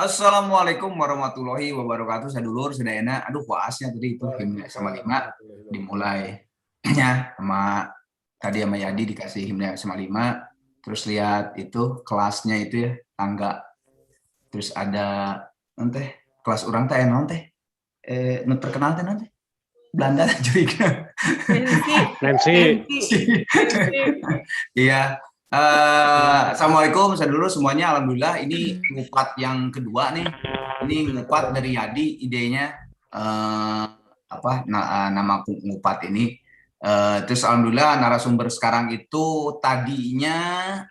Assalamualaikum warahmatullahi wabarakatuh. Sadulur, sedayana. Aduh, puasnya tadi itu himne sama lima dimulai ya sama tadi sama Yadi dikasih himne sama lima. Terus lihat itu kelasnya itu ya tangga. Terus ada nanti kelas orang teh nanti nu terkenal teh nanti Belanda juga. Nancy. Nancy. Iya. Assalamualaikum sadulur semuanya. Alhamdulillah ini ngupat yang kedua nih. Ini ngupat dari Yadi idenya nama ngupat ini. Terus alhamdulillah narasumber sekarang itu tadinya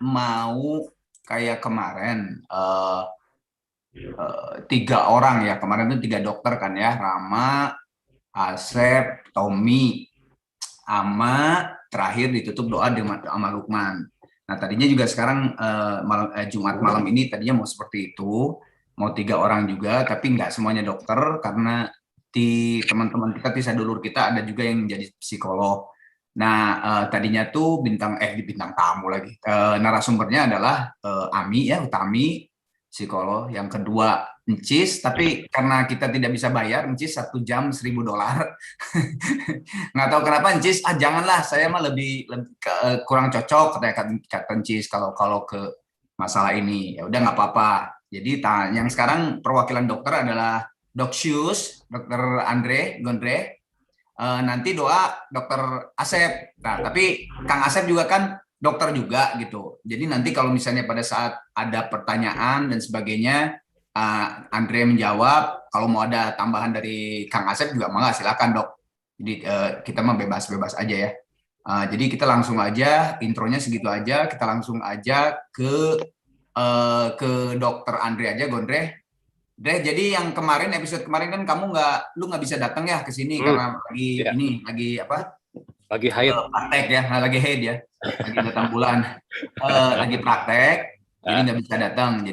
mau kayak kemarin 3 orang ya. Kemarin itu 3 dokter kan ya, Rama, Asep, Tommy, sama terakhir ditutup doa sama Lukman. Nah tadinya juga sekarang Jumat malam ini tadinya mau seperti itu, mau 3 orang juga, tapi nggak semuanya dokter karena di teman-teman kita, di sadulur kita ada juga yang menjadi psikolog. Nah tadinya tuh di bintang tamu lagi, narasumbernya adalah Ami ya, Utami psikolog, yang kedua Encis, tapi karena kita tidak bisa bayar Encis 1 jam $1.000. Nggak tahu kenapa Encis, janganlah, saya mah lebih kurang cocok kata Encis kalau ke masalah ini. Ya udah nggak apa-apa. Jadi yang sekarang perwakilan dokter adalah Doksius, Dokter Andre Gondre, nanti doa Dokter Asep. Nah, tapi Kang Asep juga kan dokter juga gitu. Jadi nanti kalau misalnya pada saat ada pertanyaan dan sebagainya, Andre menjawab. Kalau mau ada tambahan dari Kang Asep juga mangga, silakan dok. Jadi kita mah bebas-bebas aja ya. Jadi kita langsung aja, intronya segitu aja. Kita langsung aja ke Dokter Andre aja, Gondre. Deh, jadi yang kemarin episode kemarin kan lu nggak bisa datang ya ke sini karena lagi apa? Lagi haid. Praktek ya, lagi haid ya, lagi datang bulan, lagi praktek, jadi nggak bisa datang.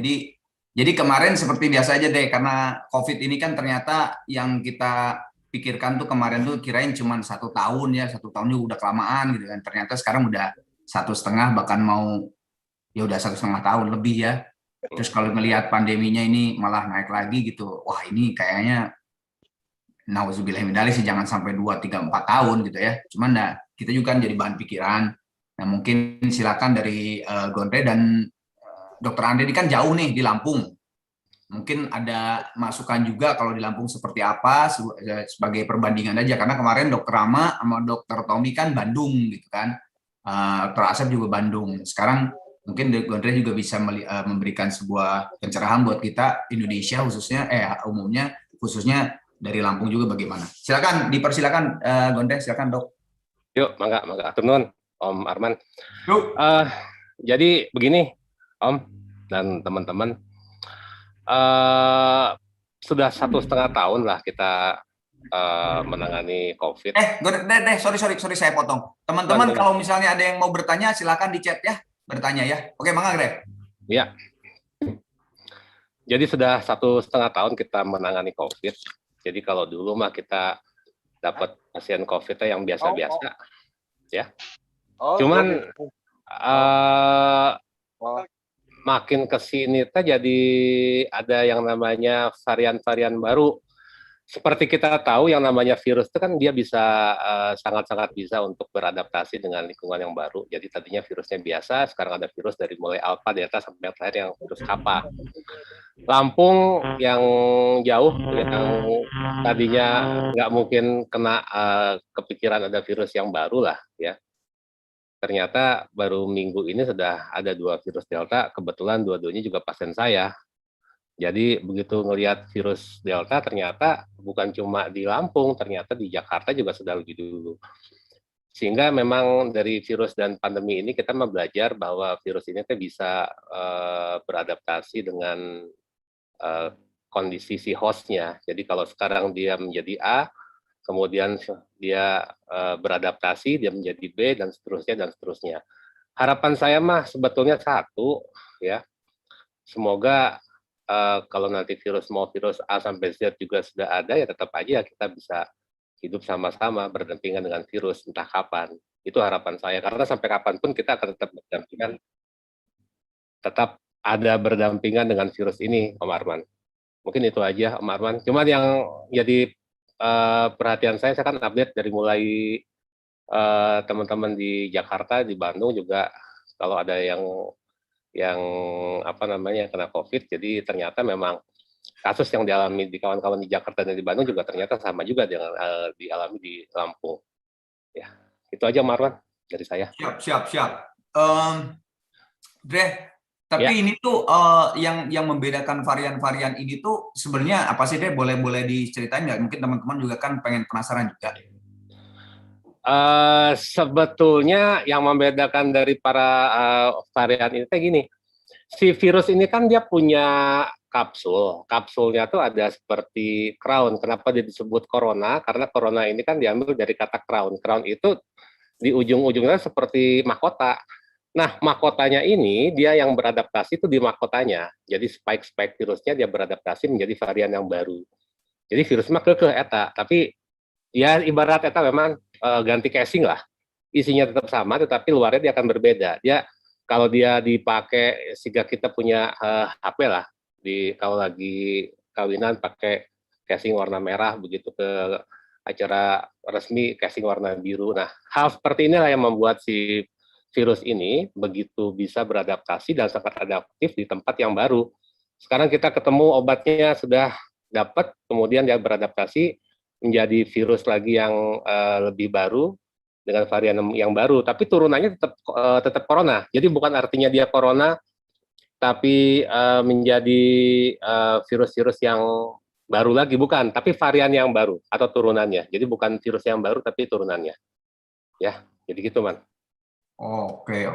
Jadi kemarin seperti biasa aja deh, karena COVID ini kan ternyata yang kita pikirkan tuh kemarin tuh kirain cuma 1 tahun ya, 1 tahun juga udah kelamaan gitu kan. Ternyata sekarang udah 1,5, bahkan mau ya udah 1,5 tahun lebih ya. Terus kalau ngelihat pandeminya ini malah naik lagi gitu, wah ini kayaknya nauzubillahimindzalik sih, jangan sampai 2, 3, 4 tahun gitu ya. Cuman kita juga kan jadi bahan pikiran. Nah mungkin silakan dari Gondre dan Dokter Andre ini kan jauh nih di Lampung. Mungkin ada masukan juga kalau di Lampung seperti apa sebagai perbandingan aja, karena kemarin Dokter Rama sama Dokter Tommy kan Bandung gitu kan. Dokter Asep juga Bandung. Sekarang mungkin Gondre juga bisa memberikan sebuah pencerahan buat kita Indonesia khususnya, umumnya khususnya dari Lampung juga bagaimana. Silakan, dipersilakan Gondre, silakan dok. Yuk, mangga. Turun, Om Arman. Yuk. Jadi begini, Om dan teman-teman, sudah 1,5 tahun lah kita menangani COVID. Sorry saya potong. Teman-teman kalau misalnya ada yang mau bertanya, silakan di chat ya, bertanya ya. Oke, mangga Gre. Ya. Jadi sudah 1,5 tahun kita menangani COVID. Jadi kalau dulu mah kita dapat pasien COVID yang biasa-biasa, ya. Cuman makin ke sini jadi ada yang namanya varian-varian baru. Seperti kita tahu yang namanya virus itu kan dia bisa sangat-sangat bisa untuk beradaptasi dengan lingkungan yang baru. Jadi tadinya virusnya biasa, sekarang ada virus dari mulai alpha, delta sampai terakhir yang virus kappa. Lampung yang jauh, yang tadinya nggak mungkin kena kepikiran ada virus yang baru lah ya. Ternyata baru minggu ini sudah ada 2 virus delta, kebetulan dua-duanya juga pasien saya. Jadi begitu ngelihat virus delta ternyata bukan cuma di Lampung, ternyata di Jakarta juga sudah lebih dulu. Sehingga memang dari virus dan pandemi ini kita belajar bahwa virus ini bisa beradaptasi dengan kondisi si hostnya. Jadi kalau sekarang dia menjadi A, kemudian dia beradaptasi, dia menjadi B, dan seterusnya. Harapan saya mah sebetulnya satu, ya, semoga kalau nanti virus A sampai Z juga sudah ada, ya tetap aja kita bisa hidup sama-sama berdampingan dengan virus, entah kapan. Itu harapan saya, karena sampai kapanpun kita akan tetap ada berdampingan dengan virus ini, Om Arman. Mungkin itu aja Om Arman. Cuman yang jadi perhatian saya kan update dari mulai teman-teman di Jakarta, di Bandung juga kalau ada yang apa namanya kena COVID, jadi ternyata memang kasus yang dialami di kawan-kawan di Jakarta dan di Bandung juga ternyata sama juga dengan dialami di Lampung. Ya, itu aja Marwan dari saya. Siap. Dre, Ya, tapi ini tuh yang membedakan varian-varian ini tuh sebenarnya apa sih Dre? Boleh diceritain nggak? Mungkin teman-teman juga kan pengen penasaran juga. sebetulnya yang membedakan dari para varian ini kayak gini. Si virus ini kan dia punya kapsul. Kapsulnya tuh ada seperti crown. Kenapa dia disebut corona? Karena corona ini kan diambil dari kata crown. Crown itu di ujung-ujungnya seperti mahkota. Nah, mahkotanya ini dia yang beradaptasi itu di mahkotanya. Jadi spike-spike virusnya dia beradaptasi menjadi varian yang baru. Jadi virus mah kekeh eta, tapi ya ibarat eta memang ganti casing lah. Isinya tetap sama tetapi luarnya dia akan berbeda. Dia kalau dia dipakai sehingga kita punya HP lah kalau lagi kawinan pakai casing warna merah begitu ke acara resmi casing warna biru. Nah, hal seperti inilah yang membuat si virus ini begitu bisa beradaptasi dan sangat adaptif di tempat yang baru. Sekarang kita ketemu obatnya sudah dapat, kemudian dia beradaptasi menjadi virus lagi yang lebih baru dengan varian yang baru, tapi turunannya tetap corona. Jadi bukan artinya dia corona, tapi menjadi virus-virus yang baru lagi, bukan, tapi varian yang baru atau turunannya. Jadi bukan virus yang baru, tapi turunannya. Ya, jadi gitu, Man. Oke.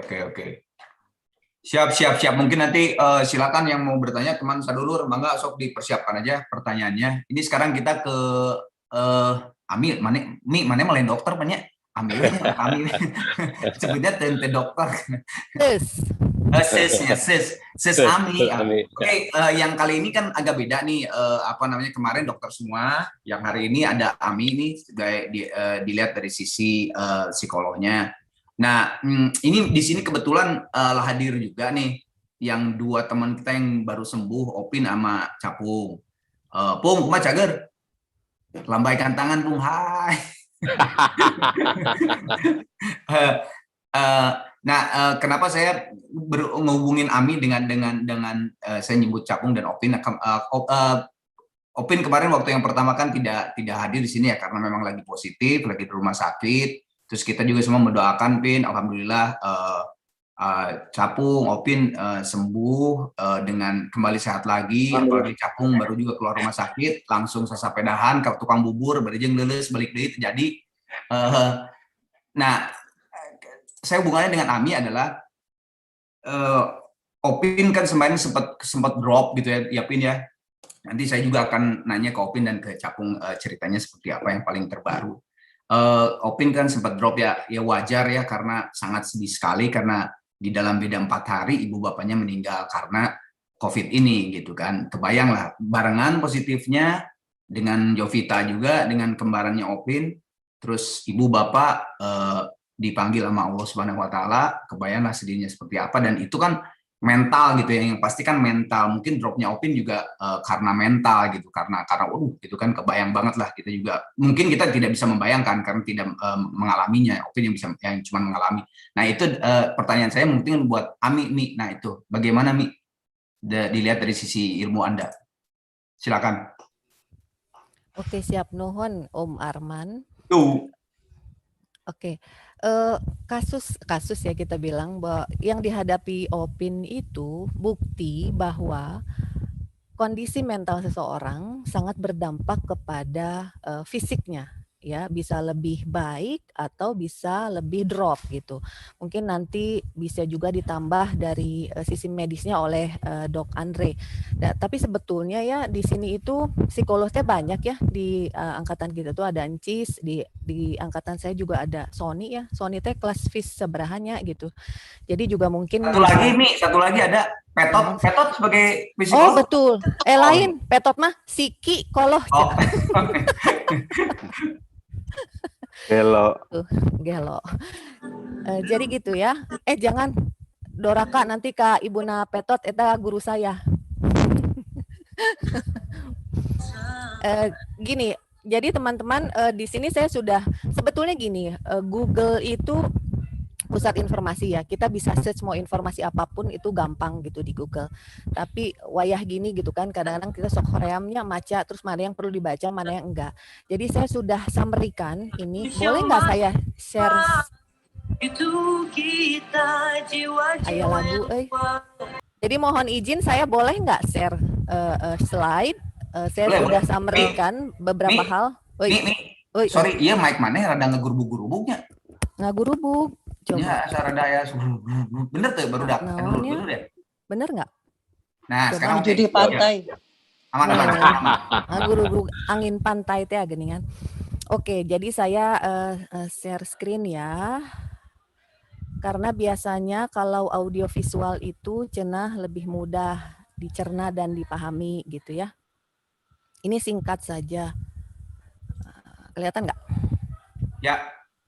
Siap. Mungkin nanti silakan yang mau bertanya teman sadulur, mangga sok dipersiapkan aja pertanyaannya. Ini sekarang kita ke Ami, mana malah dokter banyak. Ami, sebutnya tente dokter. Sis Ami. Oke, yang kali ini kan agak beda nih. Apa namanya kemarin dokter semua, yang hari ini ada Ami ini dilihat dari sisi psikolognya. Nah, ini di sini kebetulan lah hadir juga nih yang dua teman kita yang baru sembuh, Opin sama Capung. Pung, kumaha cager? Lambaikan tangan, Pung. Hai. Nah, kenapa saya menghubungin Ami dengan saya nyebut Capung dan Opin? Opin kemarin waktu yang pertama kan tidak hadir di sini ya karena memang lagi positif, lagi di rumah sakit. Terus kita juga semua mendoakan Pin, alhamdulillah Capung, Opin sembuh dengan kembali sehat lagi. Apalagi Capung baru juga keluar rumah sakit, langsung sasapedahan ke tukang bubur, berjeng leles balik deui terjadi. Nah, saya hubungannya dengan Ami adalah Opin kan kemarin sempat drop gitu ya Pin ya. Nanti saya juga akan nanya ke Opin dan ke Capung ceritanya seperti apa yang paling terbaru. Opin kan sempat drop ya wajar ya karena sangat sedih sekali karena di dalam beda 4 hari ibu bapaknya meninggal karena COVID ini gitu kan. Kebayang lah barengan positifnya dengan Jovita juga dengan kembarannya Opin, terus ibu bapak dipanggil sama Allah Subhanahu Wa Taala, kebayanglah sedihnya seperti apa dan itu kan mental gitu ya, yang pasti kan mental. Mungkin dropnya Opin juga karena mental gitu, karena itu kan kebayang banget lah. Kita juga mungkin kita tidak bisa membayangkan karena tidak mengalaminya. Opin yang cuma mengalami. Nah itu pertanyaan saya mungkin buat Ami nih. Nah itu bagaimana Mi dilihat dari sisi ilmu Anda? Silakan. Oke, siap nuhun Om Arman. Tuh. Oke. Kasus ya kita bilang bahwa yang dihadapi Opin itu bukti bahwa kondisi mental seseorang sangat berdampak kepada fisiknya, ya bisa lebih baik atau bisa lebih drop gitu. Mungkin nanti bisa juga ditambah dari sisi medisnya oleh Dok Andre. Tapi sebetulnya ya di sini itu psikolognya banyak ya di angkatan kita tuh ada Encis, di angkatan saya juga ada Sony ya. Sony teh kelas FIS seberahannya gitu. Jadi juga mungkin satu lagi ada Petot sebagai psikolog. Oh betul. Lain Petot mah Siki Koloh. Gelo. Jadi gitu ya. Jangan Doraka nanti Kak Ibuna Petot eta guru saya. Gini, jadi teman-teman di sini saya sudah sebetulnya gini, Google itu pusat informasi ya. Kita bisa search mau informasi apapun itu gampang gitu di Google. Tapi wayah gini gitu kan, kadang-kadang kita sok horeamnya maca terus mana yang perlu dibaca, mana yang enggak. Jadi saya sudah summary-kan ini. Boleh nggak saya share Itu kita ayah lagu, jiwa-jiwa. Jadi mohon izin saya boleh nggak share slide? Saya Boleh, sudah boleh. summary-kan beberapa Mi, hal. Oi, nih, sorry, iya mic mana rada ngegurubuk-gurubuknya. ngagurubuk. Coba. Ya, rada ya, bener tuh baru dak. Naonnya? Dulu deh. Bener nggak? Nah, Coba. sekarang Judi pantai. Aman, aman, aman. Ngagurubuk angin pantai teh geningan. Oke, jadi saya share screen ya. Karena biasanya kalau audio visual itu cenah lebih mudah dicerna dan dipahami gitu ya. Ini singkat saja. Kelihatan nggak? Ya,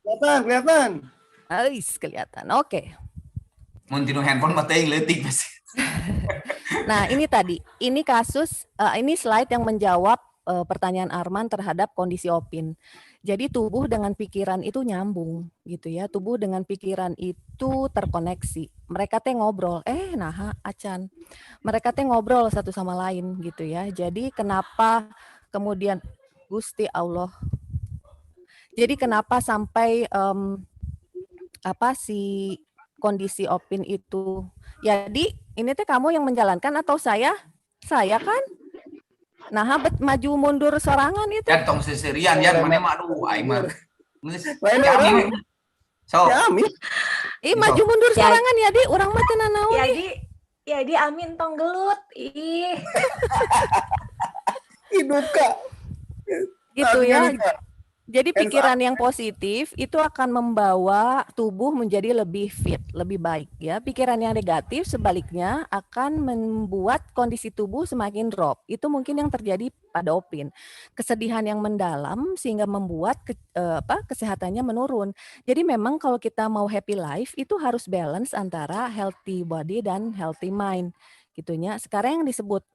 Kelihatan. Ais, kelihatan. Oke. mun tinu handphone mah teuing leutik pasti. Nah, ini tadi. Ini kasus, ini slide yang menjawab pertanyaan Arman terhadap kondisi Opin. Jadi tubuh dengan pikiran itu nyambung gitu ya. Tubuh dengan pikiran itu terkoneksi. Mereka teh ngobrol, nah acan. Mereka teh ngobrol satu sama lain gitu ya. Jadi kenapa kemudian Gusti Allah. Jadi kenapa sampai si kondisi Opin itu. Jadi ini teh kamu yang menjalankan atau saya? Saya kan? Nah, maju mundur sorangan itu. Ya tong seserian ya mana mah aduh aing mah. Lain Ya, orang. Amin. So, Ya, Amin. Maju mundur sorangan ya, Di. Urang mah teu nanaon. Ya di amin tong gelut. Ih. Hidup Kak. Gitu ya. Artinya, Kak. Jadi pikiran yang positif itu akan membawa tubuh menjadi lebih fit, lebih baik ya. Pikiran yang negatif sebaliknya akan membuat kondisi tubuh semakin drop. Itu mungkin yang terjadi pada Opin. Kesedihan yang mendalam sehingga membuat kesehatannya menurun. Jadi memang kalau kita mau happy life itu harus balance antara healthy body dan healthy mind. Gitunya. Sekarang yang disebut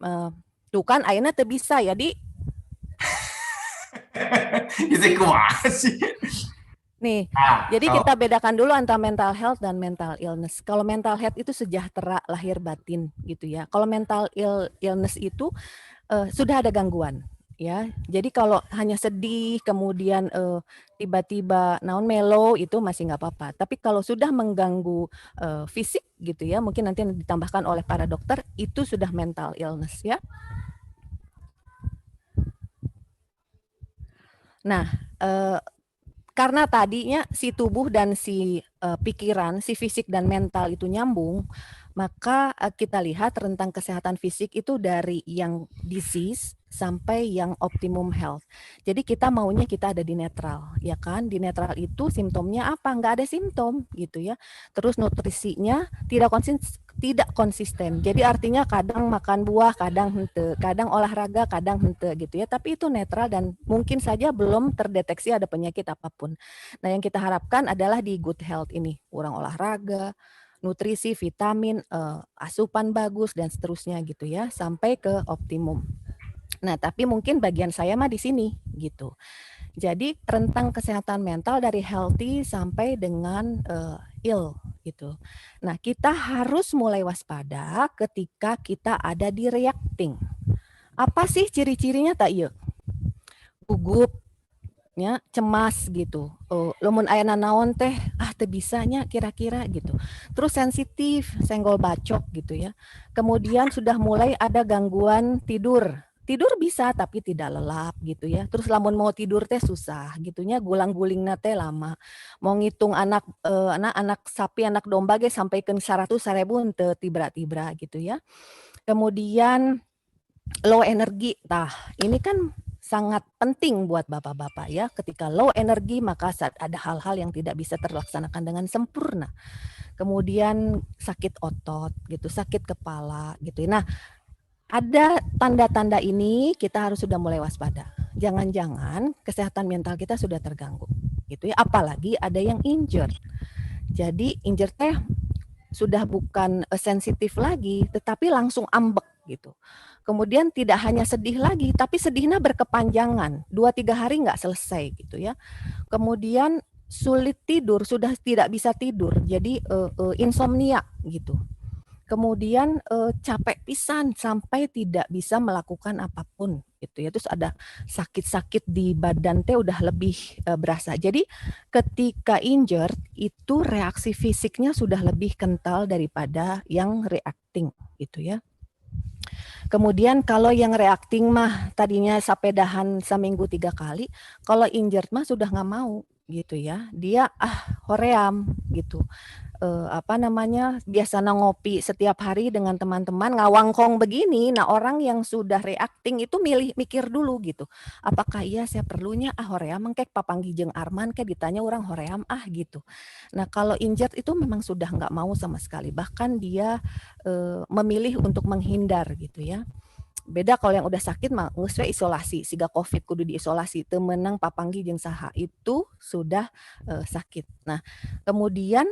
tuh kan ayeuna teu bisa ya, Di. Itu kumaha sih. Nih, Nah, jadi so, kita bedakan dulu antara mental health dan mental illness. Kalau mental health itu sejahtera lahir batin gitu ya. Kalau mental illness itu sudah ada gangguan ya. Jadi kalau hanya sedih kemudian tiba-tiba naon mellow itu masih nggak apa-apa. Tapi kalau sudah mengganggu fisik gitu ya, mungkin nanti ditambahkan oleh para dokter itu sudah mental illness ya. Nah, karena tadinya si tubuh dan si pikiran, si fisik dan mental itu nyambung, maka kita lihat rentang kesehatan fisik itu dari yang disease sampai yang optimum health. Jadi kita maunya kita ada di netral, ya kan? Di netral itu simptomnya apa? Nggak ada simptom gitu ya. Terus nutrisinya tidak konsisten. Jadi artinya kadang makan buah, kadang hente, kadang olahraga, kadang hente gitu ya. Tapi itu netral dan mungkin saja belum terdeteksi ada penyakit apapun. Nah, yang kita harapkan adalah di good health ini, kurang olahraga, nutrisi, vitamin, asupan bagus dan seterusnya gitu ya, sampai ke optimum. Nah, tapi mungkin bagian saya mah di sini gitu. Jadi rentang kesehatan mental dari healthy sampai dengan ill gitu. Nah, kita harus mulai waspada ketika kita ada di reacting. Apa sih ciri-cirinya tak iya? Gugup, ya, cemas gitu. Lamun aya nanaon teh teu bisanya kira-kira gitu. Terus sensitif, senggol bacok gitu ya. Kemudian sudah mulai ada gangguan tidur. Tidur bisa tapi tidak lelap gitu ya. Terus lamun mau tidur teh susah gitunya, gulang-gulingna teh lama. Mau ngitung anak sapi, anak domba ge sampaikeun 100.000 teu tibra-tibra gitu ya. Kemudian low energi. Tah, ini kan sangat penting buat bapak-bapak ya. Ketika low energi maka ada hal-hal yang tidak bisa terlaksanakan dengan sempurna. Kemudian sakit otot gitu, sakit kepala gitu. Nah, ada tanda-tanda ini kita harus sudah mulai waspada. Jangan-jangan kesehatan mental kita sudah terganggu gitu ya. Apalagi ada yang injured. Jadi injured teh sudah bukan sensitif lagi, tetapi langsung ambek gitu. Kemudian tidak hanya sedih lagi, tapi sedihnya berkepanjangan, 2-3 hari nggak selesai gitu ya. Kemudian sulit tidur, sudah tidak bisa tidur, jadi insomnia gitu. Kemudian capek pisan sampai tidak bisa melakukan apapun gitu ya. Terus ada sakit-sakit di badan teh udah lebih berasa. Jadi ketika injured itu reaksi fisiknya sudah lebih kental daripada yang reacting gitu ya. Kemudian kalau yang reacting mah tadinya sapedahan seminggu 3 kali, kalau injured mah sudah nggak mau gitu ya. Dia hoream gitu. Biasanya ngopi setiap hari dengan teman-teman ngawangkong begini. Nah, orang yang sudah reacting itu mikir dulu gitu. Apakah iya saya perlunya hoream mengkek papanggi jeung Arman kayak ditanya orang hoream gitu. Nah, kalau injured itu memang sudah nggak mau sama sekali. Bahkan dia memilih untuk menghindar gitu ya. Beda kalau yang udah sakit mah geus we isolasi, siga COVID kudu diisolasi, teu meunang papanggi jeung saha, itu sudah sakit. Nah, kemudian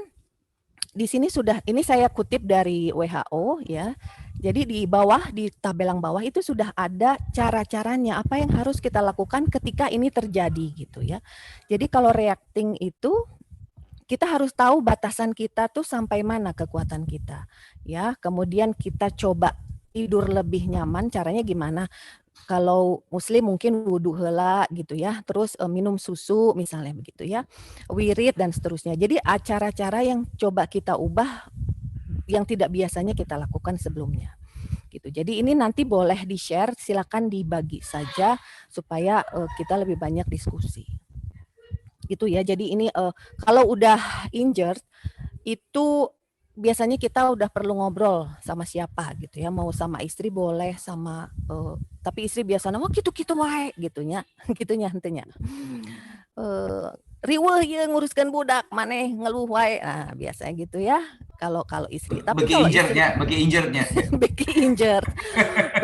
di sini ini saya kutip dari WHO ya. Jadi di bawah, di tabelang bawah itu sudah ada cara-caranya apa yang harus kita lakukan ketika ini terjadi gitu ya. Jadi kalau reacting itu kita harus tahu batasan kita tuh sampai mana kekuatan kita ya. Kemudian kita coba tidur lebih nyaman, caranya gimana? Kalau muslim mungkin wudhu heula gitu ya, terus minum susu misalnya begitu ya, wirid dan seterusnya. Jadi cara-cara yang coba kita ubah yang tidak biasanya kita lakukan sebelumnya. Gitu. Jadi ini nanti boleh di-share, silakan dibagi saja supaya kita lebih banyak diskusi. Gitu ya. Jadi ini kalau udah injured itu biasanya kita udah perlu ngobrol sama siapa gitu ya, mau sama istri boleh, sama tapi istri biasanya wah gitu-gitu wae gitunya gitunya henteu riweuh ieu nguruskeun budak maneh ngeluh wae. Nah, biasanya gitu ya kalau istri. Tapi kalau istri beki injurednya beki injured,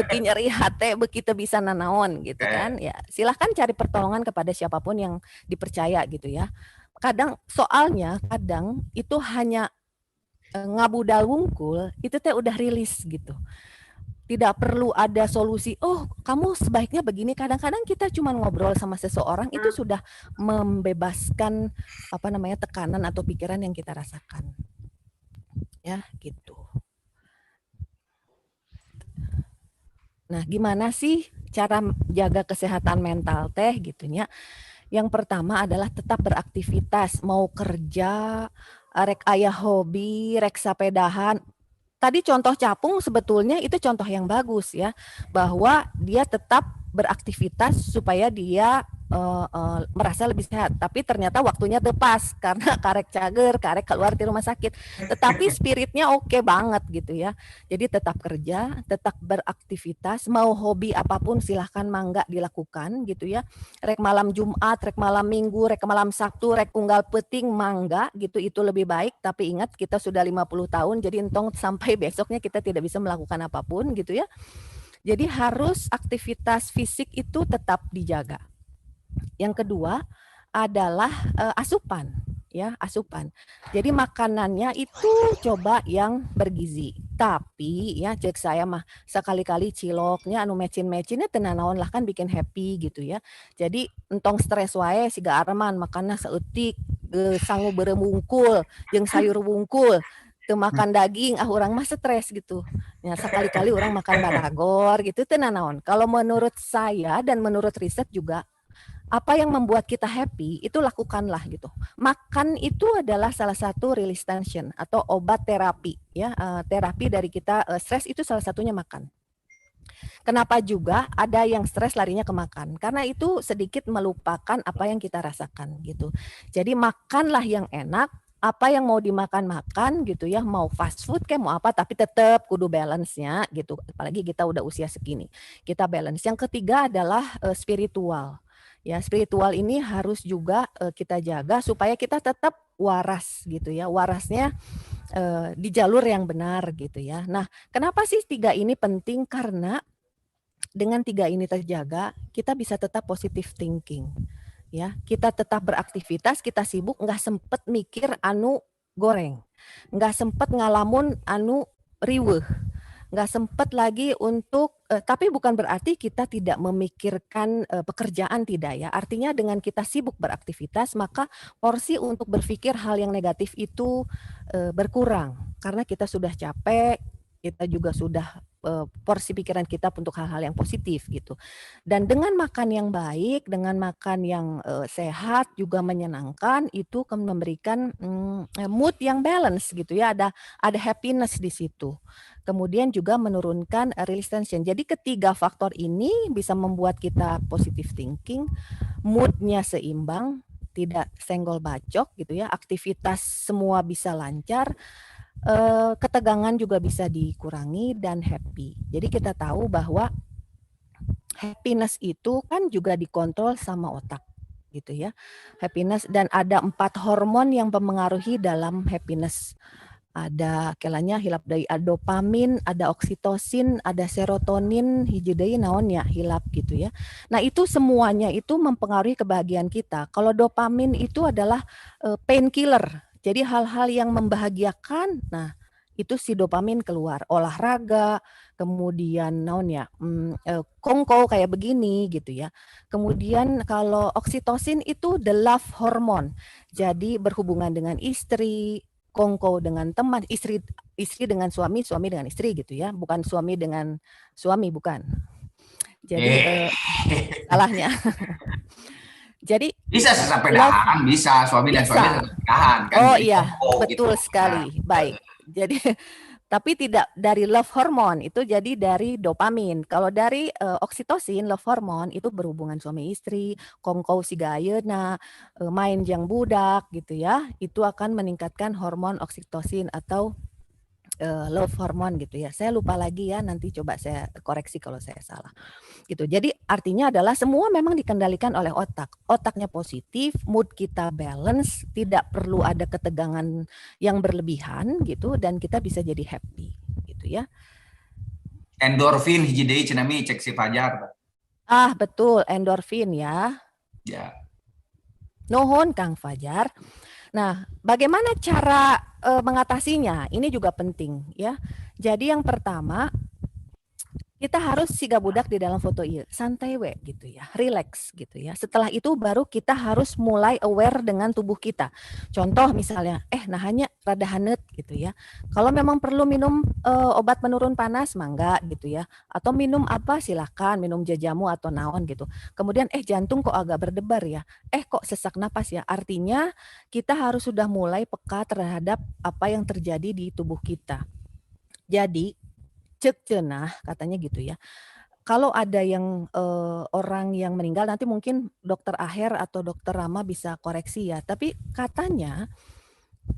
beki nyeri hate, beki teu bisa nanaon gitu kan. Ya, silahkan cari pertolongan kepada siapapun yang dipercaya gitu ya. Soalnya kadang itu hanya ngabudal wungkul itu teh udah rilis gitu. Tidak perlu ada solusi, oh kamu sebaiknya begini. Kadang-kadang kita cuma ngobrol sama seseorang itu sudah membebaskan tekanan atau pikiran yang kita rasakan. Ya, gitu. Nah, gimana sih cara jaga kesehatan mental teh gitunya? Yang pertama adalah tetap beraktivitas, mau kerja, rek aya hobi, rek sapedahan. Tadi contoh capung sebetulnya itu contoh yang bagus ya, bahwa dia tetap beraktivitas supaya dia merasa lebih sehat. Tapi ternyata waktunya tepas karena karek cager, karek keluar di rumah sakit. Tetapi spiritnya oke banget gitu ya. Jadi tetap kerja, tetap beraktivitas, mau hobi apapun silahkan mangga dilakukan gitu ya. Rek malam Jumat, rek malam Minggu, rek malam Sabtu, rek unggal peting mangga gitu, itu lebih baik. Tapi ingat kita sudah 50 tahun, jadi entong sampai besoknya kita tidak bisa melakukan apapun gitu ya. Jadi harus aktivitas fisik itu tetap dijaga. Yang kedua adalah asupan ya, asupan. Jadi makanannya itu coba yang bergizi. Tapi ya cek saya mah sekali-kali ciloknya anu mecin-mecinnya tenanaon lah kan bikin happy gitu ya. Jadi entong stres wae siga Arman makanna saeutik sangu beureum wungkul jeung sayur wungkul. Teu makan daging, urang mah stres gitu. Ya sekali-kali orang makan batagor gitu tenanaon. Kalau menurut saya dan menurut riset juga apa yang membuat kita happy itu lakukanlah gitu. Makan itu adalah salah satu release tension atau obat terapi ya, terapi dari kita stres itu salah satunya makan. Kenapa juga ada yang stres larinya ke makan? Karena itu sedikit melupakan apa yang kita rasakan gitu. Jadi makanlah yang enak, apa yang mau dimakan makan gitu ya, mau fast food kayak mau apa, tapi tetap kudu balance-nya gitu. Apalagi kita udah usia segini, kita balance. Yang ketiga adalah spiritual. Ya, spiritual ini harus juga kita jaga supaya kita tetap waras gitu ya. Warasnya di jalur yang benar gitu ya. Nah, kenapa sih 3 ini penting? Karena dengan 3 ini terjaga, kita bisa tetap positive thinking. Ya, kita tetap beraktivitas, kita sibuk, nggak sempet mikir anu goreng, nggak sempet ngalamun anu riweuh. nggak sempet lagi untuk, tapi bukan berarti kita tidak memikirkan pekerjaan, tidak ya. Artinya dengan kita sibuk beraktivitas, maka porsi untuk berpikir hal yang negatif itu berkurang. Karena kita sudah capek, kita juga sudah porsi pikiran kita untuk hal-hal yang positif gitu. Dan dengan makan yang baik, dengan makan yang sehat juga menyenangkan, itu akan memberikan mood yang balance gitu ya. Ada happiness di situ. Kemudian juga menurunkan release tension. Jadi ketiga faktor ini bisa membuat kita positive thinking, moodnya seimbang, tidak senggol bacok gitu ya. Aktivitas semua bisa lancar. Ketegangan juga bisa dikurangi dan happy. Jadi kita tahu bahwa happiness itu kan juga dikontrol sama otak gitu ya. Happiness, dan ada 4 hormon yang mempengaruhi dalam happiness. Ada kelanya hilap dari dopamin, ada oksitosin, ada serotonin, hiji deui naon ya hilap gitu ya. Nah, itu semuanya itu mempengaruhi kebahagiaan kita. Kalau dopamin itu adalah painkiller. Jadi hal-hal yang membahagiakan, nah itu si dopamin keluar. Olahraga, kemudian naon ya, kongko kayak begini gitu ya. Kemudian kalau oksitosin itu the love hormone. Jadi berhubungan dengan istri, kongko dengan teman, istri dengan suami, suami dengan istri gitu ya. Bukan suami dengan suami, bukan. Jadi salahnya. Jadi Bisa sampai dahan, bisa suami dan suami tetap dahan kan. Oh Jadi iya, combo betul gitu. sekali. Baik. Jadi tapi tidak dari love hormone, itu jadi dari dopamin. Kalau dari oksitosin, love hormone itu berhubungan suami istri, kongkow si gayeuna, main jang budak gitu ya. Itu akan meningkatkan hormon oksitosin atau love hormone gitu ya. Saya lupa lagi ya, nanti coba saya koreksi kalau saya salah. Gitu. Jadi artinya adalah semua memang dikendalikan oleh otak. Otaknya positif, mood kita balance, tidak perlu ada ketegangan yang berlebihan gitu, dan kita bisa jadi happy gitu ya. Endorfin hiji deui cenah mi cek si Fajar. Ah, betul, endorfin ya. Ya. Nuhun Kang Fajar. Nah, bagaimana cara mengatasinya? Ini juga penting ya. Jadi yang pertama, kita harus siga budak di dalam foto ieu, santai we gitu ya, relax gitu ya. Setelah itu baru kita harus mulai aware dengan tubuh kita. Contoh misalnya, nahanya rada haneut gitu ya. Kalau memang perlu minum obat penurun panas, mangga gitu ya. Atau minum apa silakan, minum jajamu atau naon gitu. Kemudian jantung kok agak berdebar ya. Kok sesak napas ya. Artinya kita harus sudah mulai peka terhadap apa yang terjadi di tubuh kita. Jadi cek cenah katanya gitu ya. Kalau ada yang orang yang meninggal, nanti mungkin Dokter Aher atau Dokter Rama bisa koreksi ya. Tapi katanya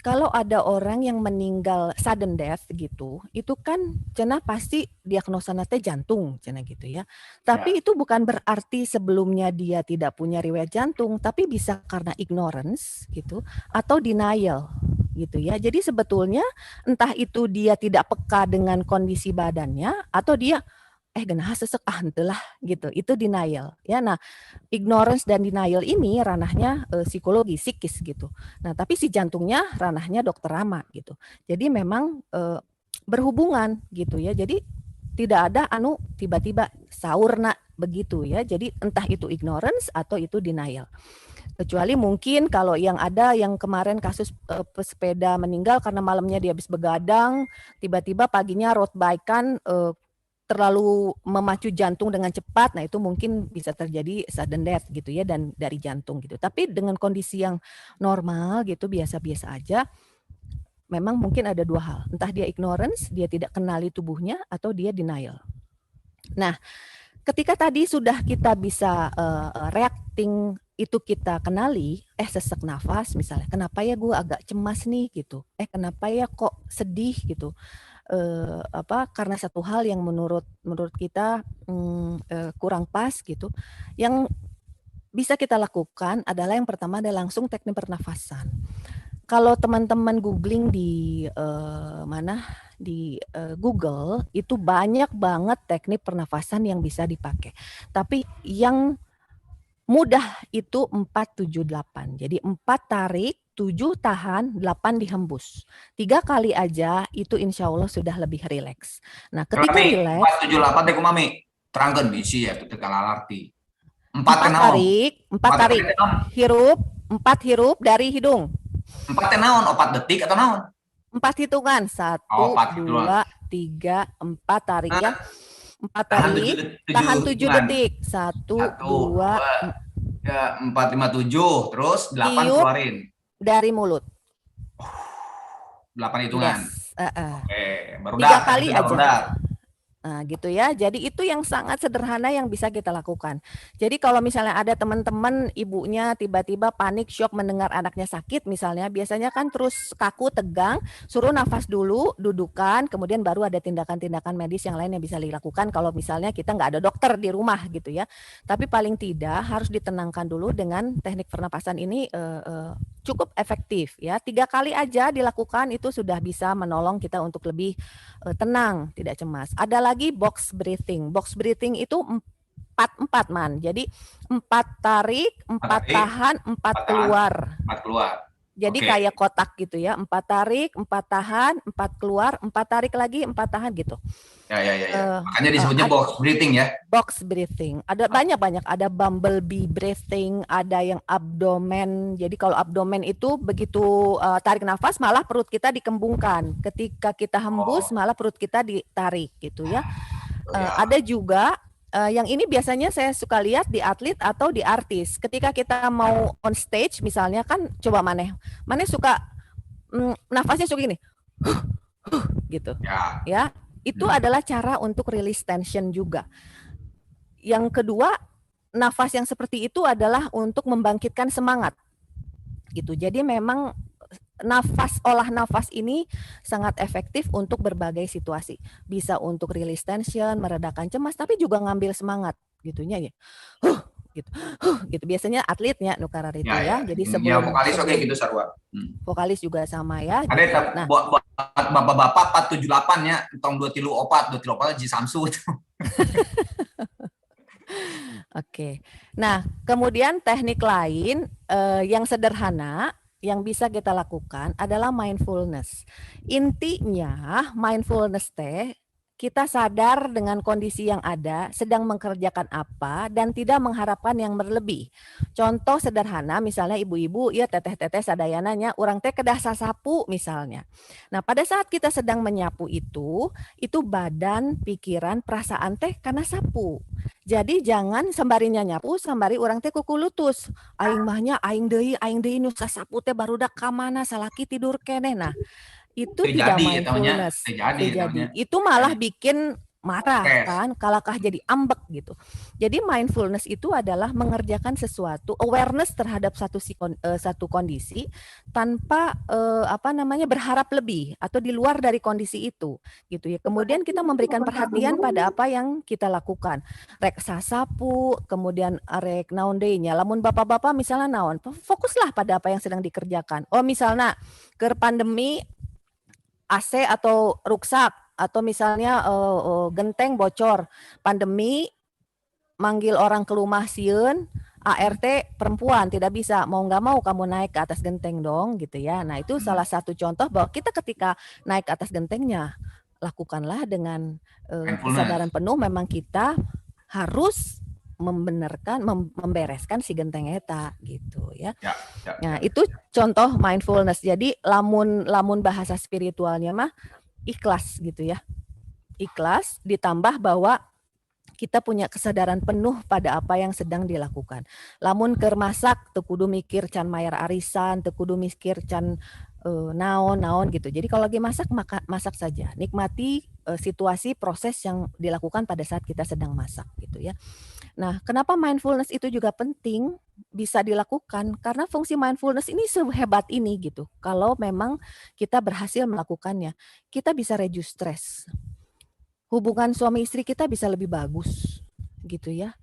kalau ada orang yang meninggal sudden death gitu, itu kan cenah pasti diagnosana teh jantung cenah gitu ya. Tapi itu bukan berarti sebelumnya dia tidak punya riwayat jantung, tapi bisa karena ignorance gitu atau denial gitu ya. Jadi sebetulnya entah itu dia tidak peka dengan kondisi badannya atau dia geunah sesek henteu lah gitu. Itu denial ya. Nah, ignorance dan denial ini ranahnya psikologi, psikis gitu. Nah, tapi si jantungnya ranahnya Dokter Rama gitu. Jadi memang berhubungan gitu ya. Jadi tidak ada anu tiba-tiba saurna begitu ya. Jadi entah itu ignorance atau itu denial. Kecuali mungkin kalau yang ada yang kemarin kasus pesepeda meninggal karena malamnya dia habis begadang, tiba-tiba paginya road bike-an terlalu memacu jantung dengan cepat, nah itu mungkin bisa terjadi sudden death gitu ya, dan dari jantung gitu. Tapi dengan kondisi yang normal gitu, biasa-biasa aja, memang mungkin ada dua hal. Entah dia ignorance, dia tidak kenali tubuhnya, atau dia denial. Nah, ketika tadi sudah kita bisa reacting, itu kita kenali, sesak nafas misalnya, kenapa ya gue agak cemas nih gitu, kenapa ya kok sedih gitu, karena satu hal yang menurut kita kurang pas gitu. Yang bisa kita lakukan adalah yang pertama adalah langsung teknik pernafasan. Kalau teman-teman googling di Google itu banyak banget teknik pernafasan yang bisa dipakai. Tapi yang mudah itu 4-7-8. Jadi 4 tarik, 7 tahan, 8 dihembus. 3 kali aja itu insya Allah sudah lebih rileks. Nah, ketika Mami, rileks, 478 teh kumami. Terangkan bisi ya ketika lalarti. 4 4 kenaon. tarik, 4 tarik. Hirup, 4 hirup dari hidung. 4 teh naon? 4 detik atau naon? 4 hitungan. 1, Oh, 4 hitungan. 2, 3, 4 tarik ya. 4 Tahan tarik, 7 tahan 7 hitungan. detik. 1, 2, 4, 5, 7. Terus 8 Tiup. keluarin. dari mulut. 8 hitungan. Yes. Oke, baru 3 dah. kali Kita aja. baru dah. Nah, gitu ya. Jadi itu yang sangat sederhana yang bisa kita lakukan. Jadi kalau misalnya ada teman-teman ibunya tiba-tiba panik, shock mendengar anaknya sakit misalnya, biasanya kan terus kaku, tegang, suruh nafas dulu, dudukan, kemudian baru ada tindakan-tindakan medis yang lain yang bisa dilakukan kalau misalnya kita nggak ada dokter di rumah gitu ya. Tapi paling tidak harus ditenangkan dulu dengan teknik pernapasan ini cukup efektif ya. 3 kali aja dilakukan itu sudah bisa menolong kita untuk lebih tenang, tidak cemas. Ada lagi box breathing. Box breathing itu 4 man. Jadi 4 tarik, 4 tahan, 4 keluar. 4 keluar. Jadi Oke. kayak kotak gitu ya. 4 tarik, 4 tahan, 4 keluar, 4 tarik lagi, 4 tahan gitu. Ya. Makanya disebutnya box breathing ya. Box breathing. Ada banyak-banyak. Ada bumblebee breathing, ada yang abdomen. Jadi kalau abdomen itu begitu tarik nafas malah perut kita dikembungkan. Ketika kita hembus malah perut kita ditarik gitu ya. Ada juga yang ini biasanya saya suka lihat di atlet atau di artis. Ketika kita mau on stage misalnya kan coba Maneh suka nafasnya suka gini. Gitu. Ya. Itu adalah cara untuk release tension juga. Yang kedua, nafas yang seperti itu adalah untuk membangkitkan semangat. Gitu. Jadi memang olah nafas ini sangat efektif untuk berbagai situasi. Bisa untuk release tension, meredakan cemas, tapi juga ngambil semangat gitunya ya. Gitu. Biasanya atletnya nukarar itu ya. Jadi sebelum vokalis oke gitu Sarwa. Vokalis juga sama ya. Ada buat bapak-bapak 478 ya, tong 234 Ji Samsu itu. Oke. Nah, kemudian teknik lain yang sederhana yang bisa kita lakukan adalah mindfulness. Intinya mindfulness kita sadar dengan kondisi yang ada, sedang mengerjakan apa, dan tidak mengharapkan yang berlebih. Contoh sederhana, misalnya ibu-ibu, ya teteh-teteh sadayananya, orang teh kedah sasapu misalnya. Nah, pada saat kita sedang menyapu itu badan, pikiran, perasaan teh karena sapu. Jadi jangan sembarinya nyapu, sembari orang teh kuku lutus. Aing mahnya, aing deui nu sasapu teh barudak ka mana, salaki tidur keneh. Nah, itu tidak mindfulness. Itu malah bikin marah kan, kalakah jadi ambek gitu. Jadi mindfulness itu adalah mengerjakan sesuatu, awareness terhadap satu kondisi tanpa berharap lebih atau di luar dari kondisi itu gitu ya. Kemudian kita memberikan perhatian pada apa yang kita lakukan. Rek sasapu, kemudian rek naon deui nya. Lamun bapak-bapak misalnya naon, fokuslah pada apa yang sedang dikerjakan. Oh misalnya ke pandemi AC atau ruksak atau misalnya genteng bocor, pandemi manggil orang ke rumah sieun, ART perempuan tidak bisa, mau nggak mau kamu naik ke atas genteng dong gitu ya. Nah itu salah satu contoh bahwa kita ketika naik ke atas gentengnya lakukanlah dengan kesadaran penuh, memang kita harus membereskan si genteng eta gitu ya. Nah, itu contoh mindfulness. Jadi lamun bahasa spiritualnya mah ikhlas gitu ya. Ikhlas ditambah bahwa kita punya kesadaran penuh pada apa yang sedang dilakukan. Lamun keur masak teu kudu mikir can mayar arisan, teu kudu mikir can naon gitu. Jadi kalau lagi masak masak saja. Nikmati situasi proses yang dilakukan pada saat kita sedang masak gitu ya. Nah, kenapa mindfulness itu juga penting bisa dilakukan? Karena fungsi mindfulness ini sehebat ini gitu. Kalau memang kita berhasil melakukannya, kita bisa reduce stress. Hubungan suami istri kita bisa lebih bagus gitu ya.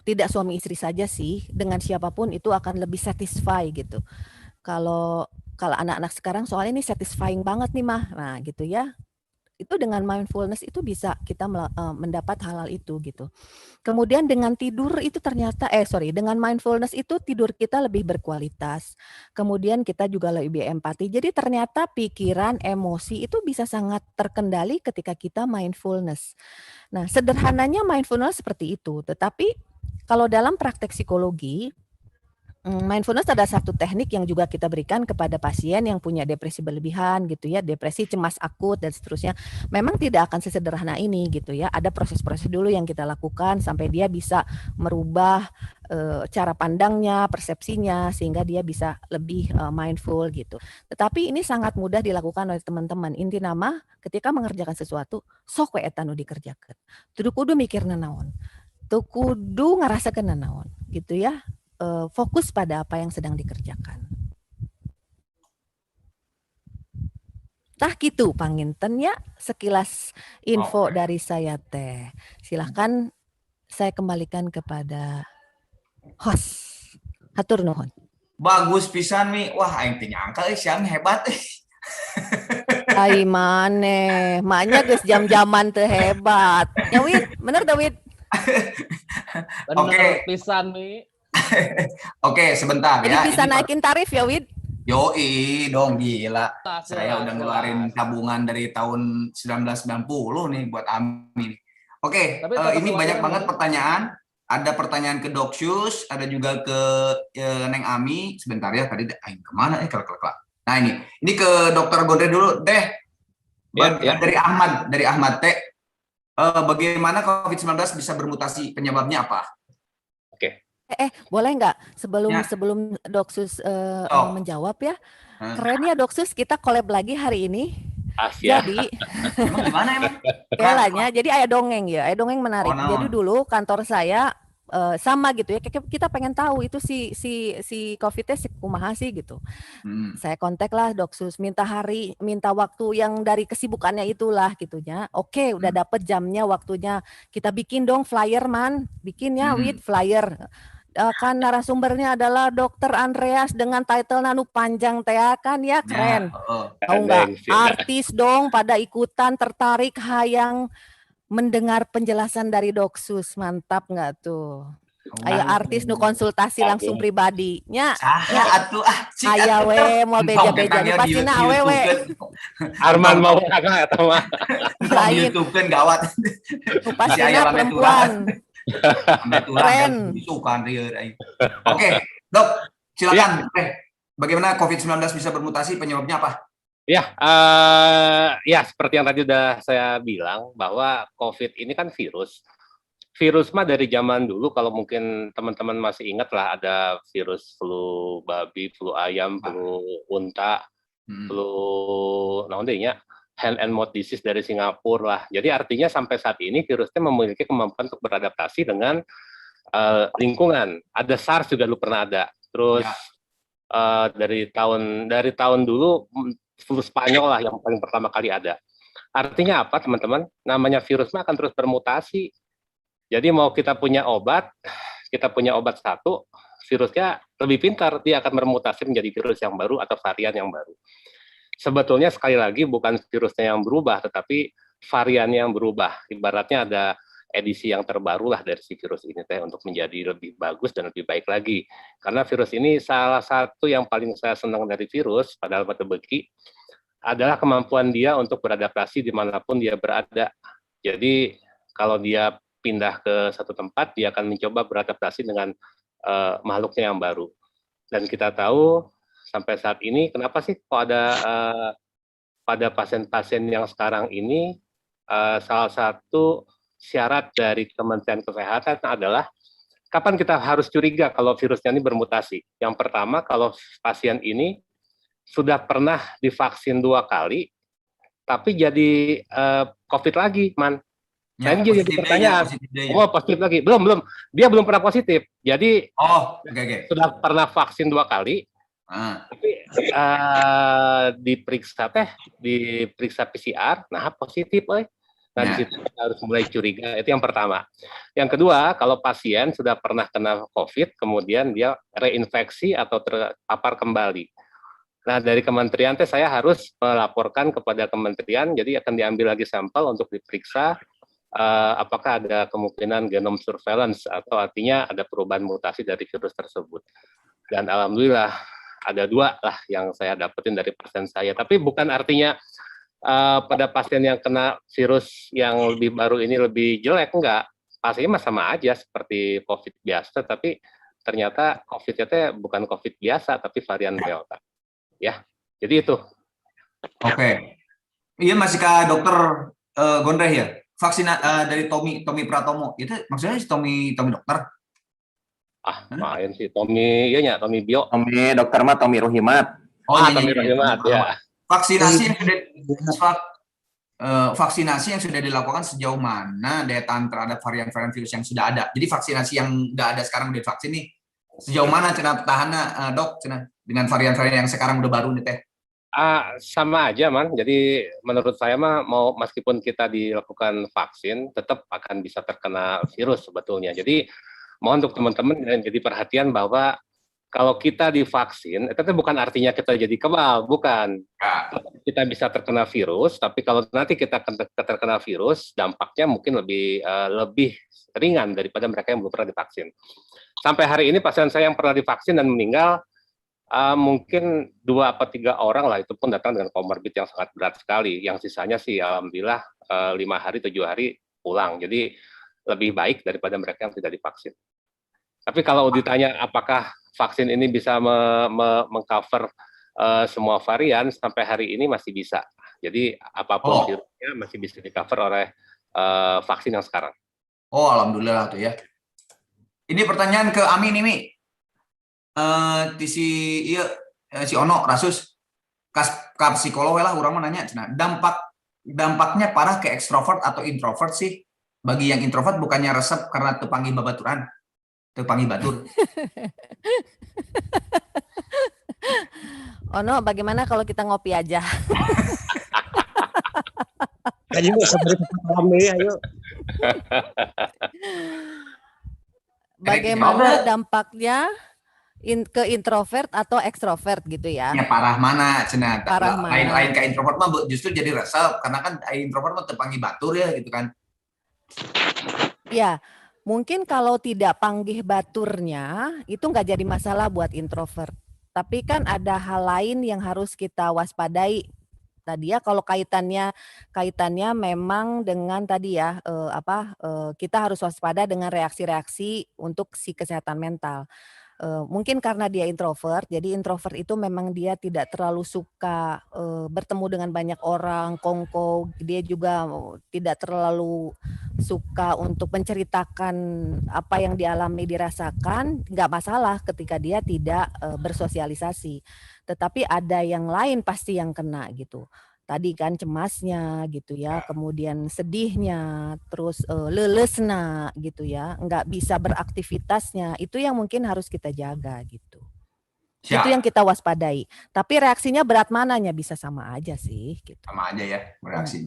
Tidak suami istri saja sih, dengan siapapun itu akan lebih satisfy gitu. Kalau anak-anak sekarang soalnya ini satisfying banget nih mah. Nah, gitu ya. Itu dengan mindfulness itu bisa kita mendapat hal-hal itu gitu. Kemudian dengan tidur itu ternyata dengan mindfulness itu tidur kita lebih berkualitas. Kemudian kita juga lebih empati. Jadi ternyata pikiran, emosi itu bisa sangat terkendali ketika kita mindfulness. Nah, sederhananya mindfulness seperti itu. Tetapi kalau dalam praktek psikologi, mindfulness ada satu teknik yang juga kita berikan kepada pasien yang punya depresi berlebihan gitu ya, depresi cemas akut dan seterusnya. Memang tidak akan sesederhana ini gitu ya. Ada proses-proses dulu yang kita lakukan sampai dia bisa merubah cara pandangnya, persepsinya sehingga dia bisa lebih mindful gitu. Tetapi ini sangat mudah dilakukan oleh teman-teman. Inti nama ketika mengerjakan sesuatu sok we eta nu dikerjakeun. Tudu kudu mikirna naon. Tuh kudu ngarasakeun naon gitu ya. Fokus pada apa yang sedang dikerjakan. Tah gitu panginten ya sekilas info dari saya teh. Silahkan saya kembalikan kepada host. Hatur nuhun. Bagus pisan Mi. Wah, aing teh nyangka siang hebat. Ai maneh, maknya geus jam-jaman teu hebat. Ya Wid, bener dah Wid. Oke. Pisan Mi. Oke, sebentar Jadi ya. bisa Ini naikin tarif ya Wid? Yoi dong, gila. Saya udah Jelas. ngeluarin tabungan dari tahun 1990 nih buat Ami. Oke, Tapi tetap ini banyak lumayan, banget Mi. pertanyaan. Ada pertanyaan ke Doksius, ada juga ke Neng Ami. Sebentar ya, tadi aing kemana? Kelak. Nah ini ke Dokter Gondre dulu deh. Ya. Dari Ahmad teh. Bagaimana COVID-19 bisa bermutasi? Penyebabnya apa? Boleh nggak Ya. sebelum Doksus Oh. menjawab ya? Keren ya Doksus, kita collab lagi hari ini. Asia. Jadi Emang gimana emang? kelanya, jadi aya dongeng menarik. Oh, naon? Jadi dulu kantor saya sama gitu ya. Kita pengen tahu itu si COVID-nya si kumaha sih gitu. Saya kontak lah Doksus, minta waktu yang dari kesibukannya itulah gitunya. Oke, udah dapet jamnya, waktunya. Kita bikin dong flyer man, bikinnya with flyer. Kan narasumbernya adalah Dokter Andreas dengan title nanu panjang teh kan ya keren. Tahu nggak? Artis dong pada ikutan tertarik hayang mendengar penjelasan dari Doksus, mantap nggak tuh? Aya artis nu konsultasi langsung pribadinya. Atuh Aya we mau beja-beja nu pastina awewe. Arman mau kakak atau mah? Lain. YouTube-keun gawat. Nu pastina perempuan. Keren. Oke, Dok, silakan. Bagaimana COVID-19 bisa bermutasi? Penyebabnya apa? Ya seperti yang tadi udah saya bilang bahwa COVID ini kan virus. Virus mah dari zaman dulu, kalau mungkin teman-teman masih ingat lah, ada virus flu babi, flu ayam, flu unta, flu hand and mouth disease dari Singapura lah. Jadi artinya sampai saat ini virusnya memiliki kemampuan untuk beradaptasi dengan lingkungan. Ada SARS juga dulu pernah ada. Terus dari tahun dulu flu Spanyol lah yang paling pertama kali ada. Artinya apa teman-teman? Namanya virus mah akan terus bermutasi. Jadi mau kita punya obat satu, virusnya lebih pintar, dia akan bermutasi menjadi virus yang baru atau varian yang baru. Sebetulnya sekali lagi bukan virusnya yang berubah, tetapi varian yang berubah. Ibaratnya ada edisi yang terbaru lah dari si virus ini teh untuk menjadi lebih bagus dan lebih baik lagi. Karena virus ini salah satu yang paling saya senang dari virus, padahal beki, adalah kemampuan dia untuk beradaptasi dimanapun dia berada. Jadi kalau dia pindah ke satu tempat, dia akan mencoba beradaptasi dengan makhluknya yang baru. Dan kita tahu sampai saat ini, kenapa sih kok ada pada pasien-pasien yang sekarang ini, salah satu syarat dari Kementerian Kesehatan adalah kapan kita harus curiga kalau virusnya ini bermutasi. Yang pertama, kalau pasien ini sudah pernah divaksin 2 kali, tapi jadi COVID lagi, Man. Nah, ini jadi pertanyaan, positif lagi? Belum. Dia belum pernah positif. Jadi, sudah pernah vaksin 2 kali, tapi diperiksa PCR, nah positif, Nah, di situ kita harus mulai curiga. Itu yang pertama. Yang kedua, kalau pasien sudah pernah kena COVID, kemudian dia reinfeksi atau terpapar kembali. Nah, dari kementerian teh saya harus melaporkan kepada kementerian, jadi akan diambil lagi sampel untuk diperiksa apakah ada kemungkinan genome surveillance atau artinya ada perubahan mutasi dari virus tersebut. Dan alhamdulillah ada 2 lah yang saya dapetin dari pasien saya. Tapi bukan artinya pada pasien yang kena virus yang lebih baru ini lebih jelek, enggak. Pasiennya sama aja seperti COVID biasa, tapi ternyata COVID-nya teh bukan COVID biasa, tapi varian Delta. Ya, jadi itu. Oke. Iya masih Kak Dokter Gondreh ya. Vaksin dari Tommy Pratomo. Itu maksudnya si Tommy dokter. Main sih Tommy, iya nya Tommy Bio. Tommy dokter mah Tommy Rohimat. Oh, iya, Tommy Rohimat ya. Vaksinasi yang sudah dilakukan sejauh mana daya tahan terhadap varian-varian virus yang sudah ada. Jadi vaksinasi yang nggak ada sekarang udah divaksin nih. Sejauh mana cenah tahannya dok dengan varian-varian yang sekarang udah baru nih teh? Sama aja man. Jadi menurut saya mah mau meskipun kita dilakukan vaksin tetap akan bisa terkena virus sebetulnya. Jadi mohon untuk teman-teman jadi perhatian bahwa kalau kita divaksin itu bukan artinya kita jadi kebal, bukan. Kita bisa terkena virus, tapi kalau nanti kita terkena virus dampaknya mungkin lebih ringan daripada mereka yang belum pernah divaksin. Sampai hari ini pasien saya yang pernah divaksin dan meninggal mungkin 2 atau 3 orang lah, itu pun datang dengan komorbid yang sangat berat sekali. Yang sisanya sih alhamdulillah 5 hari 7 hari pulang. Jadi lebih baik daripada mereka yang tidak divaksin. Tapi kalau ditanya apakah vaksin ini bisa mengcover semua varian, sampai hari ini masih bisa. Jadi apapun virusnya masih bisa di-cover oleh vaksin yang sekarang. Oh, alhamdulillah tuh ya. Ini pertanyaan ke Amin ini. Si Ono Rasus ka psikolog lah orang mau nanya dampaknya parah ke ekstrovert atau introvert sih? Bagi yang introvert bukannya resep karena tepangi babaturan, tepangi batur. Ono, bagaimana kalau kita ngopi aja? Ayo seperti kami ayo. Bagaimana dampaknya ke introvert atau ekstrovert gitu ya? Ya parah mana cenah? Parah mana? Lain ke introvert mah justru jadi resep karena kan introvert mah tepangi batur ya gitu kan. Ya, mungkin kalau tidak panggih baturnya itu nggak jadi masalah buat introvert. Tapi kan ada hal lain yang harus kita waspadai. Tadi ya kalau kaitannya memang dengan tadi ya kita harus waspada dengan reaksi-reaksi untuk si kesehatan mental. Mungkin karena dia introvert, jadi introvert itu memang dia tidak terlalu suka bertemu dengan banyak orang, kongko. Dia juga tidak terlalu suka untuk menceritakan apa yang dialami, dirasakan. Nggak masalah ketika dia tidak bersosialisasi. Tetapi ada yang lain pasti yang kena gitu. Tadi kan cemasnya gitu ya, kemudian sedihnya, terus lelesna gitu ya, nggak bisa beraktivitasnya, itu yang mungkin harus kita jaga gitu. Siap. Itu yang kita waspadai. Tapi reaksinya berat mananya bisa sama aja sih. Gitu. Sama aja ya bereaksi.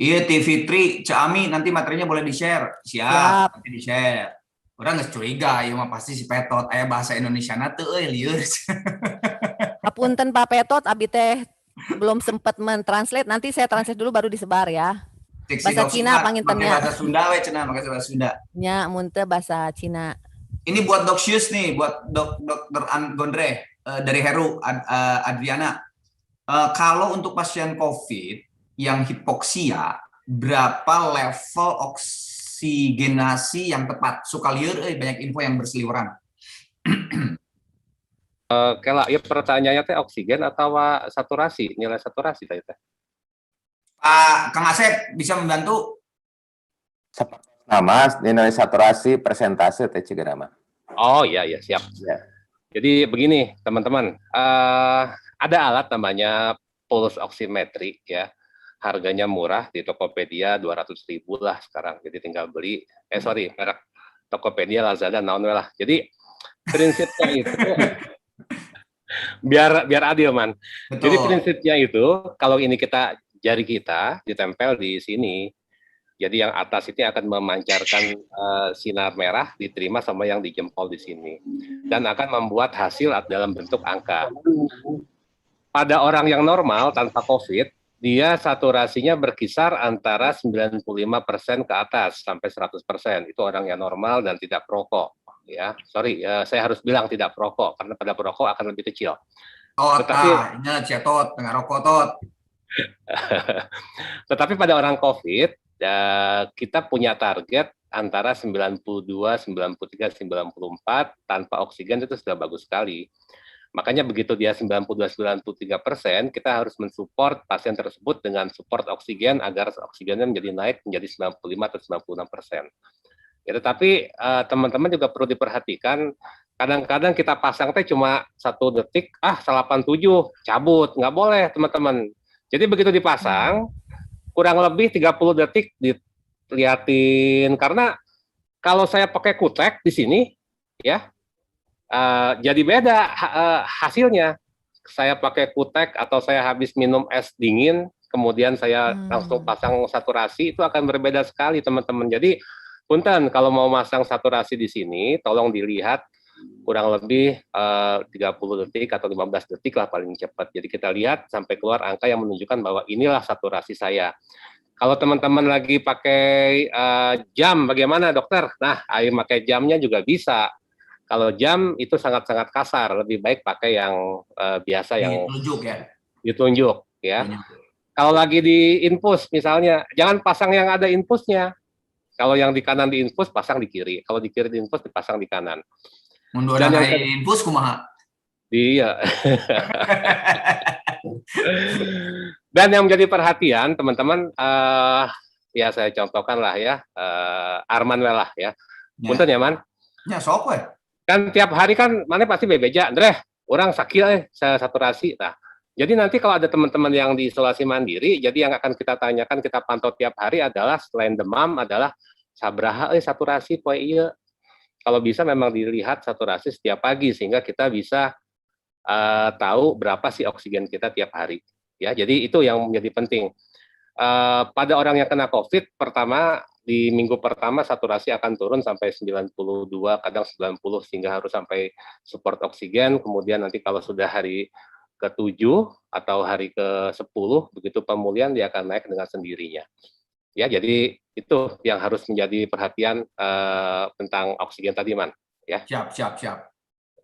Iya TV3 Cami nanti materinya boleh di-share. Siap. Nanti di-share. Orang nggak curiga, ya mah pasti si Petot aya bahasa Indonesia tuh lieur. Hapunten Pak Petot, abi teh belum sempat mentranslate, nanti saya translate dulu baru disebar ya. Bahasa Cina pangintennya. Bahasa Sunda we cenah, pakai bahasa Sunda. Nya munte bahasa Cina. Ini buat Dok Syus nih, buat Dokter Gondreh dari Heru Adriana. Kalau untuk pasien COVID yang hipoksia, berapa level oksigenasi yang tepat? Suka lieur banyak info yang berseliweran. Kalau ya pertanyaannya teh oksigen atau saturasi, nilai saturasi tadi teh. Pak Kang Asep bisa membantu? Nah, Mas, nilai saturasi persentase teh cigana mah. Oh iya siap. Ya. Jadi begini teman-teman, ada alat namanya pulse oximetry ya. Harganya murah di Tokopedia 200.000 lah sekarang. Jadi tinggal beli merek Tokopedia, Lazada, naon lah. Jadi prinsipnya itu biar adil man. Betul. Jadi prinsipnya itu kalau ini jari kita ditempel di sini, jadi yang atas ini akan memancarkan sinar merah diterima sama yang di jempol di sini dan akan membuat hasil dalam bentuk angka. pada orang yang normal tanpa COVID, dia saturasinya berkisar antara 95% ke atas sampai 100%. Itu orang yang normal dan tidak perokok. Ya, sorry, saya harus bilang tidak perokok karena pada perokok akan lebih kecil. Ingat ya Tot, tengah rokok Tot. Tetapi pada orang COVID, kita punya target antara 92, 93, 94 tanpa oksigen itu sudah bagus sekali. Makanya begitu dia 92-93%, kita harus mensupport pasien tersebut dengan support oksigen agar oksigennya menjadi naik menjadi 95 atau 96%. Ya, tetapi teman-teman juga perlu diperhatikan, kadang-kadang kita pasang teh cuma 1 detik, salah 87, cabut, nggak boleh teman-teman. Jadi begitu dipasang, kurang lebih 30 detik dilihatin, karena kalau saya pakai kutek di sini, ya, jadi beda hasilnya. Saya pakai kutek atau saya habis minum es dingin, kemudian saya langsung pasang saturasi, itu akan berbeda sekali teman-teman. Jadi punten, kalau mau masang saturasi di sini, tolong dilihat kurang lebih 30 detik atau 15 detik lah paling cepat. Jadi kita lihat sampai keluar angka yang menunjukkan bahwa inilah saturasi saya. Kalau teman-teman lagi pakai jam, bagaimana dokter? Nah, pakai jamnya juga bisa. Kalau jam itu sangat-sangat kasar, lebih baik pakai yang biasa yang ditunjuk ya. Kalau lagi di infus misalnya, jangan pasang yang ada infusnya. Kalau yang di kanan di infus, pasang di kiri. Kalau di kiri di infus, dipasang di kanan. Mundur dari infus kumaha? Iya. Dan yang menjadi perhatian teman-teman, ya saya contohkan lah ya, Arman lah ya. Punten ya Man? Ya sok we. Kan tiap hari kan mana pasti bebeja, Andre, orang sakit saya saturasi. Nah, jadi nanti kalau ada teman-teman yang di isolasi mandiri, jadi yang akan kita tanyakan, kita pantau tiap hari adalah selain demam adalah sabraha saturasi poe ieu. Kalau bisa memang dilihat saturasi setiap pagi sehingga kita bisa tahu berapa sih oksigen kita tiap hari. Ya, jadi itu yang menjadi penting. Pada orang yang kena COVID, pertama di minggu pertama saturasi akan turun sampai 92, kadang 90 sehingga harus sampai support oksigen. Kemudian nanti kalau sudah hari ke-7 atau hari ke-10 begitu pemulihan dia akan naik dengan sendirinya. Ya, jadi itu yang harus menjadi perhatian tentang oksigen tadi, Man. Ya. Siap.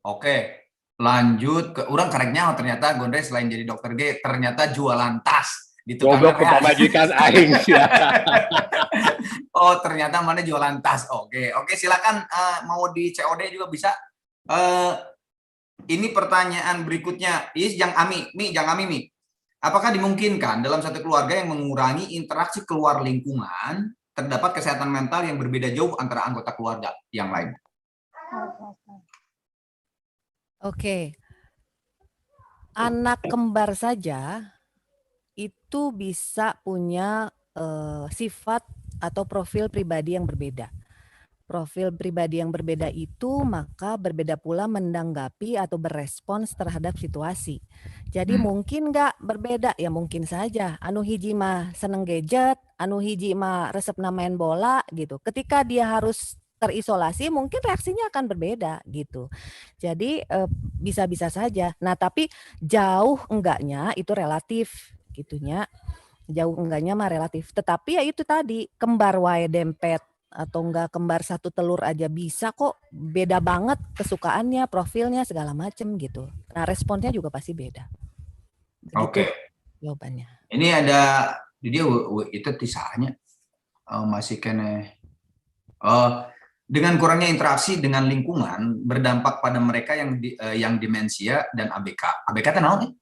Oke. Lanjut ke orang kareknya ternyata Gondre selain jadi dokter G ternyata jualan tas gitu kan. Goblok pemajikan aing sia. Oh, ternyata mana jualan tas. Oke, silakan mau di COD juga bisa. Ini pertanyaan berikutnya. Jang Ami, Mi. Apakah dimungkinkan dalam satu keluarga yang mengurangi interaksi keluar lingkungan terdapat kesehatan mental yang berbeda jauh antara anggota keluarga yang lain? Oke. Anak kembar saja itu bisa punya sifat atau profil pribadi yang berbeda. Profil pribadi yang berbeda itu maka berbeda pula menanggapi atau berespons terhadap situasi. Jadi mungkin nggak berbeda? Ya mungkin saja. Anu hiji mah seneng gadget, anu hiji mah resepna main bola gitu. Ketika dia harus terisolasi mungkin reaksinya akan berbeda gitu. Jadi bisa-bisa saja. Nah tapi jauh enggaknya itu relatif gitunya. Jauh enggaknya mah relatif. Tetapi ya itu tadi kembar wae dempet atau enggak kembar satu telur aja bisa kok, beda banget kesukaannya, profilnya segala macem gitu. Nah responnya juga pasti beda. Oke. Jawabannya. Ini ada dia itu tisahnya masih kene. Dengan kurangnya interaksi dengan lingkungan berdampak pada mereka yang demensia dan ABK. ABK itu naon?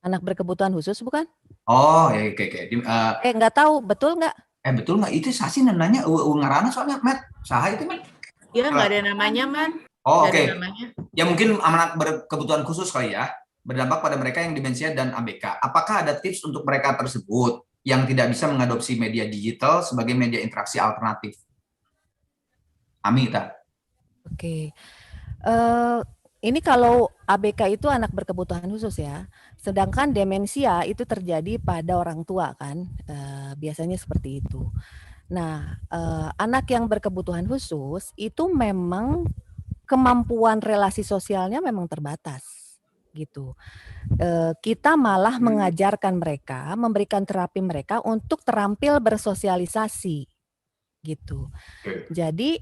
Anak berkebutuhan khusus bukan? Oh, ya oke. Nggak tahu, betul nggak? Betul nggak? Itu sasi nanya ngarana soalnya, Matt. Saha itu, Matt? Iya, nggak ada namanya, Man. Oh, oke. Ya mungkin anak berkebutuhan khusus kali ya. Berdampak pada mereka yang demensia dan ABK. Apakah ada tips untuk mereka tersebut yang tidak bisa mengadopsi media digital sebagai media interaksi alternatif? Amita. Oke. Ini kalau ABK itu anak berkebutuhan khusus ya. Sedangkan demensia itu terjadi pada orang tua kan. Biasanya seperti itu. Nah, anak yang berkebutuhan khusus itu memang kemampuan relasi sosialnya memang terbatas gitu. Kita malah mengajarkan mereka, memberikan terapi mereka untuk terampil bersosialisasi gitu. Oke. Jadi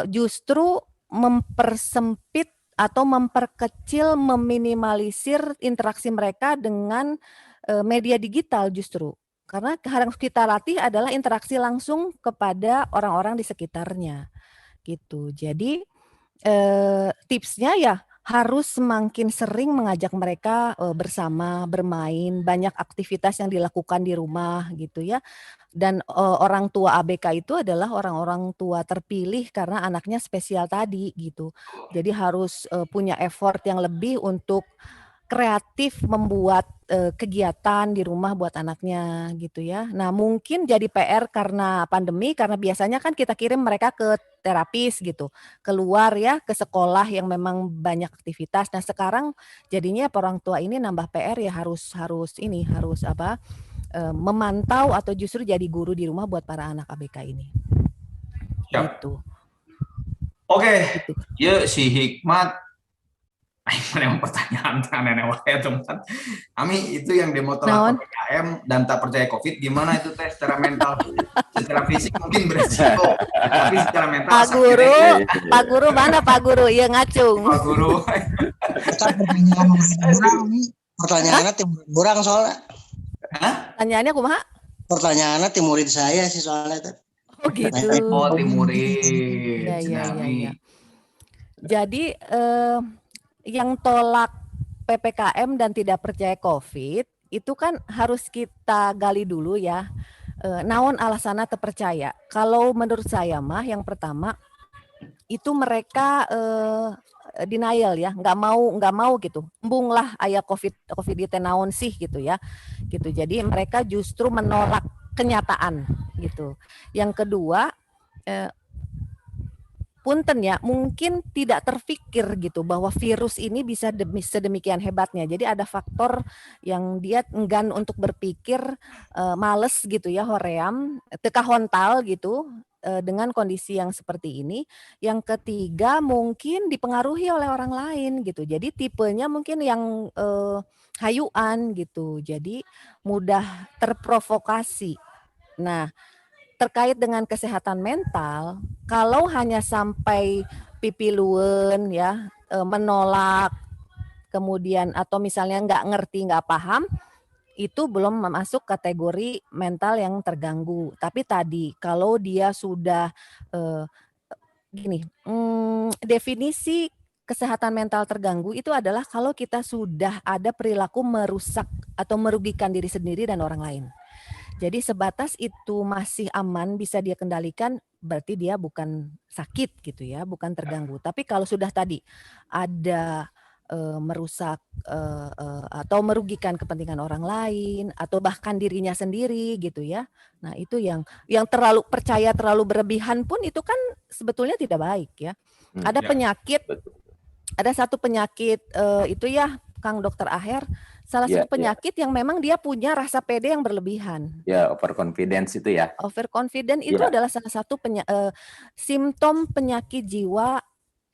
justru mempersempit atau memperkecil, meminimalisir interaksi mereka dengan media digital justru. Karena harus kita latih adalah interaksi langsung kepada orang-orang di sekitarnya gitu. Jadi tipsnya ya harus semakin sering mengajak mereka bersama bermain, banyak aktivitas yang dilakukan di rumah gitu ya. Dan orang tua ABK itu adalah orang-orang tua terpilih karena anaknya spesial tadi gitu. Jadi harus punya effort yang lebih untuk kreatif membuat kegiatan di rumah buat anaknya gitu ya. Nah mungkin jadi PR karena pandemi, karena biasanya kan kita kirim mereka ke terapis gitu, keluar ya ke sekolah yang memang banyak aktivitas. Nah sekarang jadinya orang tua ini nambah PR ya harus apa memantau atau justru jadi guru di rumah buat para anak ABK ini. Siap. Gitu. Oke, Gitu. yuk si Hikmat. Memang pertanyaan aneh-aneh wae teman. Ami itu yang demo tolak Naon? PPKM dan tak percaya COVID gimana itu teh secara mental? Secara fisik mungkin beresiko, tapi secara mental Pak Guru, sakit. Pak Guru mana Pak Guru? Iya ngacung. Pak Guru. Kita pertanyaan orang nih. Pertanyaannya tim kurang soalnya. Hah? Pertanyaannya kumaha? Pertanyaannya tim murid saya sih soalnya. Oh gitu. Oh, Timurid. Iya, iya, iya, Ami. iya. Jadi yang tolak PPKM dan tidak percaya COVID itu kan harus kita gali dulu ya. Naon alasanna teu percaya. Kalau menurut saya mah yang pertama itu mereka denial ya, nggak mau gitu. Embung lah aya COVID teh naon sih gitu ya. Gitu. Jadi mereka justru menolak kenyataan gitu. Yang kedua punten ya, mungkin tidak terfikir gitu bahwa virus ini bisa sedemikian hebatnya. Jadi ada faktor yang dia enggan untuk berpikir, males gitu ya, hoream, teu kahontal gitu dengan kondisi yang seperti ini. Yang ketiga mungkin dipengaruhi oleh orang lain gitu. Jadi tipenya mungkin yang hayuan gitu. Jadi mudah terprovokasi. Nah, terkait dengan kesehatan mental, kalau hanya sampai pipiluan ya, menolak, kemudian atau misalnya nggak ngerti, nggak paham, itu belum masuk kategori mental yang terganggu. Tapi tadi kalau dia sudah definisi kesehatan mental terganggu itu adalah kalau kita sudah ada perilaku merusak atau merugikan diri sendiri dan orang lain. Jadi sebatas itu masih aman, bisa dia kendalikan, berarti dia bukan sakit gitu ya, bukan terganggu. Tapi kalau sudah tadi ada merusak atau merugikan kepentingan orang lain atau bahkan dirinya sendiri gitu ya. Nah, itu yang terlalu percaya terlalu berlebihan pun itu kan sebetulnya tidak baik ya. Ada Ya. penyakit, ada satu penyakit itu ya Kang Dokter Aher, salah Ya, satu penyakit yang memang dia punya rasa pede yang berlebihan. Ya, overconfidence itu ya. Overconfident itu Ya. adalah salah satu simptom penyakit jiwa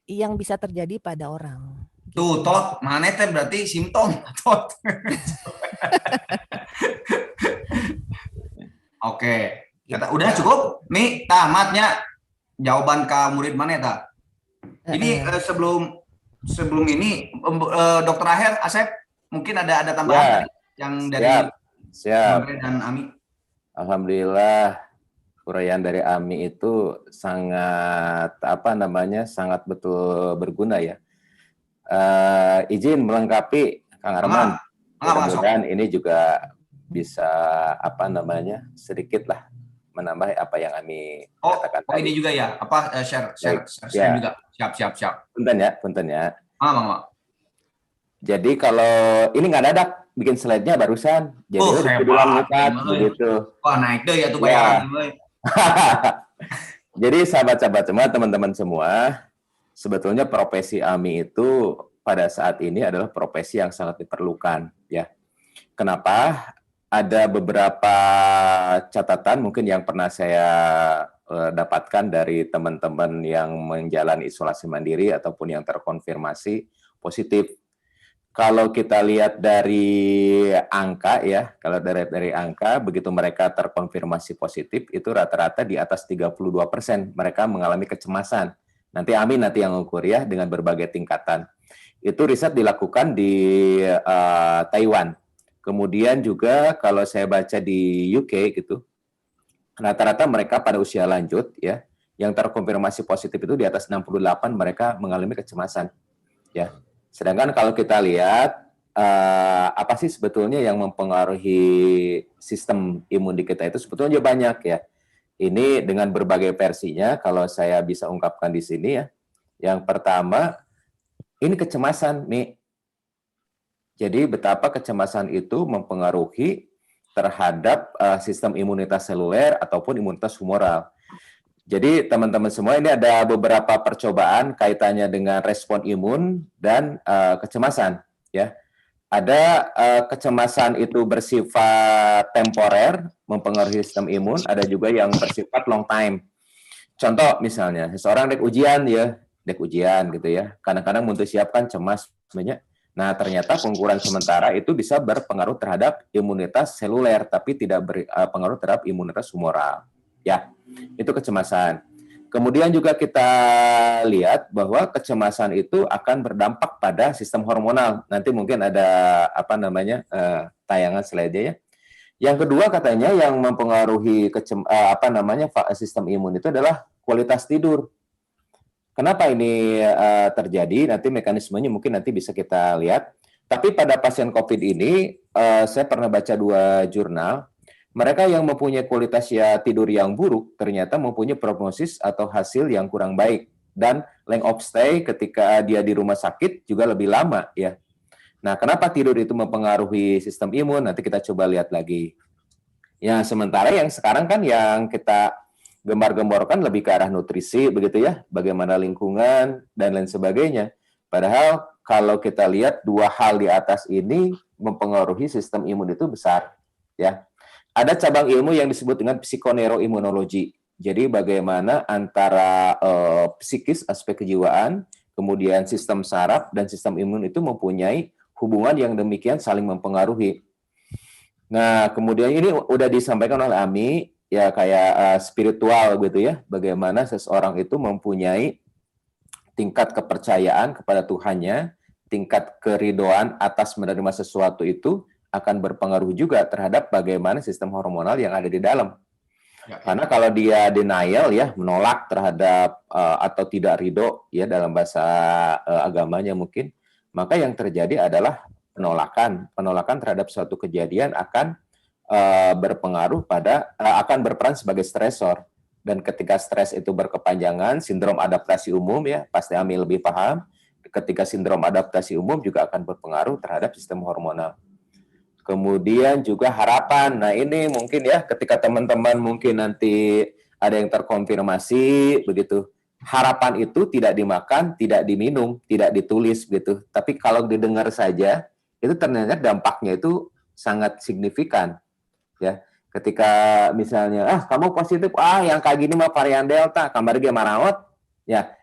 yang bisa terjadi pada orang. Tuh, tot, mana teh berarti simptom, tot. Oke, udah cukup? Nih, tamatnya jawaban ke murid mana ta? Ini sebelum ini Dokter Aher, Asep, mungkin ada tambahan Ya. tadi yang dari Siap. Andre dan Ami. Alhamdulillah uraian dari Ami itu sangat sangat betul berguna ya. Izin melengkapi Kang Arman. Mudah-mudahan ini juga bisa sedikit lah menambah apa yang Ami katakan tadi. Ini juga ya, share Ya. juga. Siap. Punten ya. Bang. Jadi kalau ini nggak dadak bikin slide-nya barusan. Jadi hebat. begitu. Wah, naik deh ya tuh bayaran. Jadi sahabat-sahabat semua, teman-teman semua, sebetulnya profesi Ami itu pada saat ini adalah profesi yang sangat diperlukan ya. Kenapa? Ada beberapa catatan mungkin yang pernah saya dapatkan dari teman-teman yang menjalani isolasi mandiri ataupun yang terkonfirmasi positif. kalau kita lihat dari angka ya, kalau dari angka, begitu mereka terkonfirmasi positif, itu rata-rata di atas 32% mereka mengalami kecemasan. Nanti Amin nanti yang ukur ya, dengan berbagai tingkatan. Itu riset dilakukan di Taiwan. Kemudian juga kalau saya baca di UK gitu, rata-rata mereka pada usia lanjut ya, yang terkonfirmasi positif itu di atas 68 mereka mengalami kecemasan. Ya. Sedangkan kalau kita lihat apa sih sebetulnya yang mempengaruhi sistem imun di kita itu sebetulnya banyak ya. Ini dengan berbagai versinya kalau saya bisa ungkapkan di sini ya. Yang pertama, ini kecemasan nih. Jadi betapa kecemasan itu mempengaruhi terhadap sistem imunitas seluler ataupun imunitas humoral. Jadi teman-teman semua ini ada beberapa percobaan kaitannya dengan respon imun dan kecemasan. Ya, ada kecemasan itu bersifat temporer, mempengaruhi sistem imun. Ada juga yang bersifat long time. Contoh misalnya, seseorang dek ujian gitu ya. Kadang-kadang untuk siapkan cemas sebenarnya. Nah, ternyata pengukuran sementara itu bisa berpengaruh terhadap imunitas seluler, tapi tidak berpengaruh terhadap imunitas humoral. Ya, itu kecemasan. Kemudian juga kita lihat bahwa kecemasan itu akan berdampak pada sistem hormonal. Nanti mungkin ada tayangan slide-nya ya. Yang kedua katanya yang mempengaruhi sistem imun itu adalah kualitas tidur. Kenapa ini terjadi? Nanti mekanismenya mungkin nanti bisa kita lihat. Tapi pada pasien COVID ini, saya pernah baca 2 jurnal. Mereka yang mempunyai kualitas tidur yang buruk, ternyata mempunyai prognosis atau hasil yang kurang baik. Dan length of stay ketika dia di rumah sakit juga lebih lama. Ya. Nah, kenapa tidur itu mempengaruhi sistem imun? Nanti kita coba lihat lagi. Ya, sementara yang sekarang kan yang kita gembar-gemborkan lebih ke arah nutrisi begitu ya, bagaimana lingkungan dan lain sebagainya. Padahal kalau kita lihat 2 hal di atas ini mempengaruhi sistem imun itu besar ya. Ada cabang ilmu yang disebut dengan psikoneuroimunologi. Jadi bagaimana antara psikis, aspek kejiwaan, kemudian sistem saraf dan sistem imun itu mempunyai hubungan yang demikian saling mempengaruhi. Nah, kemudian ini udah disampaikan oleh Ami ya kayak spiritual gitu ya, bagaimana seseorang itu mempunyai tingkat kepercayaan kepada Tuhannya, tingkat keridoan atas menerima sesuatu itu akan berpengaruh juga terhadap bagaimana sistem hormonal yang ada di dalam. Karena kalau dia denial ya, menolak terhadap atau tidak ridho ya dalam bahasa agamanya mungkin, maka yang terjadi adalah penolakan terhadap suatu kejadian akan berpengaruh pada akan berperan sebagai stresor, dan ketika stres itu berkepanjangan, sindrom adaptasi umum ya pasti Ami lebih paham. Ketika sindrom adaptasi umum juga akan berpengaruh terhadap sistem hormonal. Kemudian juga harapan. Nah ini mungkin ya ketika teman-teman mungkin nanti ada yang terkonfirmasi begitu, harapan itu tidak dimakan, tidak diminum, tidak ditulis begitu. Tapi kalau didengar saja itu ternyata dampaknya itu sangat signifikan. Ya, ketika misalnya kamu positif, yang kayak gini mah varian delta, kamar dia maraot, ya,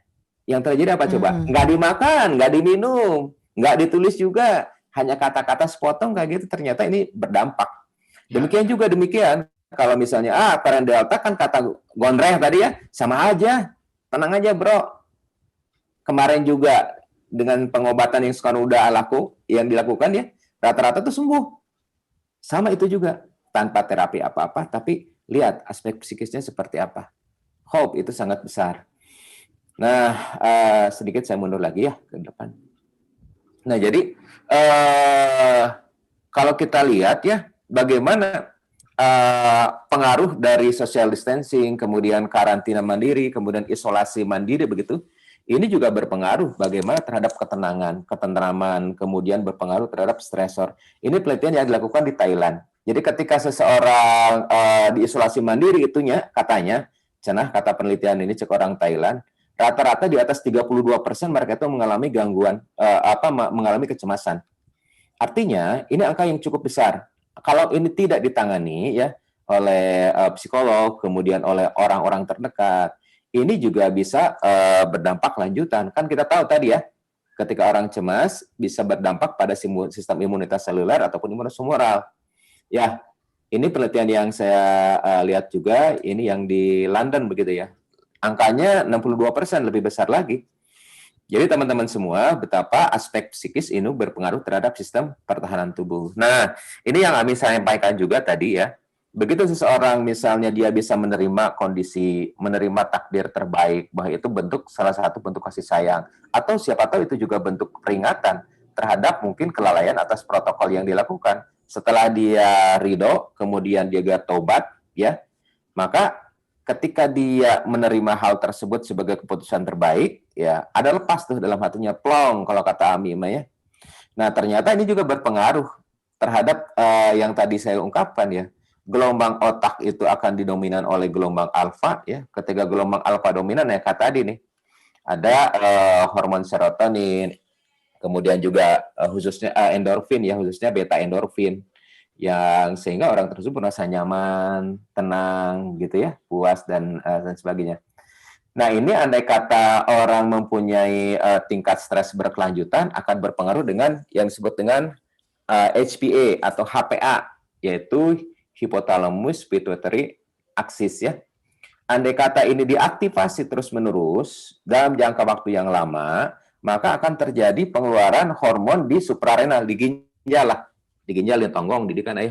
yang terjadi apa coba? Nggak dimakan, nggak diminum, nggak ditulis juga, hanya kata-kata sepotong kayak gitu, ternyata ini berdampak. Demikian juga kalau misalnya varian delta kan kata gondreng tadi ya, sama aja, tenang aja bro. Kemarin juga dengan pengobatan yang sekarang udah yang dilakukan ya, rata-rata tuh sembuh. Sama itu juga. Tanpa terapi apa-apa, tapi lihat aspek psikisnya seperti apa. Hope itu sangat besar. Nah, sedikit saya mundur lagi ya ke depan. Nah, jadi kalau kita lihat ya, bagaimana pengaruh dari social distancing, kemudian karantina mandiri, kemudian isolasi mandiri begitu, ini juga berpengaruh bagaimana terhadap ketenangan, ketentraman, kemudian berpengaruh terhadap stresor. Ini penelitian yang dilakukan di Thailand. Jadi ketika seseorang diisolasi mandiri itunya katanya, kata penelitian ini cek orang Thailand, rata-rata di atas 32% mereka itu mengalami gangguan mengalami kecemasan. Artinya ini angka yang cukup besar. Kalau ini tidak ditangani ya oleh psikolog, kemudian oleh orang-orang terdekat, ini juga bisa berdampak lanjutan. Kan kita tahu tadi ya, ketika orang cemas bisa berdampak pada sistem imunitas seluler ataupun imunitas humoral. Ya, ini penelitian yang saya lihat juga, ini yang di London begitu ya. Angkanya 62%, lebih besar lagi. Jadi teman-teman semua, betapa aspek psikis ini berpengaruh terhadap sistem pertahanan tubuh. Nah, ini yang Ami sampaikan juga tadi ya. Begitu seseorang misalnya dia bisa menerima kondisi, menerima takdir terbaik, bahwa itu salah satu bentuk kasih sayang. Atau siapa tahu itu juga bentuk peringatan terhadap mungkin kelalaian atas protokol yang dilakukan. Setelah dia ridho, kemudian dia tobat, ya, maka ketika dia menerima hal tersebut sebagai keputusan terbaik, ya ada lepas tuh dalam hatinya, plong kalau kata Ami ya. Nah ternyata ini juga berpengaruh terhadap yang tadi saya ungkapkan ya, gelombang otak itu akan didominan oleh gelombang alfa ya. Ketika gelombang alfa dominan ya kata tadi nih, ada hormon serotonin, kemudian juga khususnya endorfin ya, khususnya beta endorfin, yang sehingga orang tersebut merasa nyaman, tenang gitu ya, puas dan sebagainya. Nah, ini andai kata orang mempunyai tingkat stres berkelanjutan akan berpengaruh dengan yang disebut dengan HPA atau HPA, yaitu hypothalamus pituitary axis ya. Andai kata ini diaktifasi terus-menerus dalam jangka waktu yang lama, maka akan terjadi pengeluaran hormon di suprarenal, di ginjal lah. Di ginjal di tonggong didikan aya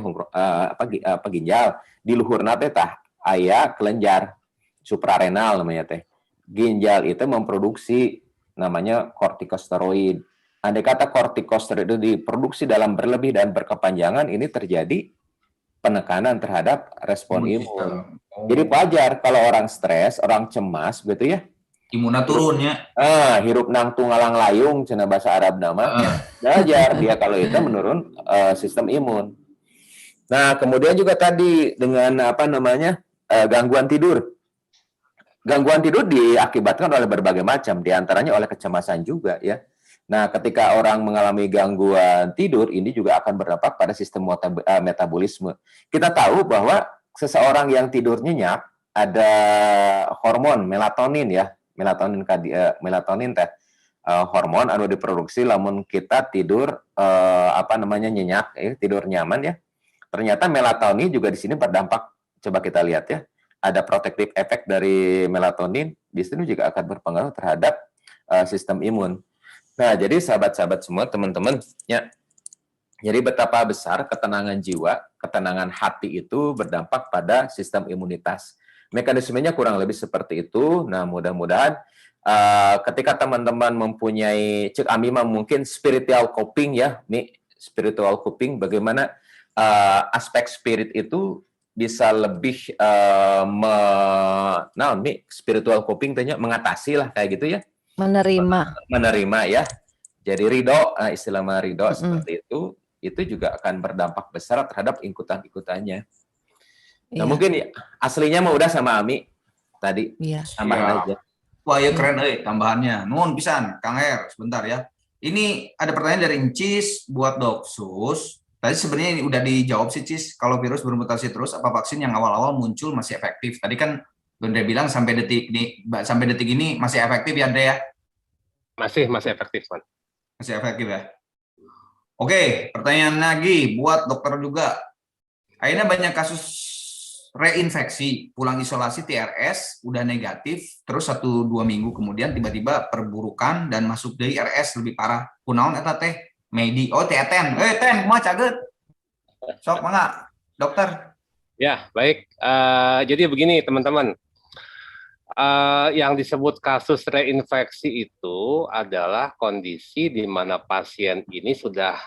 ginjal di luhurna teh tah aya kelenjar suprarenal namanya teh. Ginjal itu memproduksi namanya kortikosteroid. Andai kata kortikosteroid itu diproduksi dalam berlebih dan berkepanjangan, ini terjadi penekanan terhadap respon imun. Jadi wajar kalau orang stres, orang cemas gitu ya, Imunnya turunnya. Hirup nang tunggalang layung cenah bahasa Arab nama. Wajar dia kalau itu menurun sistem imun. Nah, kemudian juga tadi dengan gangguan tidur. Gangguan tidur diakibatkan oleh berbagai macam, diantaranya oleh kecemasan juga ya. Nah, ketika orang mengalami gangguan tidur, ini juga akan berdampak pada sistem metabolisme. Kita tahu bahwa seseorang yang tidur nyenyak ada hormon melatonin ya. Melatonin teh hormon anu diproduksi lamun kita tidur nyenyak tidur nyaman ya. Ternyata melatonin juga di sini berdampak. Coba kita lihat ya. Ada protective effect dari melatonin, di sini juga akan berpengaruh terhadap sistem imun. Nah, jadi sahabat-sahabat semua, teman-teman ya. Jadi betapa besar ketenangan jiwa, ketenangan hati itu berdampak pada sistem imunitas. Mekanismenya kurang lebih seperti itu. Nah, mudah-mudahan ketika teman-teman mempunyai cek amima mungkin spiritual coping ya, nih spiritual coping, bagaimana aspek spirit itu bisa lebih spiritual coping tanya mengatasi lah kayak gitu ya. Menerima ya. Jadi ridho, istilah ridho seperti itu juga akan berdampak besar terhadap ikutan-ikutannya. Nah, mungkin ya, aslinya mah udah sama Ami tadi. Iya. Tambahan aja. Wah, ya keren tambahannya. Nuhun pisan, Kang Her, sebentar ya. Ini ada pertanyaan dari Cis buat Doksus. Tadi sebenarnya udah dijawab sih, Cis. Kalau virus bermutasi terus, apa vaksin yang awal-awal muncul masih efektif? Tadi kan Bunda bilang sampai detik ini masih efektif ya, Andre ya? Masih efektif, Man. Masih efektif ya. Oke, pertanyaan lagi buat dokter juga. Akhirnya banyak kasus reinfeksi, pulang isolasi TRS udah negatif, terus 1-2 minggu kemudian tiba-tiba perburukan dan masuk dari RS lebih parah. Kunaon eta teh? Medi. Oh, TETEN. Ten, kumaha caget? Sok mangga, dokter. Ya, baik. Jadi begini, teman-teman. Yang disebut kasus reinfeksi itu adalah kondisi di mana pasien ini sudah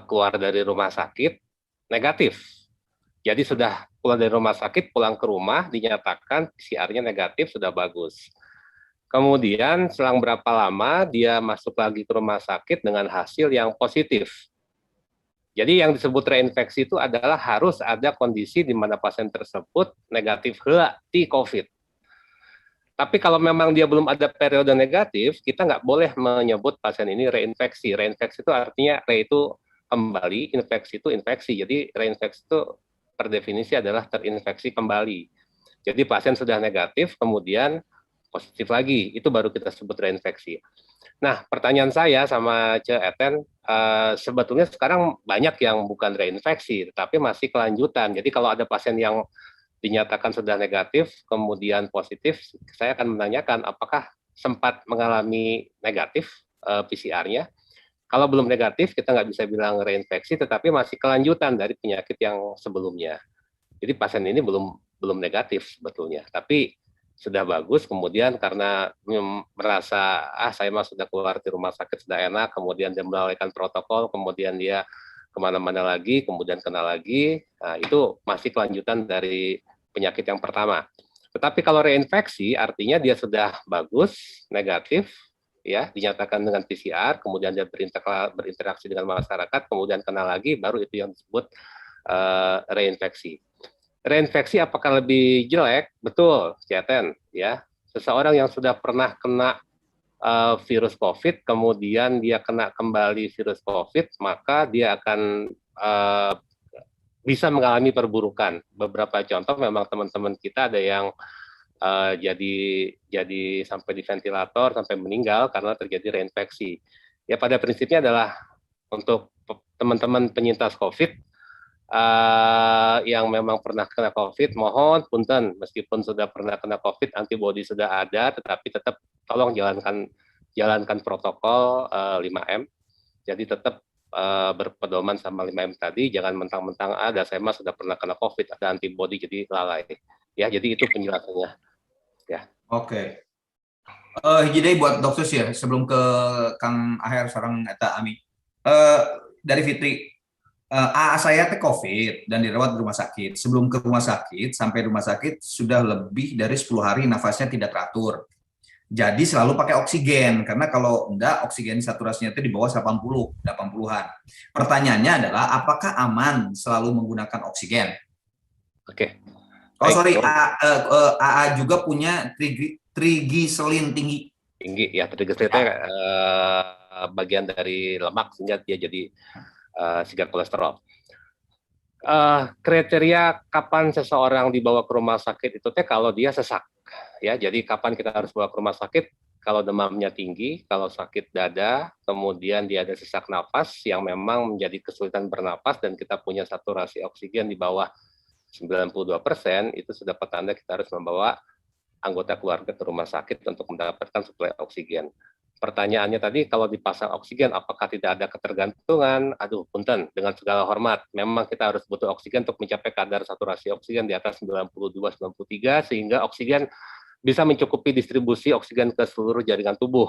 keluar dari rumah sakit negatif. Jadi sudah keluar dari rumah sakit, pulang ke rumah, dinyatakan PCR-nya negatif, sudah bagus. Kemudian selang berapa lama dia masuk lagi ke rumah sakit dengan hasil yang positif. Jadi yang disebut reinfeksi itu adalah harus ada kondisi di mana pasien tersebut negatif di COVID. Tapi kalau memang dia belum ada periode negatif, kita nggak boleh menyebut pasien ini reinfeksi. Reinfeksi itu artinya itu kembali, infeksi itu infeksi. Jadi reinfeksi itu per definisi adalah terinfeksi kembali. Jadi pasien sudah negatif, kemudian positif lagi, itu baru kita sebut reinfeksi. Nah, pertanyaan saya sama Ce Eten, sebetulnya sekarang banyak yang bukan reinfeksi, tetapi masih kelanjutan. Jadi kalau ada pasien yang dinyatakan sudah negatif, kemudian positif, saya akan menanyakan apakah sempat mengalami negatif PCR-nya. Kalau belum negatif, kita nggak bisa bilang reinfeksi, tetapi masih kelanjutan dari penyakit yang sebelumnya. Jadi pasien ini belum negatif sebetulnya, tapi sudah bagus. Kemudian karena merasa saya mah sudah keluar di rumah sakit sudah enak, kemudian dia melalaikan protokol, kemudian dia kemana-mana lagi, kemudian kena lagi, nah, itu masih kelanjutan dari penyakit yang pertama. Tetapi kalau reinfeksi artinya dia sudah bagus, negatif, ya dinyatakan dengan PCR, kemudian dia berinteraksi dengan masyarakat, kemudian kena lagi, baru itu yang disebut reinfeksi. Reinfeksi apakah lebih jelek? Betul, Ciaten, ya. Seseorang yang sudah pernah kena virus COVID, kemudian dia kena kembali virus COVID, maka dia akan bisa mengalami perburukan. Beberapa contoh memang teman-teman kita ada yang jadi sampai di ventilator, sampai meninggal karena terjadi reinfeksi. Ya pada prinsipnya adalah untuk teman-teman penyintas COVID, yang memang pernah kena COVID, mohon punten, meskipun sudah pernah kena COVID, antibodi sudah ada, tetapi tetap tolong jalankan protokol 5M. Jadi tetap berpedoman sama 5M tadi, jangan mentang-mentang ada saya mah sudah pernah kena COVID, ada antibodi jadi lalai. Ya, jadi itu penjelasannya. Ya. Oke. Hiji buat dokter ya, sebelum ke Kang Aher sareng eta Ami. Dari Fitri, AA saya teh COVID dan dirawat di rumah sakit. Sebelum ke rumah sakit, sampai rumah sakit sudah lebih dari 10 hari nafasnya tidak teratur. Jadi selalu pakai oksigen, karena kalau enggak oksigen saturasinya itu di bawah 80-an. Pertanyaannya adalah apakah aman selalu menggunakan oksigen? Oke. Oh sorry, AA juga punya trigliserin tinggi. Tinggi, ya trigliseridnya bagian dari lemak sehingga dia jadi sigar kolesterol. Kriteria kapan seseorang dibawa ke rumah sakit itu kalau dia sesak, ya. Jadi kapan kita harus bawa ke rumah sakit? Kalau demamnya tinggi, kalau sakit dada, kemudian dia ada sesak nafas yang memang menjadi kesulitan bernapas dan kita punya saturasi oksigen di bawah 92%, itu sudah petanda kita harus membawa anggota keluarga ke rumah sakit untuk mendapatkan suplai oksigen. Pertanyaannya tadi, kalau dipasang oksigen, apakah tidak ada ketergantungan? Aduh, punten, dengan segala hormat, memang kita harus butuh oksigen untuk mencapai kadar saturasi oksigen di atas 92-93, sehingga oksigen bisa mencukupi distribusi oksigen ke seluruh jaringan tubuh.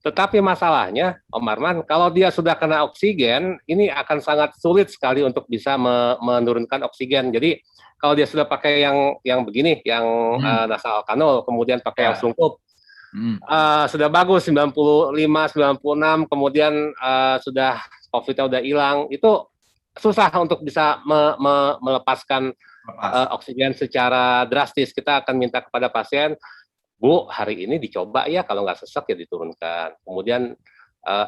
Tetapi masalahnya, Om Arman, kalau dia sudah kena oksigen, ini akan sangat sulit sekali untuk bisa menurunkan oksigen. Jadi, kalau dia sudah pakai yang begini, yang nasal kanul, kemudian pakai yang sungkup, sudah bagus 95, 96, kemudian sudah COVID-nya udah hilang, itu susah untuk bisa melepaskan oksigen secara drastis. Kita akan minta kepada pasien, Bu, hari ini dicoba ya, kalau nggak sesek ya diturunkan. Kemudian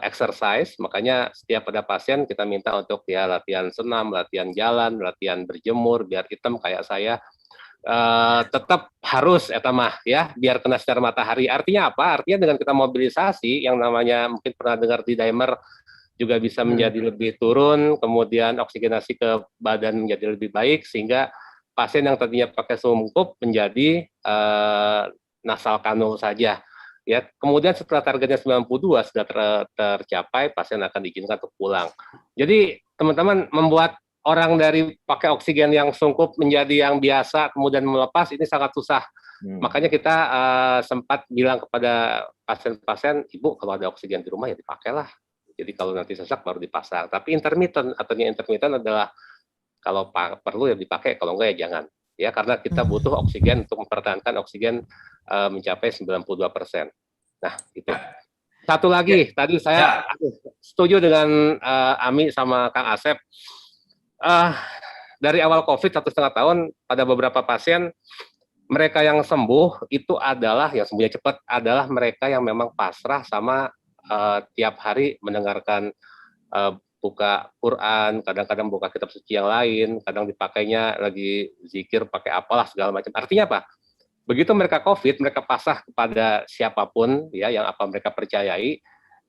exercise, makanya setiap pada pasien kita minta untuk ya latihan senam, latihan jalan, latihan berjemur, biar hitam kayak saya. Tetap harus etamah ya, biar kena sinar matahari. Artinya apa? Artinya dengan kita mobilisasi, yang namanya mungkin pernah dengar di dimer juga bisa menjadi lebih turun, kemudian oksigenasi ke badan menjadi lebih baik, sehingga pasien yang tadinya pakai sungkup menjadi nasal kanul saja. Ya, kemudian setelah targetnya 92 sudah tercapai, pasien akan diizinkan untuk pulang. Jadi teman-teman, membuat orang dari pakai oksigen yang sungkup menjadi yang biasa kemudian melepas ini sangat susah. Makanya kita sempat bilang kepada pasien-pasien, Ibu kalau ada oksigen di rumah ya dipakailah. Jadi kalau nanti sesak baru dipasang. Tapi intermittent, artinya intermittent adalah kalau perlu ya dipakai, kalau enggak ya jangan. Ya, karena kita butuh oksigen untuk mempertahankan oksigen mencapai 92%. Nah, itu. Satu lagi, tadi saya setuju dengan Ami sama Kang Asep. Dari awal COVID 1,5 tahun, pada beberapa pasien, mereka yang sembuh itu adalah, yang sembuhnya cepat, adalah mereka yang memang pasrah sama tiap hari mendengarkan buka Quran, kadang-kadang buka kitab suci yang lain, kadang dipakainya lagi zikir, pakai apalah segala macam. Artinya apa? Begitu mereka COVID, mereka pasrah kepada siapapun ya yang apa mereka percayai,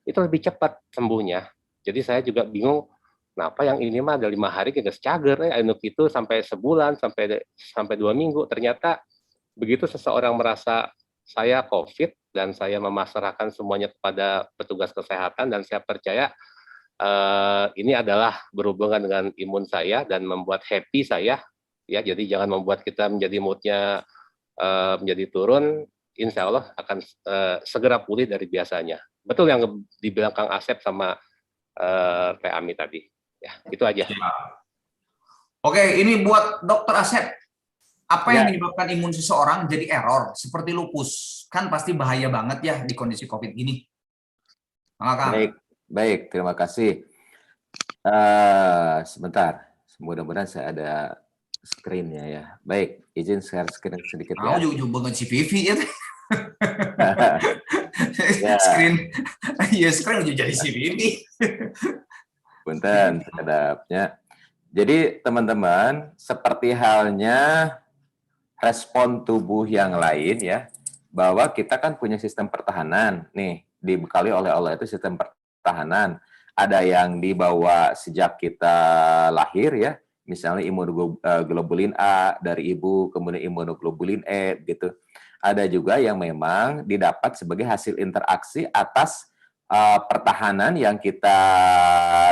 itu lebih cepat sembuhnya. Jadi saya juga bingung, kenapa yang ini mah ada 5 hari geus cager anu kitu sampai sebulan, sampai 2 minggu. Ternyata begitu seseorang merasa saya COVID dan saya memasrahkan semuanya kepada petugas kesehatan dan saya percaya ini adalah berhubungan dengan imun saya dan membuat happy saya, ya. Jadi jangan membuat kita menjadi moodnya menjadi turun. Insya Allah akan segera pulih dari biasanya. Betul yang dibilang Kang Asep sama Teh Ami tadi. Ya, itu aja. Oke, ini buat Dokter Asep. Apa yang Ya. menyebabkan imun seseorang jadi error seperti lupus? Kan pasti bahaya banget ya di kondisi COVID gini. Kang. Baik, terima kasih. Sebentar, mudah-mudahan saya ada screen-nya ya. Baik, izin share screen sedikit ya. Mau juga banget si Vivi ya. Ya. Screen udah jadi si Vivi. Punten, sekadapnya. Jadi teman-teman, seperti halnya respon tubuh yang lain ya, bahwa kita kan punya sistem pertahanan, nih, dibekali oleh Allah itu sistem pertahanan. Ada yang dibawa sejak kita lahir ya, misalnya imunoglobulin A dari ibu, kemudian imunoglobulin E gitu. Ada juga yang memang didapat sebagai hasil interaksi atas pertahanan yang kita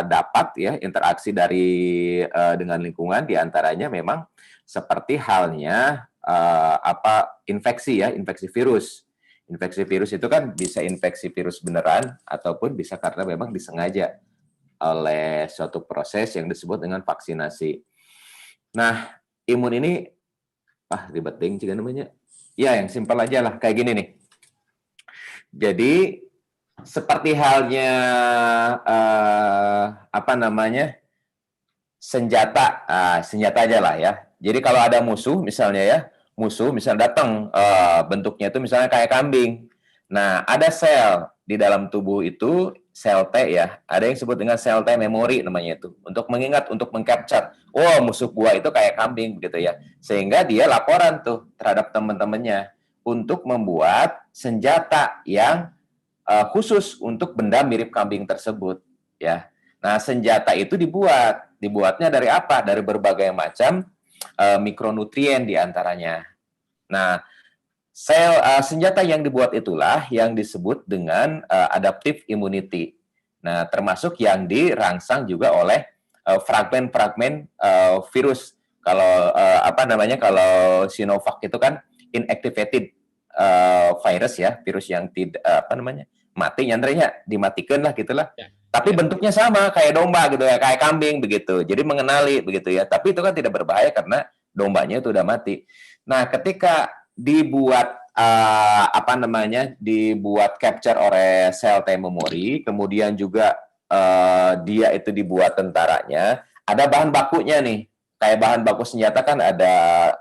dapat ya, interaksi dari dengan lingkungan, diantaranya memang seperti halnya infeksi ya, infeksi virus. Infeksi virus itu kan bisa infeksi virus beneran ataupun bisa karena memang disengaja oleh suatu proses yang disebut dengan vaksinasi. Nah, imun ini ribet ding juga namanya. Ya, yang simpel aja lah kayak gini nih. Jadi seperti halnya senjata, senjata aja lah ya. Jadi kalau ada musuh misalnya datang bentuknya itu misalnya kayak kambing. Nah, ada sel di dalam tubuh itu, sel T ya. Ada yang disebut dengan sel T memori namanya itu. Untuk mengingat, untuk mengcapture. Oh, musuh gua itu kayak kambing gitu ya. Sehingga dia laporan tuh terhadap teman-temannya untuk membuat senjata yang khusus untuk benda mirip kambing tersebut ya. Nah, senjata itu dibuatnya dari apa? Dari berbagai macam mikronutrien diantaranya. Nah, senjata yang dibuat itulah yang disebut dengan adaptive immunity. Nah, termasuk yang dirangsang juga oleh fragmen-fragmen virus. Kalau kalau Sinovac itu kan inactivated virus ya, virus yang tidak mati, nyandernya dimatikan lah gitulah. Ya. Tapi bentuknya sama kayak domba gitu ya, kayak kambing begitu. Jadi mengenali begitu ya. Tapi itu kan tidak berbahaya karena dombanya itu udah mati. Nah, ketika dibuat dibuat capture oleh sel T memori, kemudian juga dia itu dibuat tentaranya, ada bahan bakunya nih. Kayak bahan baku senjata kan ada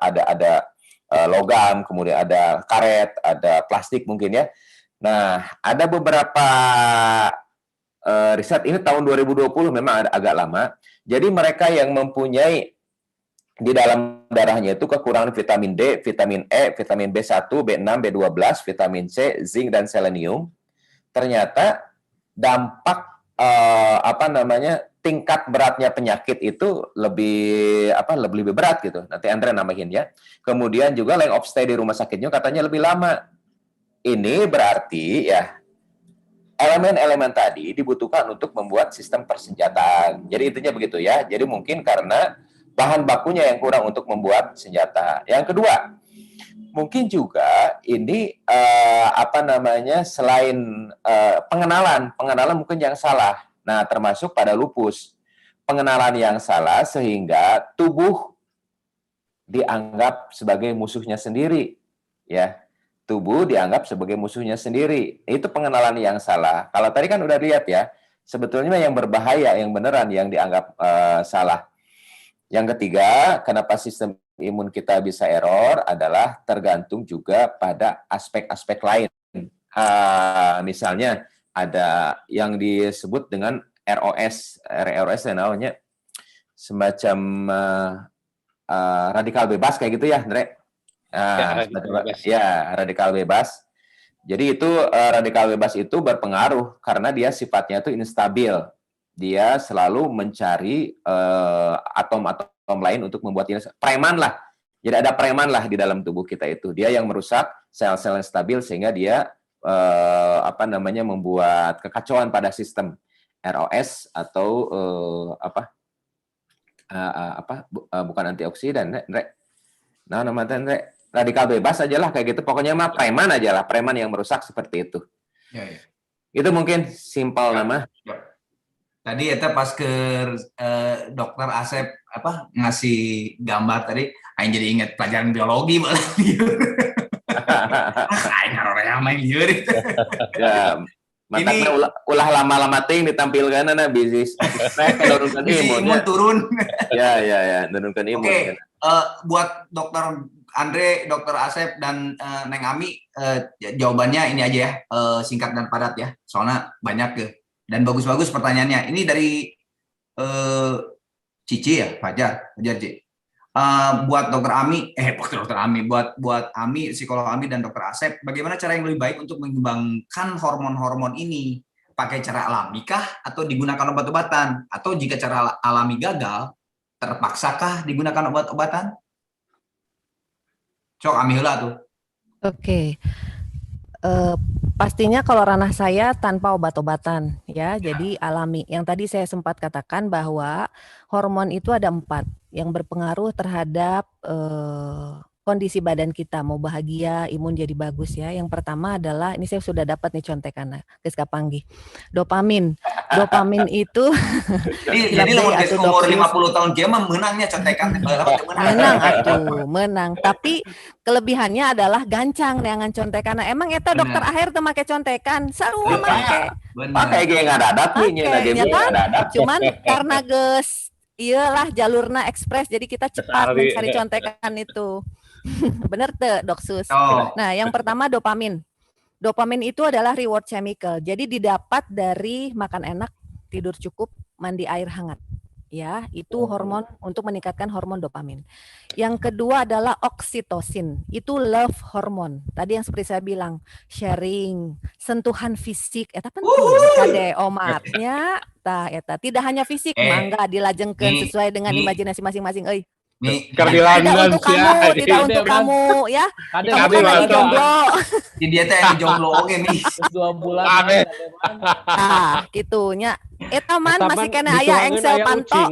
logam, kemudian ada karet, ada plastik mungkin ya. Nah, ada beberapa riset ini tahun 2020 memang agak lama. Jadi mereka yang mempunyai di dalam darahnya itu kekurangan vitamin D, vitamin E, vitamin B1, B6, B12, vitamin C, zinc dan selenium, ternyata dampak tingkat beratnya penyakit itu lebih berat gitu. Nanti Andre nambahin ya. Kemudian juga length of stay di rumah sakitnya katanya lebih lama. Ini berarti ya elemen-elemen tadi dibutuhkan untuk membuat sistem persenjataan. Jadi intinya begitu ya. Jadi mungkin karena bahan bakunya yang kurang untuk membuat senjata. Yang kedua, mungkin juga ini selain pengenalan mungkin yang salah. Nah, termasuk pada lupus. Pengenalan yang salah sehingga tubuh dianggap sebagai musuhnya sendiri, ya. Tubuh dianggap sebagai musuhnya sendiri. Itu pengenalan yang salah. Kalau tadi kan udah lihat ya, sebetulnya yang berbahaya, yang beneran yang dianggap salah. Yang ketiga, kenapa sistem imun kita bisa error adalah tergantung juga pada aspek-aspek lain. Misalnya ada yang disebut dengan ROS namanya semacam radikal bebas kayak gitu ya, Andre. Radikal bebas. Jadi itu radikal bebas itu berpengaruh karena dia sifatnya itu instabil. Dia selalu mencari atom-atom lain untuk membuat ini preman lah. Jadi ada preman lah di dalam tubuh kita itu. Dia yang merusak sel-sel yang stabil sehingga dia membuat kekacauan pada sistem ROS atau bukan antioksidan, nah namanya radikal bebas aja lah kayak gitu. Pokoknya mah preman aja lah, preman yang merusak seperti itu. Ya, ya. Itu mungkin simpel nama. Ya. Tadi eta pas ke dokter Asep ngasih gambar tadi, aing jadi inget pelajaran biologi malah. Aing harorea main lieur. Ya, matanya ulah lama-lama ting ditampilkan bisnis menurunkan imun turun. Ya, menurunkan imun. Oke, buat dokter Andre, dokter Asep dan Neng Ami, jawabannya ini aja ya, singkat dan padat ya, soalnya banyak dan bagus-bagus pertanyaannya. Ini dari Cici ya, Fajar Cici. Buat dokter Ami, buat Ami, psikolog Ami dan dokter Asep, bagaimana cara yang lebih baik untuk mengembangkan hormon-hormon ini? Pakai cara alami kah atau digunakan obat-obatan? Atau jika cara alami gagal, terpaksakah digunakan obat-obatan? Cok, Ami heula tuh. Oke. Pastinya kalau ranah saya tanpa obat-obatan ya, jadi alami. Yang tadi saya sempat katakan bahwa hormon itu ada 4 yang berpengaruh terhadap kondisi badan kita, mau bahagia, imun jadi bagus ya. Yang pertama adalah, ini saya sudah dapat nih contekan, geus kapanggih. Dopamin. Dopamin itu jadi lamun geus umur 50 tahun kieu mah meunangnya contekan menang. Tapi kelebihannya adalah gancang neangan contekan. Emang eta dokter akhir teu make contekan, sarua make. Pakai ge ngadadat nih Cuman karena geus iyalah jalurna ekspres, jadi kita cepat mencari contekan itu. Bener tuh, Dok Sus. Nah, yang pertama dopamin. Dopamin itu adalah reward chemical. Jadi didapat dari makan enak, tidur cukup, mandi air hangat. Ya, itu hormon untuk meningkatkan hormon dopamin. Yang kedua adalah oksitosin. Itu love hormone. Tadi yang seperti saya bilang, sharing, sentuhan fisik, eta penting. Kade omatnya, eta tidak hanya fisik, mangga dilajengkeun sesuai dengan imajinasi masing-masing euy. Tidak untuk kamu, tidak untuk kamu ya. Kamu kan lagi jomblo. Dia teh jomblo oge nih. 2 bulan. Ah, gitunya. Eta man masih kena aya engsel panto.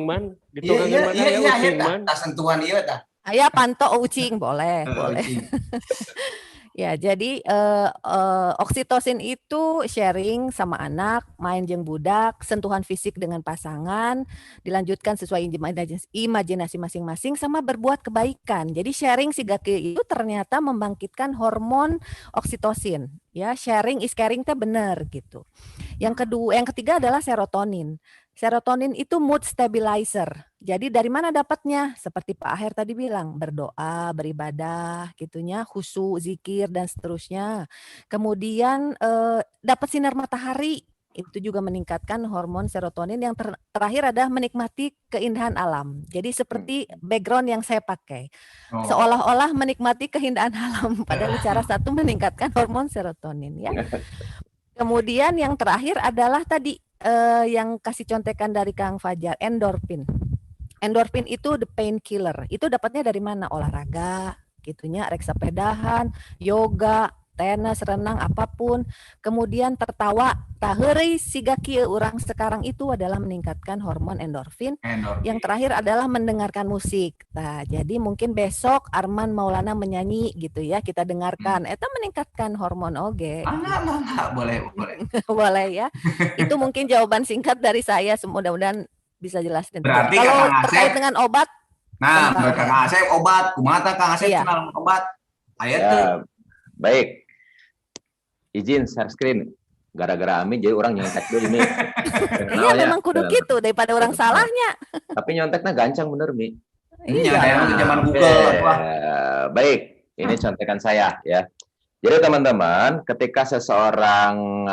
Iya, tas sentuhan ieu tah. Aya panto ucing boleh. Ya, jadi oksitosin itu sharing sama anak, main jeung budak, sentuhan fisik dengan pasangan, dilanjutkan sesuai imajinasi masing-masing sama berbuat kebaikan. Jadi sharing sigake itu ternyata membangkitkan hormon oksitosin. Ya, sharing is caring teh bener gitu. Yang ketiga adalah serotonin. Serotonin itu mood stabilizer. Jadi dari mana dapatnya? Seperti Pak Aher tadi bilang, berdoa, beribadah, gitunya, khusyuk, zikir dan seterusnya. Kemudian dapat sinar matahari, itu juga meningkatkan hormon serotonin. Yang terakhir adalah menikmati keindahan alam. Jadi seperti background yang saya pakai. Seolah-olah menikmati keindahan alam, padahal cara satu meningkatkan hormon serotonin ya. Kemudian yang terakhir adalah tadi yang kasih contekan dari Kang Fajar, endorfin. Endorfin itu the painkiller. Itu dapatnya dari mana? Olahraga, gitunya, rek sepedahan, yoga, tenis, renang, apapun. Kemudian tertawa, taheureuy siga kieu urang sekarang itu adalah meningkatkan hormon endorfin. Yang terakhir adalah mendengarkan musik. Nah, jadi mungkin besok Arman Maulana menyanyi gitu ya, kita dengarkan. Eta meningkatkan hormon oge. Boleh. Boleh ya. Itu mungkin jawaban singkat dari saya. Mudah-mudahan bisa jelasin. Berarti kalau Kang terkait Asep, dengan obat. Nah, Kang Asep obat. Kumaha Kang Asep kenal obat? Aya tuh. Baik. Izin share screen. Gara-gara Ami jadi orang nyontek dulu ini. Iya memang kudu gitu daripada orang salahnya. Tapi nyonteknya gancang bener Mi. Iya, zaman Google. Baik, ini contekan saya ya. Jadi teman-teman, ketika seseorang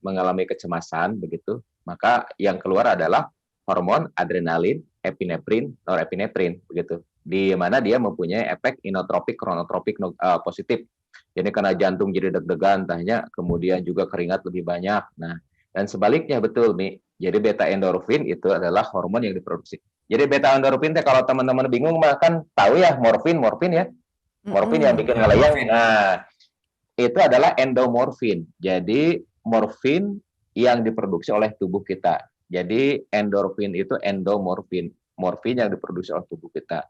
mengalami kecemasan begitu, maka yang keluar adalah hormon adrenalin, epinefrin, norepinefrin begitu. Di mana dia mempunyai efek inotropik, kronotropik positif. Jadi karena jantung jadi deg-degan, tanya, kemudian juga keringat lebih banyak. Nah, dan sebaliknya betul, Mi. Jadi beta endorfin itu adalah hormon yang diproduksi. Jadi beta endorfin kalau teman-teman bingung mah kan tahu ya morfin ya. Morfin yang bikin Ya, ngelayang. morfin. Nah, itu adalah endomorfin. Jadi morfin yang diproduksi oleh tubuh kita. Jadi endorfin itu endomorfin, morfin yang diproduksi oleh tubuh kita.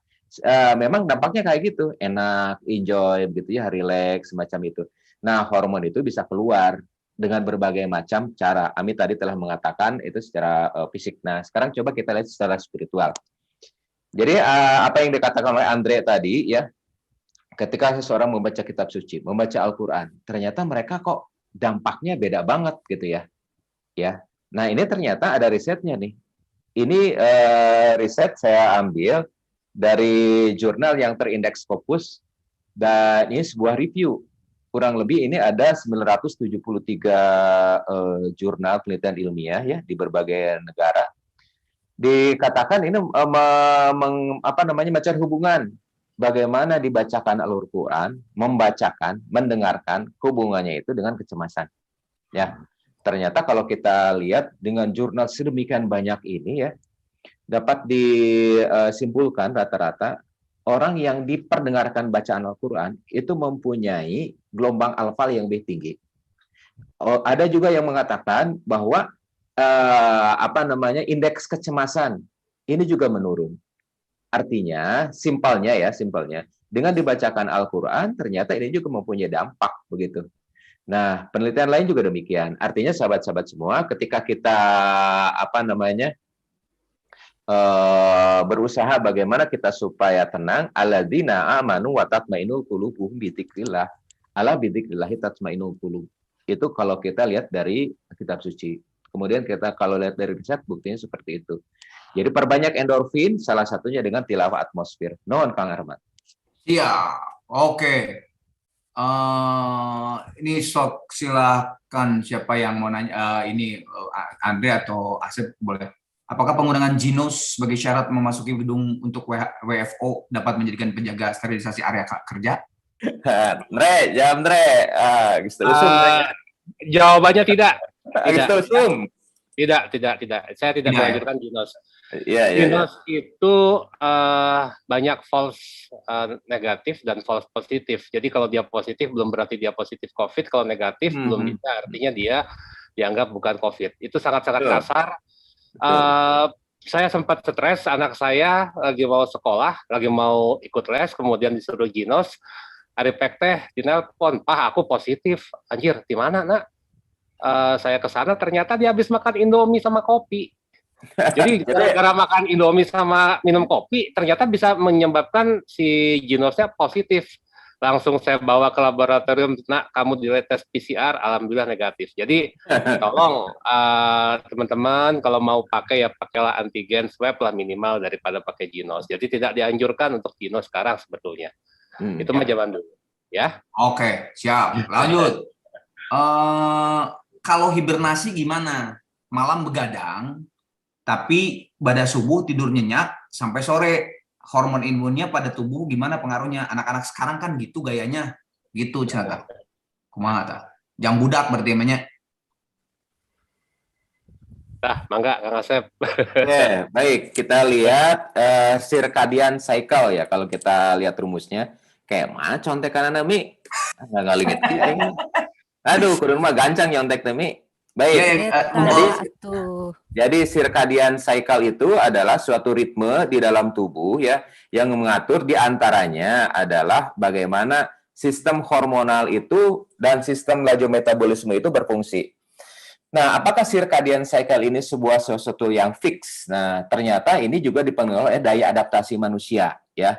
Memang dampaknya kayak gitu, enak, enjoy, gitu ya, relax, semacam itu. Nah, hormon itu bisa keluar dengan berbagai macam cara. Ami tadi telah mengatakan itu secara fisik. Nah, sekarang coba kita lihat secara spiritual. Jadi apa yang dikatakan oleh Andre tadi ya, ketika seseorang membaca kitab suci, membaca Al-Quran, ternyata mereka kok dampaknya beda banget gitu ya. Ya, nah ini ternyata ada risetnya nih. Ini riset saya ambil dari jurnal yang terindeks Scopus, dan ini sebuah review. Kurang lebih ini ada 973 jurnal penelitian ilmiah ya di berbagai negara. Dikatakan ini macam hubungan bagaimana dibacakan Al-Quran, membacakan, mendengarkan, hubungannya itu dengan kecemasan. Ya, ternyata kalau kita lihat dengan jurnal sedemikian banyak ini ya, dapat disimpulkan rata-rata orang yang diperdengarkan bacaan Al-Quran itu mempunyai gelombang alfa yang lebih tinggi. Ada juga yang mengatakan bahwa indeks kecemasan ini juga menurun. Artinya, simpelnya, dengan dibacakan Al-Quran, ternyata ini juga mempunyai dampak, begitu. Nah, penelitian lain juga demikian. Artinya, sahabat-sahabat semua, ketika kita, berusaha bagaimana kita supaya tenang, alladzina amanu wa tatmainul qulubuhum bidzikrillah. Ala bidzikrillahi tatmainul qulub. Itu kalau kita lihat dari kitab suci. Kemudian kita kalau lihat dari riset, buktinya seperti itu. Jadi perbanyak endorfin, salah satunya dengan tilawah atmosfer. Nuhun Kang Ahmad. Iya, oke. Ini sok silakan siapa yang mau nanya. Ini Andre atau Asep boleh. Apakah penggunaan Ginos sebagai syarat memasuki gedung untuk WFO dapat menjadikan penjaga sterilisasi area kerja? Andre, jam Andre. Jawabannya tidak. Tidak. Saya tidak melanjutkan Ginos. Ginos itu banyak false negatif dan false positif. Jadi kalau dia positif belum berarti dia positif COVID. Kalau negatif belum bisa, artinya dia dianggap bukan COVID. Itu sangat-sangat kasar. Saya sempat stres, anak saya lagi mau sekolah, lagi mau ikut les, kemudian disuruh Ginos. Hari pek teh dinelpon, "Pak, aku positif." Anjir, di mana, Nak? Saya ke sana, ternyata dia habis makan Indomie sama kopi. Jadi gara-gara makan Indomie sama minum kopi, ternyata bisa menyebabkan si Ginosnya positif. Langsung saya bawa ke laboratorium, "Nak, kamu di tes PCR, alhamdulillah negatif." Jadi tolong teman-teman kalau mau pakai ya pakailah antigen swab lah minimal daripada pakai Ginos. Jadi tidak dianjurkan untuk Ginos sekarang sebetulnya. Itu mah zaman dulu. Ya. Oke, siap. Lanjut. Kalau hibernasi gimana? Malam begadang, tapi pada subuh tidur nyenyak sampai sore. Hormon imunnya pada tubuh gimana pengaruhnya? Anak-anak sekarang kan gitu gayanya. Gitu, Cata. Kumaha ta? Jang budak berarti namanya. Mangga, Kang Asep. Baik, kita lihat circadian cycle ya. Kalau kita lihat rumusnya, kayak mana contekan Mi? Nggak ngalingit. Aduh, kudu mah gancang nyontek Mi. Baik. Jadi circadian cycle itu adalah suatu ritme di dalam tubuh ya yang mengatur diantaranya adalah bagaimana sistem hormonal itu dan sistem laju metabolisme itu berfungsi. Nah, apakah circadian cycle ini sebuah sesuatu yang fix? Nah, ternyata ini juga dipengaruhi oleh daya adaptasi manusia ya.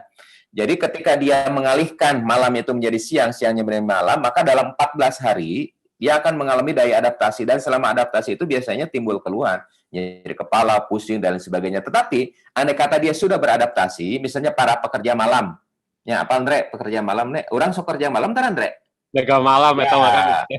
Jadi ketika dia mengalihkan malam itu menjadi siang, siangnya menjadi malam, maka dalam 14 hari dia akan mengalami daya adaptasi, dan selama adaptasi itu biasanya timbul keluhan, nyeri kepala, pusing, dan sebagainya. Tetapi, andai kata dia sudah beradaptasi, misalnya para pekerja malam, ya apa Andre, pekerja malam, nih, orang sok kerja malam, kan Andre? Jaga malam, ya.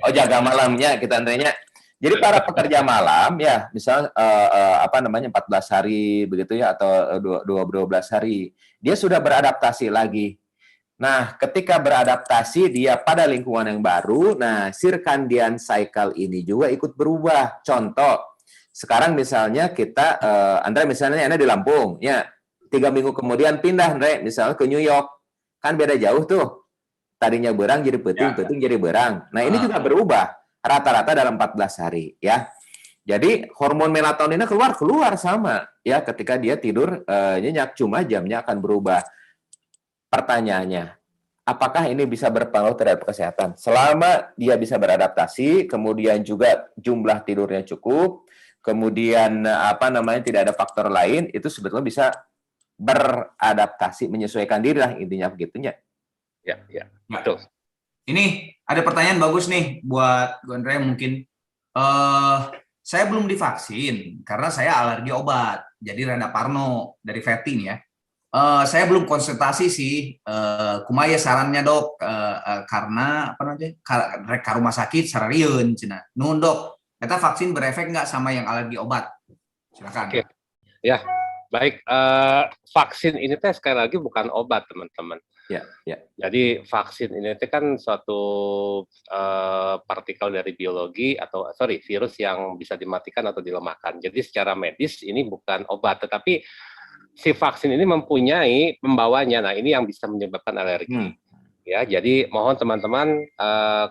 Oh, jaga malamnya, kita Andre-nya. Jadi para pekerja malam, ya, misalnya 14 hari, begitu ya, atau 12 hari, dia sudah beradaptasi lagi. Nah, ketika beradaptasi dia pada lingkungan yang baru, nah circadian cycle ini juga ikut berubah. Contoh, sekarang misalnya kita, Andre misalnya Anda di Lampung, ya 3 minggu kemudian pindah Andre, misalnya ke New York, kan beda jauh tuh. Tadinya berang jadi peting, Ya. peting jadi berang. Nah ini juga berubah, rata-rata dalam 14 hari, ya. Jadi hormon melatoninnya keluar sama, ya ketika dia tidur nyenyak, cuma jamnya akan berubah. Pertanyaannya, apakah ini bisa berpengaruh terhadap kesehatan? Selama dia bisa beradaptasi, kemudian juga jumlah tidurnya cukup, kemudian tidak ada faktor lain, itu sebetulnya bisa beradaptasi, menyesuaikan diri lah intinya begitunya. Ya, ya, Ya. betul. Ini ada pertanyaan bagus nih buat Gondre mungkin. Saya belum divaksin karena saya alergi obat. Jadi rada parno dari Veti nih ya. Saya belum konsultasi sih. Kumaha sarannya dok? Karena apa namanya? Ka rumah sakit sararieun cenah. Nuhun dok. Eta vaksin berefek nggak sama yang alergi obat? Silakan. Oke. Ya, baik. Vaksin ini teh sekali lagi bukan obat, teman-teman. Ya, ya. Jadi vaksin ini kan suatu partikel dari biologi virus yang bisa dimatikan atau dilemahkan. Jadi secara medis ini bukan obat, tetapi si vaksin ini mempunyai pembawanya. Nah, ini yang bisa menyebabkan alergi. Ya, jadi mohon teman-teman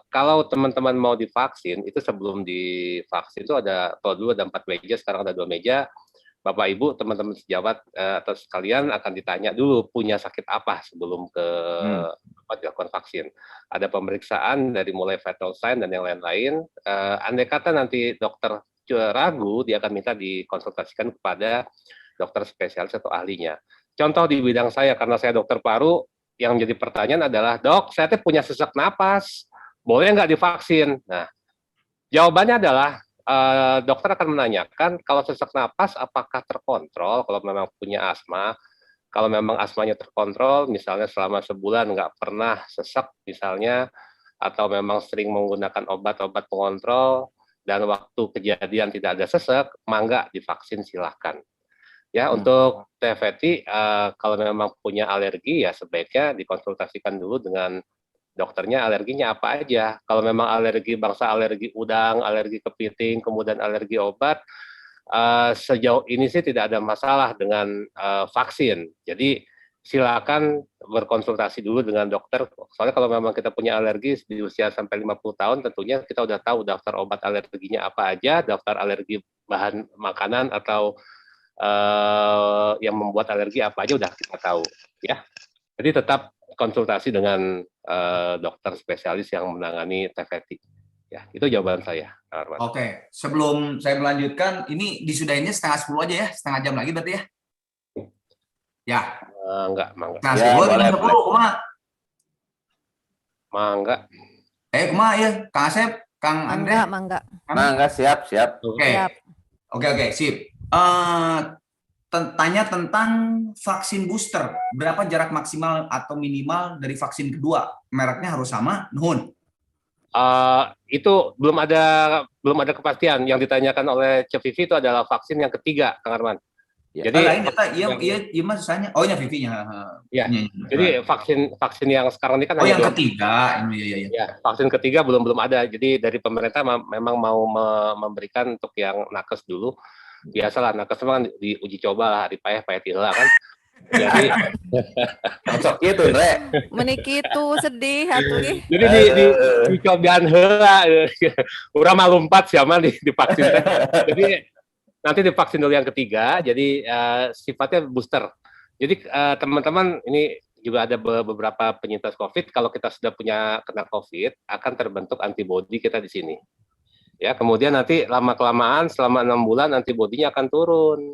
kalau teman-teman mau divaksin itu sebelum divaksin itu kalau dulu ada 4 meja, sekarang ada 2 meja. Bapak Ibu, teman-teman sejawat atau sekalian akan ditanya dulu punya sakit apa sebelum dilakukan vaksin. Ada pemeriksaan dari mulai vital sign dan yang lain-lain. Andai kata nanti dokter ragu, dia akan minta dikonsultasikan kepada dokter spesialis atau ahlinya. Contoh di bidang saya, karena saya dokter paru, yang menjadi pertanyaan adalah, dok, saya punya sesak napas, boleh nggak divaksin? Nah, jawabannya adalah, dokter akan menanyakan kalau sesak napas apakah terkontrol kalau memang punya asma. Kalau memang asmanya terkontrol, misalnya selama sebulan nggak pernah sesak misalnya, atau memang sering menggunakan obat-obat pengontrol, dan waktu kejadian tidak ada sesak, mangga divaksin silahkan. Ya, untuk TVT, kalau memang punya alergi ya sebaiknya dikonsultasikan dulu dengan dokternya alerginya apa aja. Kalau memang alergi bangsa alergi udang, alergi kepiting, kemudian alergi obat, sejauh ini sih tidak ada masalah dengan vaksin. Jadi silakan berkonsultasi dulu dengan dokter. Soalnya kalau memang kita punya alergi di usia sampai 50 tahun, tentunya kita udah tahu daftar obat alerginya apa aja, daftar alergi bahan makanan atau yang membuat alergi apa aja udah kita tahu. Ya, jadi tetap konsultasi dengan dokter spesialis yang menangani TVT. Ya, itu jawaban saya. Oke, sebelum saya melanjutkan, ini disudahinnya 9:30 aja ya, setengah jam lagi berarti ya? Ya. Enggak. Nah, Ya, 10, boleh. 10, kumaha? Mangga. Kumaha ya, Kang Asep, Kang Andre? Mangga. Nah, siap. Oke, Siap. oke, sip. Tanya tentang vaksin booster, berapa jarak maksimal atau minimal dari vaksin kedua? Mereknya harus sama, nuhun. Itu belum ada kepastian. Yang ditanyakan oleh Cep Vivi itu adalah vaksin yang ketiga, Kang Arman. Ya. Jadi iya Mas tanya. Oh ya Vivi-nya. Ya. Jadi vaksin yang sekarang ini kan yang hanya ketiga. Iya. Ya, vaksin ketiga belum ada. Jadi dari pemerintah memang mau memberikan untuk yang nakes dulu. Biasalah nakes kan diuji coba lah, dipayah-payah tila kan. Jadi cocok itu, Re. Menikitu sedih atuh ih. Jadi di cobaan heula urang mah lompat siapa divaksin. Jadi nanti divaksin dulu yang ketiga, jadi sifatnya booster. Jadi teman-teman ini juga ada beberapa penyintas COVID, kalau kita sudah kena COVID, akan terbentuk antibodi kita di sini. Ya, kemudian nanti lama-kelamaan selama 6 bulan antibodinya akan turun.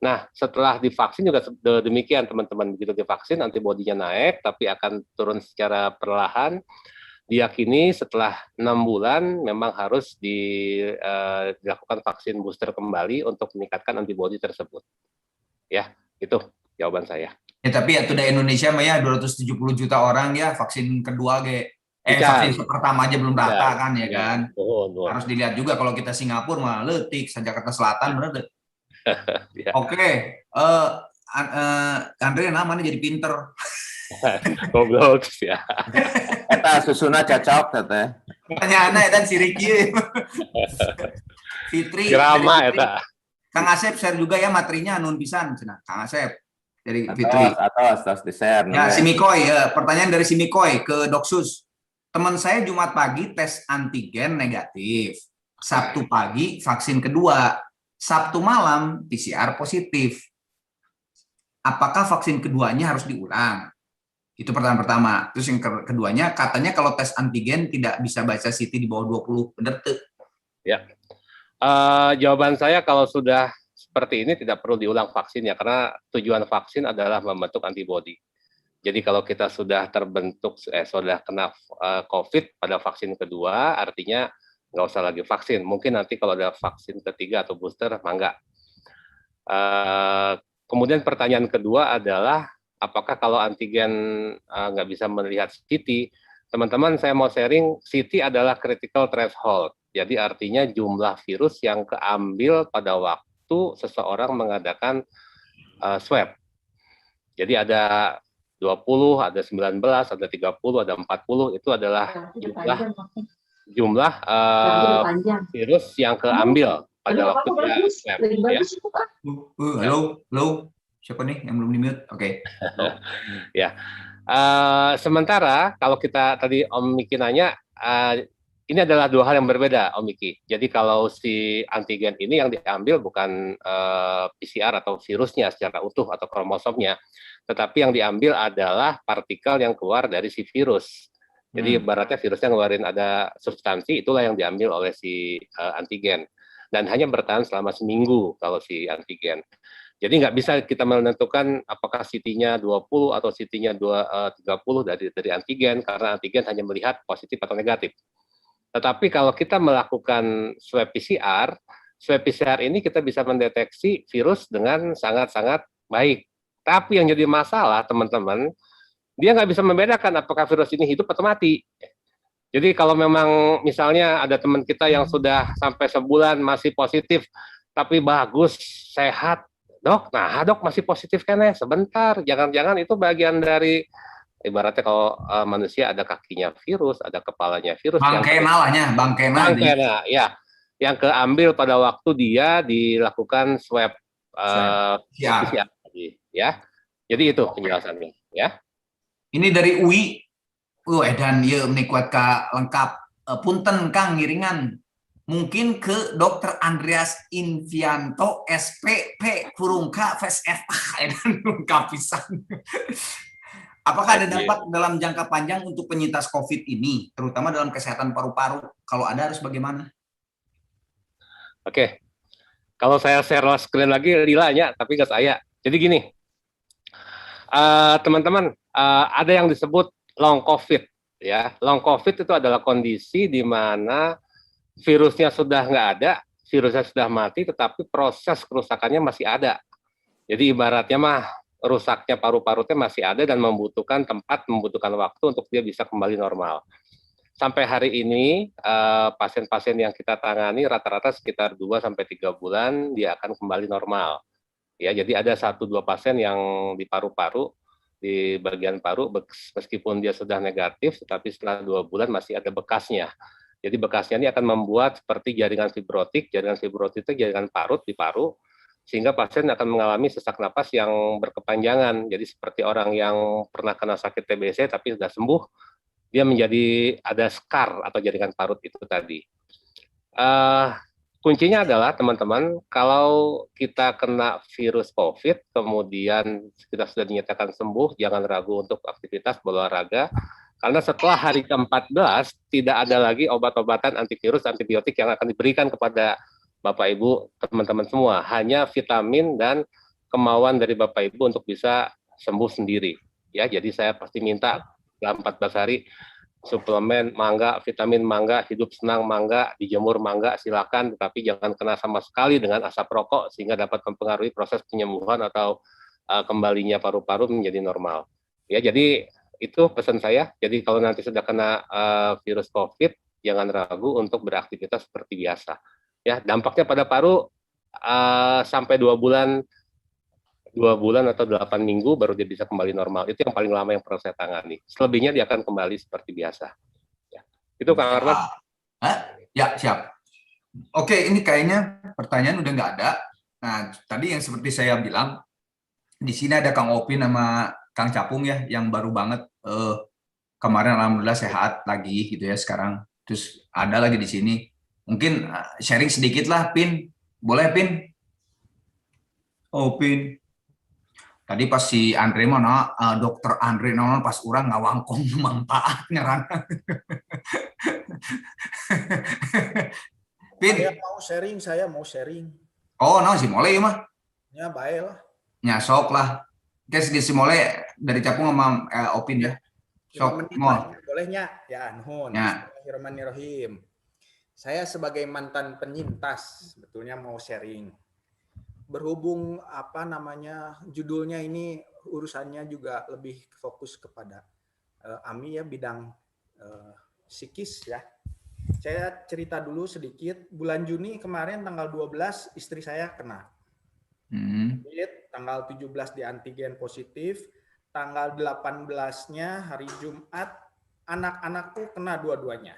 Nah, setelah divaksin juga demikian teman-teman, begitu divaksin antibodinya naik, tapi akan turun secara perlahan. Diyakini setelah 6 bulan memang harus dilakukan vaksin booster kembali untuk meningkatkan antibodi tersebut. Ya, itu jawaban saya. Ya tapi ya sudah Indonesia mah ya 270 juta orang ya vaksin kedua vaksin pertama aja belum rata kan ya kan. Harus dilihat juga kalau kita Singapura mah leutik, Jakarta Selatan bener deh. Ya. Oke, Andre namanya jadi pinter. Goblok ya. Eta susuna cocok teteh. Pertanyaannya dan si Ricky. Fitri. Grama dari Fitri. eta. Kang Asep share juga ya materinya nun pisan cenah. Kang Asep dari Fitri. Atas di share. Ya, si Mikoy, ya, pertanyaan dari si Mikoy ke Doksus. Teman saya Jumat pagi tes antigen negatif. Sabtu pagi vaksin kedua. Sabtu malam PCR positif. Apakah vaksin keduanya harus diulang? Itu pertanyaan pertama. Terus yang keduanya, katanya kalau tes antigen tidak bisa baca CT di bawah 20. Benar tuh? Ya. Jawaban saya kalau sudah seperti ini tidak perlu diulang vaksinnya, karena tujuan vaksin adalah membentuk antibodi. Jadi kalau kita sudah terbentuk, sudah kena COVID pada vaksin kedua, artinya nggak usah lagi vaksin. Mungkin nanti kalau ada vaksin ketiga atau booster, mangga. Kemudian pertanyaan kedua adalah, apakah kalau antigen nggak bisa melihat CT, teman-teman saya mau sharing, CT adalah critical threshold. Jadi artinya jumlah virus yang keambil pada waktu seseorang mengadakan swab. Jadi ada 20, ada 19, ada 30, ada 40, itu adalah jumlah virus yang keambil pada waktu dia swab. Ya. Halo. Siapa nih yang belum di-mute? Oke. Ya. Sementara kalau kita tadi Om Miki nanya, ini adalah dua hal yang berbeda, Om Miki. Jadi kalau si antigen ini yang diambil bukan PCR atau virusnya secara utuh atau kromosomnya, tetapi yang diambil adalah partikel yang keluar dari si virus. Jadi ibaratnya virusnya ngeluarin ada substansi, itulah yang diambil oleh si antigen. Dan hanya bertahan selama seminggu kalau si antigen. Jadi nggak bisa kita menentukan apakah CT-nya 20 atau CT-nya 30 dari antigen, karena antigen hanya melihat positif atau negatif. Tetapi kalau kita melakukan swab PCR ini kita bisa mendeteksi virus dengan sangat-sangat baik. Tapi yang jadi masalah, teman-teman, dia nggak bisa membedakan apakah virus ini hidup atau mati. Jadi kalau memang misalnya ada teman kita yang sudah sampai sebulan masih positif, tapi bagus, sehat, dok, dok masih positif kan ya, sebentar, jangan-jangan itu bagian dari, ibaratnya kalau manusia ada kakinya virus, ada kepalanya virus. Bangkena, ya, yang keambil pada waktu dia dilakukan swab PCR tadi, ya. Jadi itu penjelasannya, ya. Ini dari UI. Edan ya menikuat ka lengkap. Punten Kang ngiringan. Mungkin ke Dr. Andreas Invianto SPP kurung K VSF edan lengkap pisan. Apakah ada dampak dalam jangka panjang untuk penyintas COVID ini, terutama dalam kesehatan paru-paru? Kalau ada harus bagaimana? Oke. Kalau saya share screen lagi lilanya, tapi nggak saya. Jadi gini, teman-teman, ada yang disebut long COVID, ya. Long COVID itu adalah kondisi di mana virusnya sudah nggak ada, virusnya sudah mati, tetapi proses kerusakannya masih ada. Jadi ibaratnya mah rusaknya paru-parunya masih ada dan membutuhkan tempat, membutuhkan waktu untuk dia bisa kembali normal. Sampai hari ini pasien-pasien yang kita tangani rata-rata sekitar 2-3 bulan dia akan kembali normal. Ya, jadi ada 1-2 pasien yang di paru-paru, di bagian paru, meskipun dia sudah negatif, tetapi setelah 2 bulan masih ada bekasnya. Jadi bekasnya ini akan membuat seperti jaringan fibrotik itu jaringan parut di paru, sehingga pasien akan mengalami sesak napas yang berkepanjangan. Jadi seperti orang yang pernah kena sakit TBC tapi sudah sembuh, dia menjadi ada scar atau jaringan parut itu tadi. Kuncinya adalah teman-teman, kalau kita kena virus COVID, kemudian kita sudah dinyatakan sembuh, jangan ragu untuk aktivitas berolahraga, karena setelah hari ke-14 tidak ada lagi obat-obatan antivirus, antibiotik yang akan diberikan kepada Bapak Ibu, teman-teman semua. Hanya vitamin dan kemauan dari Bapak Ibu untuk bisa sembuh sendiri. Ya, jadi saya pasti minta dalam 14 hari suplemen mangga, vitamin mangga, hidup senang mangga, dijemur mangga, silakan, tetapi jangan kena sama sekali dengan asap rokok sehingga dapat mempengaruhi proses penyembuhan atau kembalinya paru-paru menjadi normal. Ya, jadi itu pesan saya. Jadi kalau nanti sudah kena virus COVID, jangan ragu untuk beraktivitas seperti biasa. Ya, dampaknya pada paru sampai 2 bulan 2 bulan atau 8 minggu baru dia bisa kembali normal. Itu yang paling lama yang pernah saya tangani. Selebihnya dia akan kembali seperti biasa. Ya. Itu Kang Arman. Ya, siap. Oke, ini kayaknya pertanyaan udah nggak ada. Nah, tadi yang seperti saya bilang, di sini ada Kang Opin sama Kang Capung ya, yang baru banget kemarin alhamdulillah sehat lagi gitu ya sekarang. Terus ada lagi di sini. Mungkin sharing sedikit lah, Pin. Boleh, Pin? Oh, Pin. Tadi pas si Andre mana, dokter Andre non pas orang ngawangkong manfaat ngerang. Pin. Saya mau sharing. Oh, no, si Mole ya mah. Ya, baik lah. Nyasok lah. Guys, si Mole dari Capung sama Opin ya. Sok, mau. Bolehnya? Ya, nuhun. Ya. Bismillahirrahmanirrahim. Saya sebagai mantan penyintas sebetulnya mau sharing. Berhubung judulnya ini urusannya juga lebih fokus kepada Ami ya, bidang psikis ya. Saya cerita dulu sedikit. Bulan Juni kemarin tanggal 12 istri saya kena. Tanggal 17 di antigen positif, tanggal 18-nya hari Jumat anak-anakku kena dua-duanya.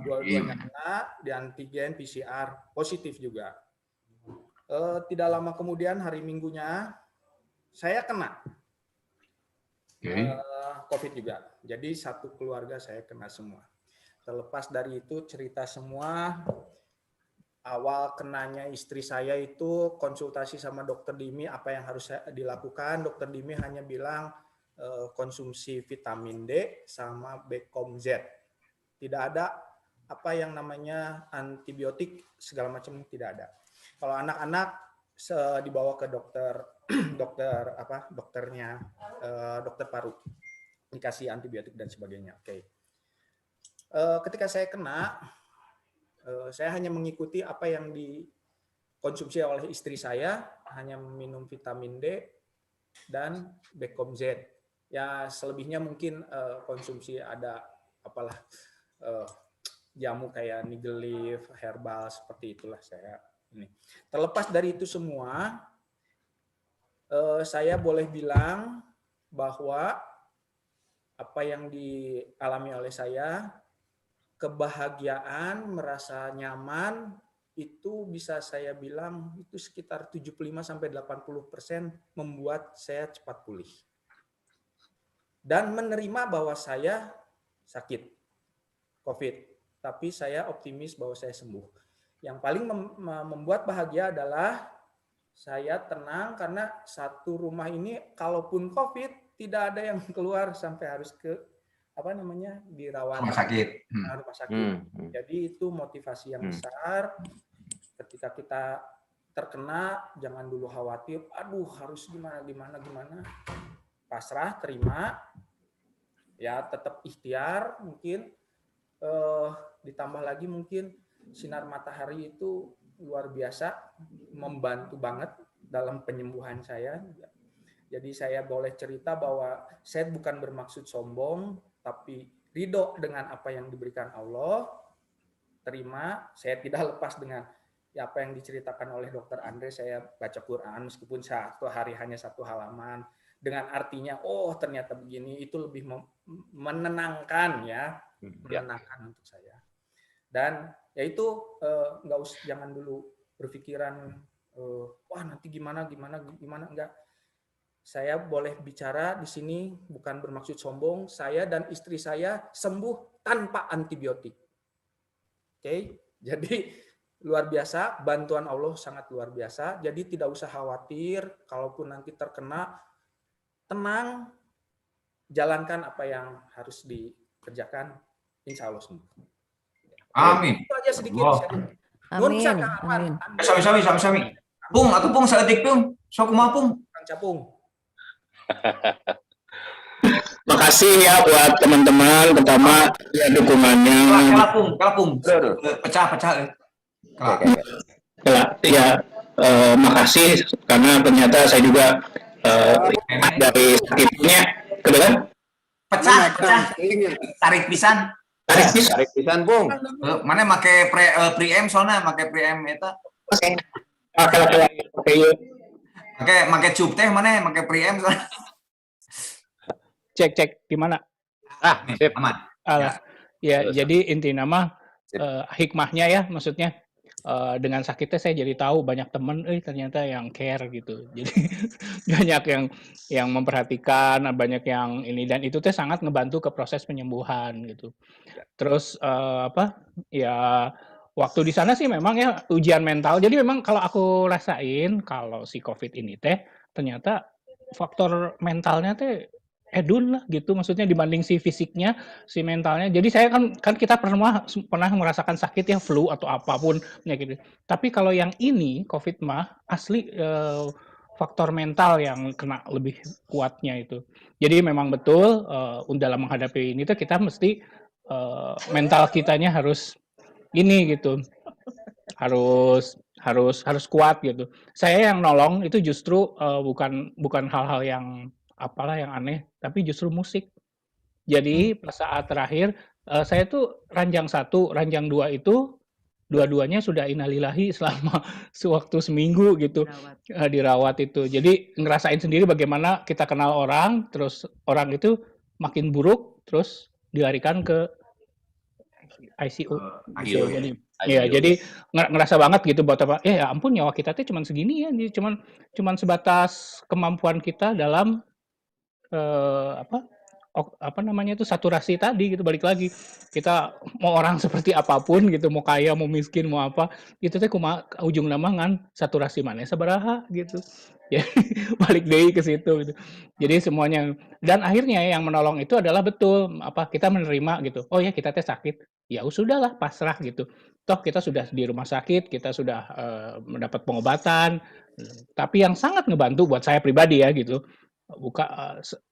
Dua-duanya kena di antigen PCR positif juga. Tidak lama kemudian hari Minggunya saya kena COVID juga. Jadi satu keluarga saya kena semua. Terlepas dari itu cerita semua, awal kenanya istri saya itu konsultasi sama dokter Dimi apa yang harus dilakukan. Dokter Dimi hanya bilang konsumsi vitamin D sama Becom Z. Tidak ada apa yang namanya antibiotik segala macam, tidak ada. Kalau anak-anak dibawa ke dokter paru, dikasih antibiotik dan sebagainya. Oke. Ketika saya kena, saya hanya mengikuti apa yang dikonsumsi oleh istri saya, hanya minum vitamin D dan Becom Z. Ya selebihnya mungkin konsumsi ada jamu kayak Nigel Leaf, herbal seperti itulah saya ini. Terlepas dari itu semua, saya boleh bilang bahwa apa yang dialami oleh saya, kebahagiaan, merasa nyaman, itu bisa saya bilang itu sekitar 75-80% membuat saya cepat pulih. Dan menerima bahwa saya sakit COVID, tapi saya optimis bahwa saya sembuh. Yang paling membuat bahagia adalah saya tenang karena satu rumah ini kalaupun COVID tidak ada yang keluar sampai harus ke dirawat rumah sakit. Rumah sakit. Jadi itu motivasi yang besar. Ketika kita terkena, jangan dulu khawatir. Aduh, harus gimana. Pasrah, terima. Ya, tetap ikhtiar. Mungkin ditambah lagi mungkin sinar matahari itu luar biasa, membantu banget dalam penyembuhan saya. Jadi saya boleh cerita bahwa saya bukan bermaksud sombong, tapi ridho dengan apa yang diberikan Allah, terima. Saya tidak lepas dengan apa yang diceritakan oleh Dokter Andre. Saya baca Quran meskipun satu hari hanya satu halaman, dengan artinya ternyata begini, itu lebih menenangkan ya, menenangkan untuk saya. Dan yaitu jangan dulu berpikiran nanti gimana enggak. Saya boleh bicara di sini bukan bermaksud sombong. Saya dan istri saya sembuh tanpa antibiotik. Oke, jadi luar biasa, bantuan Allah sangat luar biasa. Jadi tidak usah khawatir, kalaupun nanti terkena, tenang, jalankan apa yang harus dikerjakan, insya Allah sembuh. Amin. Itu aja sedikit. Amin. Sami. Pung, aku Pung saeutik Pung. Sok kumaha Pung? Kang Capung. Makasih ya buat teman-teman, pertama ya dukungannya. Kelapung. Pecah. Ya, makasih karena ternyata saya juga dari sakitnya, kebetulan pecah. Tarik pisan. Tarik pisan, Bung. Mana make pre-em soalnya make pre-em eta. Oke. Make cup teh mana? Make preem soalnya. Cek di mana? Sip. Aman. Ya, Terus. jadi intinya mah hikmahnya ya, maksudnya dengan sakitnya saya jadi tahu banyak temen, ternyata yang care gitu. Jadi banyak yang memperhatikan, banyak yang ini, dan itu teh sangat ngebantu ke proses penyembuhan gitu. Terus ya waktu di sana sih memang ya ujian mental. Jadi memang kalau aku rasain kalau si COVID ini teh ternyata faktor mentalnya teh edun lah gitu, maksudnya dibanding si fisiknya, si mentalnya. Jadi saya kan kita pernah merasakan sakit ya, flu atau apapun penyakit. Tapi kalau yang ini COVID mah asli faktor mental yang kena lebih kuatnya itu. Jadi memang betul dalam menghadapi ini tuh kita mesti mental kitanya harus ini gitu, harus kuat gitu. Saya yang nolong itu justru bukan hal-hal yang apalah yang aneh, tapi justru musik. Jadi pas saat terakhir saya tuh ranjang 1, ranjang 2 itu dua-duanya sudah innalillahi selama sewaktu seminggu gitu dirawat itu. Jadi ngerasain sendiri bagaimana kita kenal orang, terus orang itu makin buruk, terus dilarikan ke ICU. ICU, Jadi ya, jadi ngerasa banget gitu buat apa? Ya ampun, nyawa kita tuh cuman segini ya, cuman sebatas kemampuan kita dalam apa namanya itu saturasi tadi gitu. Balik lagi kita mau orang seperti apapun gitu, mau kaya mau miskin mau apa, itu teh ujung nama kan saturasi mana sabaraha gitu ya. Balik deh ke situ gitu. Jadi semuanya, dan akhirnya yang menolong itu adalah betul kita menerima gitu. Oh ya, kita teh sakit, ya sudahlah, pasrah gitu. Toh kita sudah di rumah sakit, kita sudah mendapat pengobatan. Tapi yang sangat ngebantu buat saya pribadi ya gitu,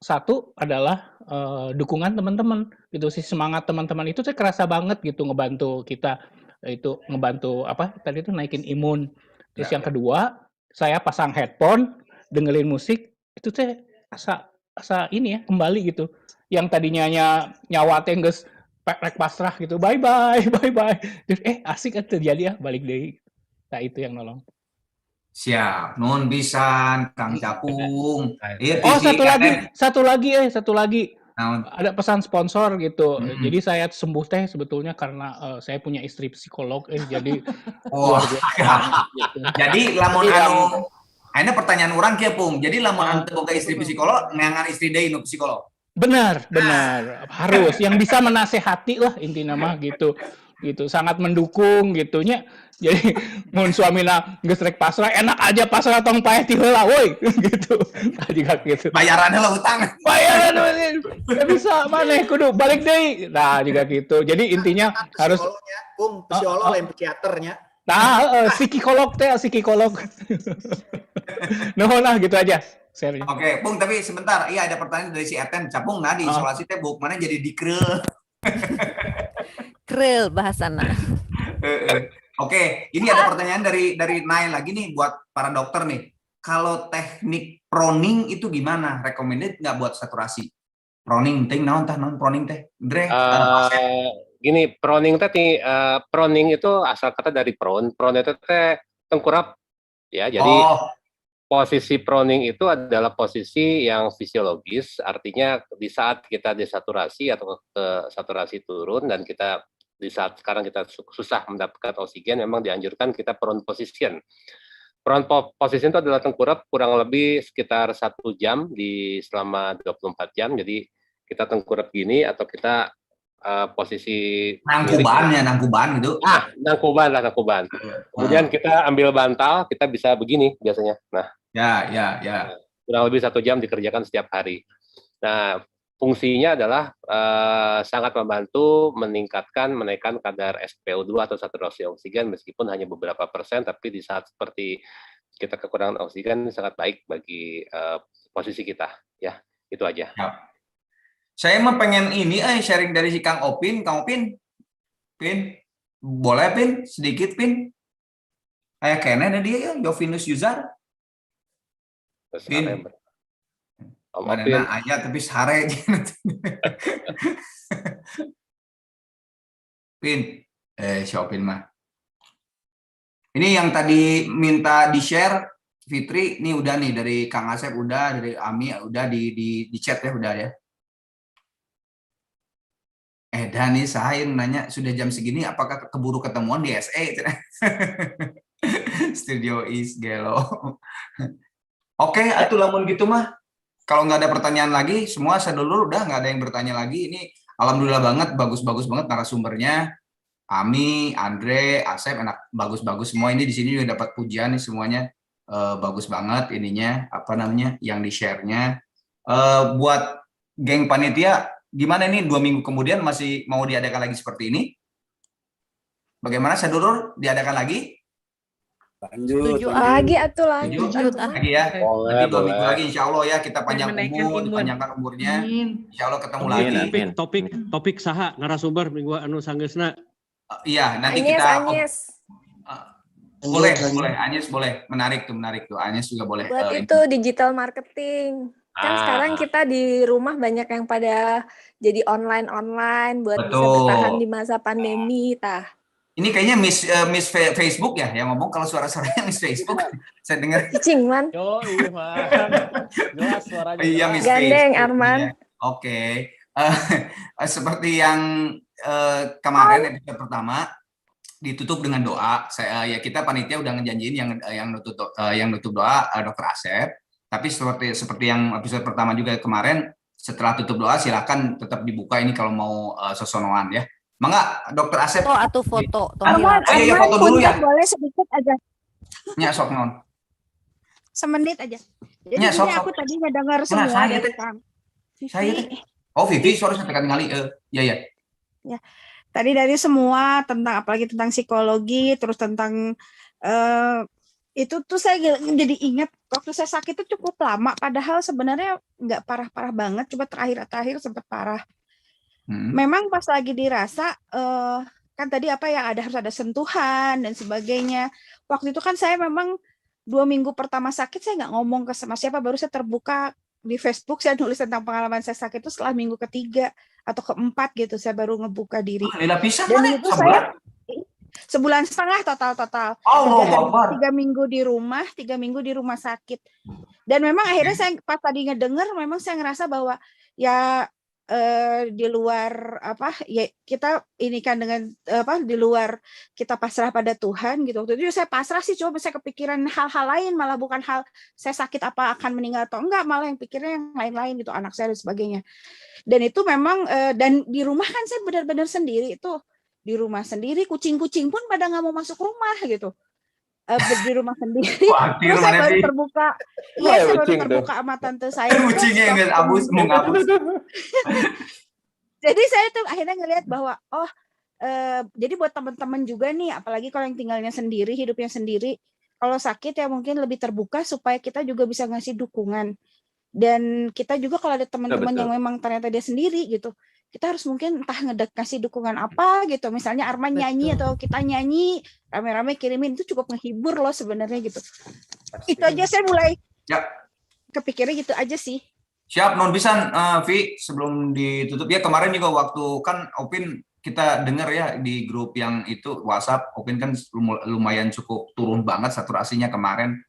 satu adalah dukungan teman-teman gitu. Si semangat teman-teman itu saya kerasa banget gitu, ngebantu kita itu, ngebantu tadi itu naikin imun. Terus yang kedua, saya pasang headphone dengerin musik itu teh asa ini ya, kembali gitu. Yang tadinya nyawa teh geus rek pasrah gitu, bye bye. Terus asik kan terjadi ya, balik deui. Nah itu yang nolong. Siap, nun pisan Kang Capung. Oh, satu lagi. Ada pesan sponsor gitu. Jadi saya sembuh teh sebetulnya karena saya punya istri psikolog, jadi luar biasa. Gitu. Jadi lamun ini pertanyaan orang kieu, Pung. Jadi lamun ante boga istri psikolog, ngangan istri deui nu psikolog. Benar. Harus yang bisa menasehati lah intinya mah gitu. Sangat mendukung gitunya. Jadi mun suamina geus rek pasrah, enak aja pasrah tong paeh ti heula woi gitu. Juga gitu. Bayaran heula utang. Bayaran enggak bisa maneh kudu balik deui. Nah, juga gitu. Jadi intinya harus Pung, psikolog lain psikiaternya. Nah, psikolog. Nuhun lah gitu aja. Oke, Pung, tapi sebentar. Iya, ada pertanyaan dari si Eten. Capung di isolasi teh buk mana jadi dikrel. Krel bahasana. Oke, ini ada pertanyaan dari Nail lagi nih buat para dokter nih. Kalau teknik proning itu gimana? Recommended nggak buat saturasi? Proning, naon proning teh? Gini, proning teh proning itu asal kata dari prone itu teh tengkurap ya. Jadi posisi proning itu adalah posisi yang fisiologis, artinya di saat kita desaturasi atau saturasi turun dan kita di saat sekarang kita susah mendapatkan oksigen, memang dianjurkan kita prone position. Prone position itu adalah tengkurap kurang lebih sekitar 1 jam selama 24 jam. Jadi kita tengkurap gini atau kita posisi nangkuban gitu. Nangkuban. Kemudian kita ambil bantal, kita bisa begini biasanya. Nah, ya. Kurang lebih 1 jam dikerjakan setiap hari. Nah, fungsinya adalah sangat membantu menaikkan kadar SpO2 atau saturasi oksigen meskipun hanya beberapa persen, tapi di saat seperti kita kekurangan oksigen sangat baik bagi posisi kita. Ya, itu aja. Ya. Saya mah pengen ini sharing dari si Kang Opin. Pin, boleh Pin sedikit Pin? Kayak kene ada dia ya, Jovinus Yuzar. Pin. Mana aja tapi sare. Pin, si Opin mah. Ini yang tadi minta di-share Fitri, nih udah nih dari Kang Asep udah, dari Ami udah di chat ya udah ya. Dani saya nanya sudah jam segini apakah keburu ketemuan di SE? Studio is gelo. Oke, atuh lamun gitu mah. Kalau nggak ada pertanyaan lagi, semua saya dulu udah nggak ada yang bertanya lagi. Ini alhamdulillah banget, bagus-bagus banget narasumbernya. Ami, Andre, Asep, enak bagus-bagus semua. Ini di sini juga dapat pujian nih semuanya. Bagus banget ininya, apa namanya, yang di-share-nya. Buat geng panitia, gimana nih 2 minggu kemudian masih mau diadakan lagi seperti ini? Bagaimana Sadulur, diadakan lagi? Lanjut. Lagi atuh lanjut. Lagi ya. Nanti 2 minggu lagi insya Allah ya kita panjang umur, dipanjangkan umurnya. Insya Allah ketemu lagi. Topik saha narasumber minggu anu sanggeusna. Iya, nanti Anyes, kita Anyes. boleh, Anyes boleh. Menarik tuh. Anyes juga boleh. Buat itu digital marketing. Kan sekarang kita di rumah banyak yang pada jadi online buat bisa bertahan di masa pandemi tah. Ini kayaknya Miss Facebook ya yang ngomong, kalau suara-suaranya Miss Facebook. Saya dengar. Cing man. Yo, iya man. Jelas suaranya. Iya, Miss Gandeng Facebook. Arman. Ya. Oke. Seperti yang kemarin episode pertama ditutup dengan doa. Kita panitia udah ngejanjiin yang nutup doa Dr. Asep. Tapi seperti yang episode pertama juga kemarin, setelah tutup doa silakan tetap dibuka ini kalau mau sosonoan ya. Mangga Dr. Asep. Atau foto. Arman, iya, foto dulu ya. Boleh sedikit aja. Nya sok non. Semenit aja. Jadi Ya, ini aku tadi ngedengar semua dari Kang Vivi. Oh, Vivi, sorry saya tekan kali. Ya. Ya. Tadi dari semua tentang apalagi tentang psikologi, terus tentang itu tuh saya jadi ingat waktu saya sakit itu cukup lama, padahal sebenarnya nggak parah-parah banget, coba terakhir sempat parah. Memang pas lagi dirasa kan tadi apa ya, harus ada sentuhan dan sebagainya. Waktu itu kan saya memang 2 minggu pertama sakit saya nggak ngomong ke sama siapa, baru saya terbuka di Facebook, saya nulis tentang pengalaman saya sakit itu setelah minggu ketiga atau keempat gitu, saya baru ngebuka diri. Dan itu saya sebulan setengah total. 3 minggu di rumah, 3 minggu di rumah sakit. Dan memang akhirnya saya pas tadi ngedenger, memang saya ngerasa bahwa ya di luar kita ini kan dengan di luar kita pasrah pada Tuhan gitu. Waktu itu saya pasrah sih, coba saya kepikiran hal-hal lain, malah bukan hal saya sakit apa akan meninggal atau enggak, malah yang pikirnya yang lain-lain gitu, anak saya dan sebagainya. Dan itu memang dan di rumah kan saya benar-benar sendiri itu, di rumah sendiri, kucing-kucing pun pada nggak mau masuk rumah gitu. Di rumah sendiri. Terus saya baru terbuka. Iya, saya baru terbuka sama tante saya. Kucingnya nggak abus. Jadi saya tuh akhirnya ngelihat bahwa jadi buat teman-teman juga nih, apalagi kalau yang tinggalnya sendiri, hidupnya sendiri, kalau sakit ya mungkin lebih terbuka supaya kita juga bisa ngasih dukungan. Dan kita juga kalau ada teman-teman yang memang ternyata dia sendiri gitu, kita harus mungkin entah ngasih dukungan apa gitu, misalnya Arman nyanyi atau kita nyanyi rame-rame kirimin, itu cukup ngehibur loh sebenarnya gitu. Itu aja saya mulai kepikirnya gitu aja sih. Siap, non pisan Vi, sebelum ditutup ya, kemarin juga waktu kan Opin kita dengar ya di grup yang itu WhatsApp, Opin kan lumayan cukup turun banget saturasinya kemarin.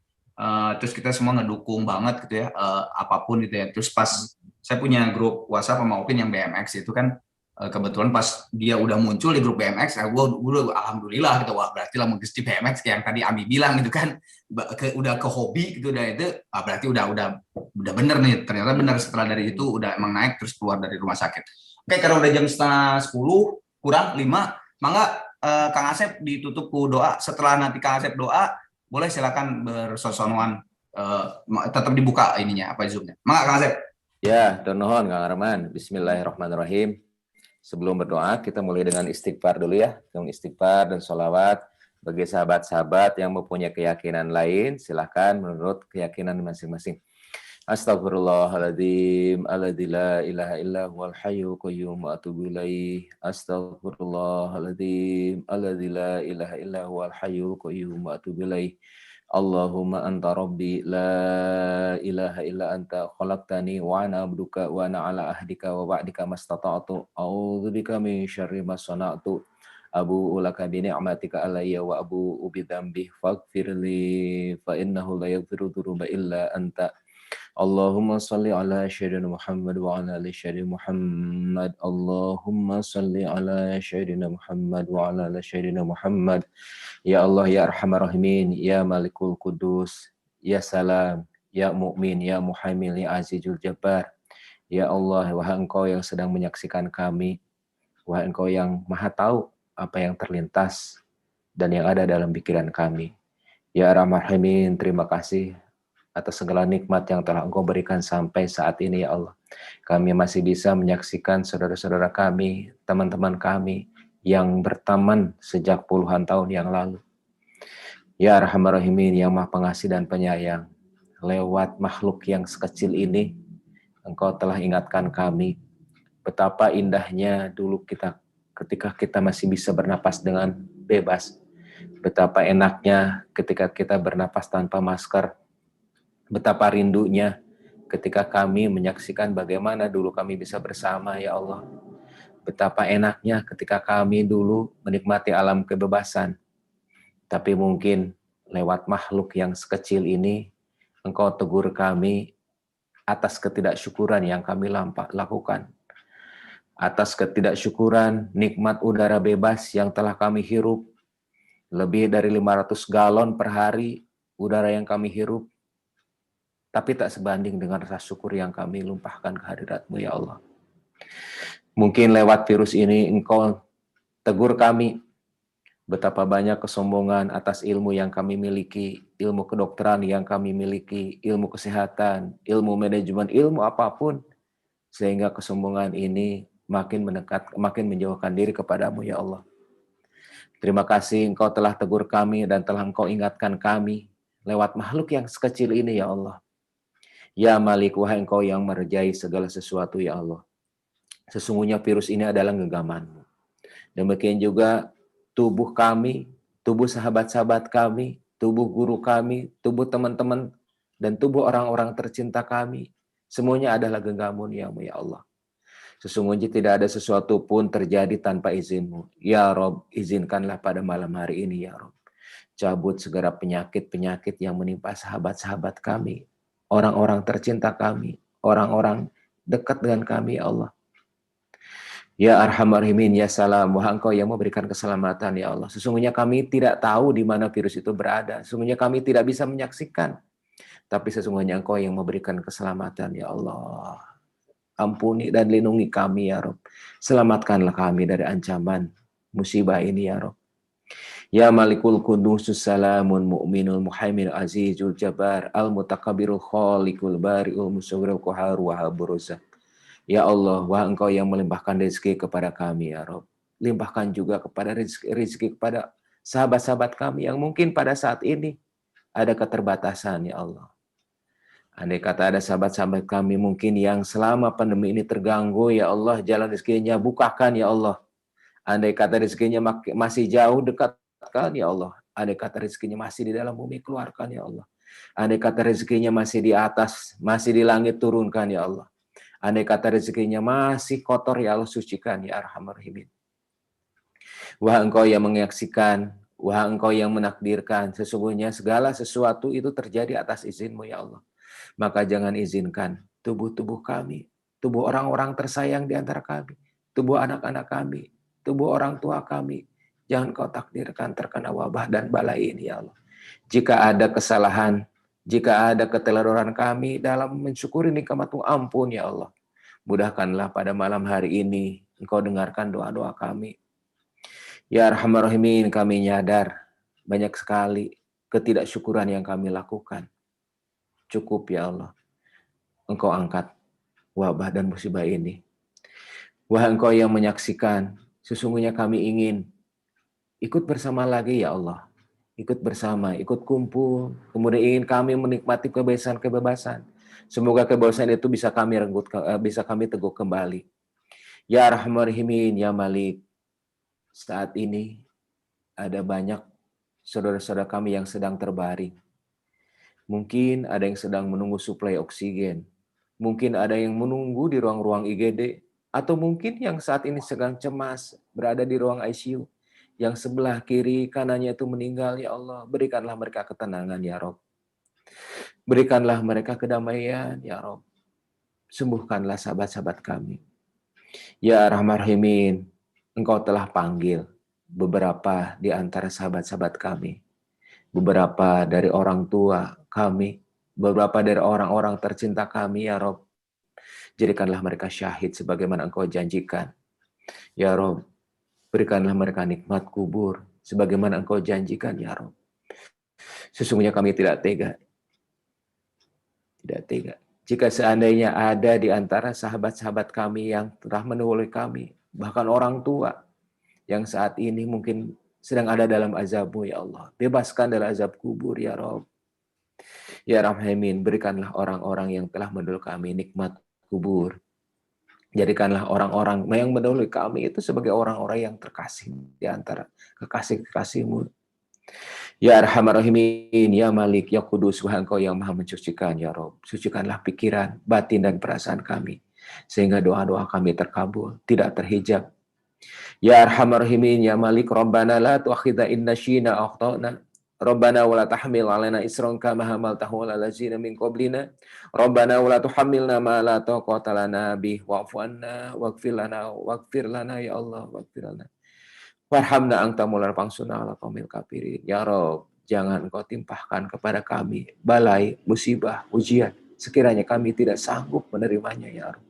Terus kita semua ngedukung banget gitu ya, apapun gitu ya. Terus pas saya punya grup WhatsApp sama Opin yang BMX itu kan, kebetulan pas dia udah muncul di grup BMX, gue alhamdulillah gitu, wah berarti lah mungkin di BMX kayak yang tadi Ami bilang gitu kan, udah ke hobi gitu, dan itu berarti udah bener nih, ternyata bener, setelah dari itu udah emang naik terus keluar dari rumah sakit. Oke, karena udah jam 9:30 kurang 5, mangga Kang Asep ditutup ku doa. Setelah nanti Kang Asep doa, boleh silakan bersosonuan, tetap dibuka ininya apa Zoom-nya. Mangga Kang Asep. Ya, donohon Kang Arman. Bismillahirrahmanirrahim. Sebelum berdoa, kita mulai dengan istighfar dulu ya. Dengan istighfar dan sholawat. Bagi sahabat-sahabat yang mempunyai keyakinan lain, silahkan menurut keyakinan masing-masing. Astaghfirullahaladzim, alladzi la ilaha illa huwal hayyul qayyum wa atubu ilaih. Astaghfirullahaladzim, alladzi la ilaha illa huwal hayyul qayyum wa atubu ilaih. Allahumma anta rabbi la ilaha illa anta khalaqtani wa ana abduka wa ana ala ahdika wa ba'dika mastata'tu a'udzubika min syarri ma sana'tu abu'u laka bi ni'matika alayya wa abu'u bi dzambi faghfirli fa innahu la yaghfiru dzunuba illa anta. Allahumma salli ala sayyidina Muhammad wa ala ali sayyidina Muhammad. Allahumma salli ala sayyidina Muhammad wa ala ali sayyidina Muhammad. Ya Allah ya Arhamar Rahimin, ya Malikul Qudus, ya Salam, ya Mu'min, ya Muhaimil, ya Azizul Jabbar. Ya Allah, wahai Engkau yang sedang menyaksikan kami, wahai Engkau yang Maha tahu apa yang terlintas dan yang ada dalam pikiran kami. Ya Arhamar Rahimin, terima kasih atas segala nikmat yang telah Engkau berikan sampai saat ini ya Allah. Kami masih bisa menyaksikan saudara-saudara kami, teman-teman kami yang berteman sejak puluhan tahun yang lalu. Ya Arhamar Rahimin yang Maha Pengasih dan Penyayang, lewat makhluk yang sekecil ini, Engkau telah ingatkan kami betapa indahnya dulu ketika kita masih bisa bernapas dengan bebas. Betapa enaknya ketika kita bernapas tanpa masker. Betapa rindunya ketika kami menyaksikan bagaimana dulu kami bisa bersama, ya Allah. Betapa enaknya ketika kami dulu menikmati alam kebebasan. Tapi mungkin lewat makhluk yang sekecil ini, Engkau tegur kami atas ketidaksyukuran yang kami lakukan. Atas ketidaksyukuran nikmat udara bebas yang telah kami hirup. Lebih dari 500 galon per hari udara yang kami hirup. Tapi tak sebanding dengan rasa syukur yang kami lumpahkan ke hadirat-Mu, ya Allah. Mungkin lewat virus ini Engkau tegur kami betapa banyak kesombongan atas ilmu yang kami miliki, ilmu kedokteran yang kami miliki, ilmu kesehatan, ilmu manajemen, ilmu apapun, sehingga kesombongan ini makin menjauhkan diri kepada-Mu, ya Allah. Terima kasih Engkau telah tegur kami dan telah Engkau ingatkan kami lewat makhluk yang sekecil ini, ya Allah. Ya Malik, wahai Engkau yang merajai segala sesuatu, ya Allah. Sesungguhnya virus ini adalah genggaman-Mu. Demikian juga tubuh kami, tubuh sahabat-sahabat kami, tubuh guru kami, tubuh teman-teman, dan tubuh orang-orang tercinta kami. Semuanya adalah genggaman-Mu, ya Allah. Sesungguhnya tidak ada sesuatu pun terjadi tanpa izin-Mu. Ya Rob, izinkanlah pada malam hari ini, ya Rob. Cabut segala penyakit-penyakit yang menimpa sahabat-sahabat kami, orang-orang tercinta kami, orang-orang dekat dengan kami, ya Allah. Ya Arhamar Rahimin, ya Salam, wahai Engkau yang memberikan keselamatan, ya Allah. Sesungguhnya kami tidak tahu di mana virus itu berada. Sesungguhnya kami tidak bisa menyaksikan. Tapi sesungguhnya Engkau yang memberikan keselamatan, ya Allah. Ampuni dan lindungi kami, ya Rob. Selamatkanlah kami dari ancaman musibah ini, ya Rob. Ya Malikul Qudusus Salamun Mu'minul Muhaimin Azizul Jabbar Al-Mutakabirul Khaliqul Bari'ul Musawwirul Qahhar Wahhabur Razak. Ya Allah, wahai Engkau yang melimpahkan rezeki kepada kami, ya Rob. Limpahkan juga kepada rezeki kepada sahabat-sahabat kami yang mungkin pada saat ini ada keterbatasan, ya Allah. Andai kata ada sahabat-sahabat kami mungkin yang selama pandemi ini terganggu, ya Allah, jalan rezekinya bukakan, ya Allah. Andai kata rezekinya masih jauh, dekat, ya Allah. Andai kata rezekinya masih di dalam bumi, keluarkan, ya Allah. Andai kata rezekinya masih di atas, masih di langit, turunkan, ya Allah. Andai kata rezekinya masih kotor, ya Allah, sucikan, ya Arhamar Rahimin. Wahai Engkau yang menyaksikan, wahai Engkau yang menakdirkan, sesungguhnya segala sesuatu itu terjadi atas izin-Mu, ya Allah. Maka jangan izinkan tubuh-tubuh kami, tubuh orang-orang tersayang di antara kami, tubuh anak-anak kami, tubuh orang tua kami, jangan Kau takdirkan terkena wabah dan bala ini, ya Allah. Jika ada kesalahan, jika ada keteledoran kami dalam mensyukuri nikmat-Mu, ampun, ya Allah. Mudahkanlah pada malam hari ini, Engkau dengarkan doa-doa kami. Ya Arhamar Rahimin, kami nyadar banyak sekali ketidaksyukuran yang kami lakukan. Cukup, ya Allah. Engkau angkat wabah dan musibah ini. Wahai Engkau yang menyaksikan, sesungguhnya kami ingin ikut bersama lagi, ya Allah. Ikut bersama, ikut kumpul. Kemudian ingin kami menikmati kebebasan-kebebasan. Semoga kebebasan itu bisa kami teguk kembali. Ya Arhamar Rahimin, ya Malik. Saat ini ada banyak saudara-saudara kami yang sedang terbaring. Mungkin ada yang sedang menunggu suplai oksigen. Mungkin ada yang menunggu di ruang-ruang IGD. Atau mungkin yang saat ini sedang cemas berada di ruang ICU. Yang sebelah kiri kanannya itu meninggal, ya Allah, berikanlah mereka ketenangan, ya Rob. Berikanlah mereka kedamaian, ya Rob. Sembuhkanlah sahabat-sahabat kami. Ya Rahman Rahimin, Engkau telah panggil beberapa di antara sahabat-sahabat kami. Beberapa dari orang tua kami. Beberapa dari orang-orang tercinta kami, ya Rob. Jadikanlah mereka syahid sebagaimana Engkau janjikan. Ya Rob, berikanlah mereka nikmat kubur sebagaimana Engkau janjikan, ya Rob. Sesungguhnya kami tidak tega. Tidak tega. Jika seandainya ada di antara sahabat-sahabat kami yang telah mendahului kami, bahkan orang tua yang saat ini mungkin sedang ada dalam azab-Mu, ya Allah. Bebaskan dari azab kubur, ya Rob. Ya Rahman, berikanlah orang-orang yang telah mendahului kami nikmat kubur. Jadikanlah orang-orang yang mendahului kami itu sebagai orang-orang yang terkasih di antara kekasih-kekasih-Mu. Ya Arhamar Rahimin, Ya Malik, Ya Kudus, Wahai Engkau yang Maha mensucikan, ya Rob. Sucikanlah pikiran, batin, dan perasaan kami. Sehingga doa-doa kami terkabul, tidak terhijab. Ya Arhamar Rahimin, Ya Malik, Rabbana la tuakhidna in nasyina aw akhtana. Rabbana wa la tahmil alaina isran kama hamaltahu ala allazina min qablina. Rabbana wa la tuhammilna ma la taqata lana bih wa'fu anna waghfir lana ya Allah, waghfir lana. Warhamna anta maulan fansuna ala qaumil kafirin. Ya Rob, jangan Engkau timpahkan kepada kami balai, musibah, ujian sekiranya kami tidak sanggup menerimanya, ya Rob.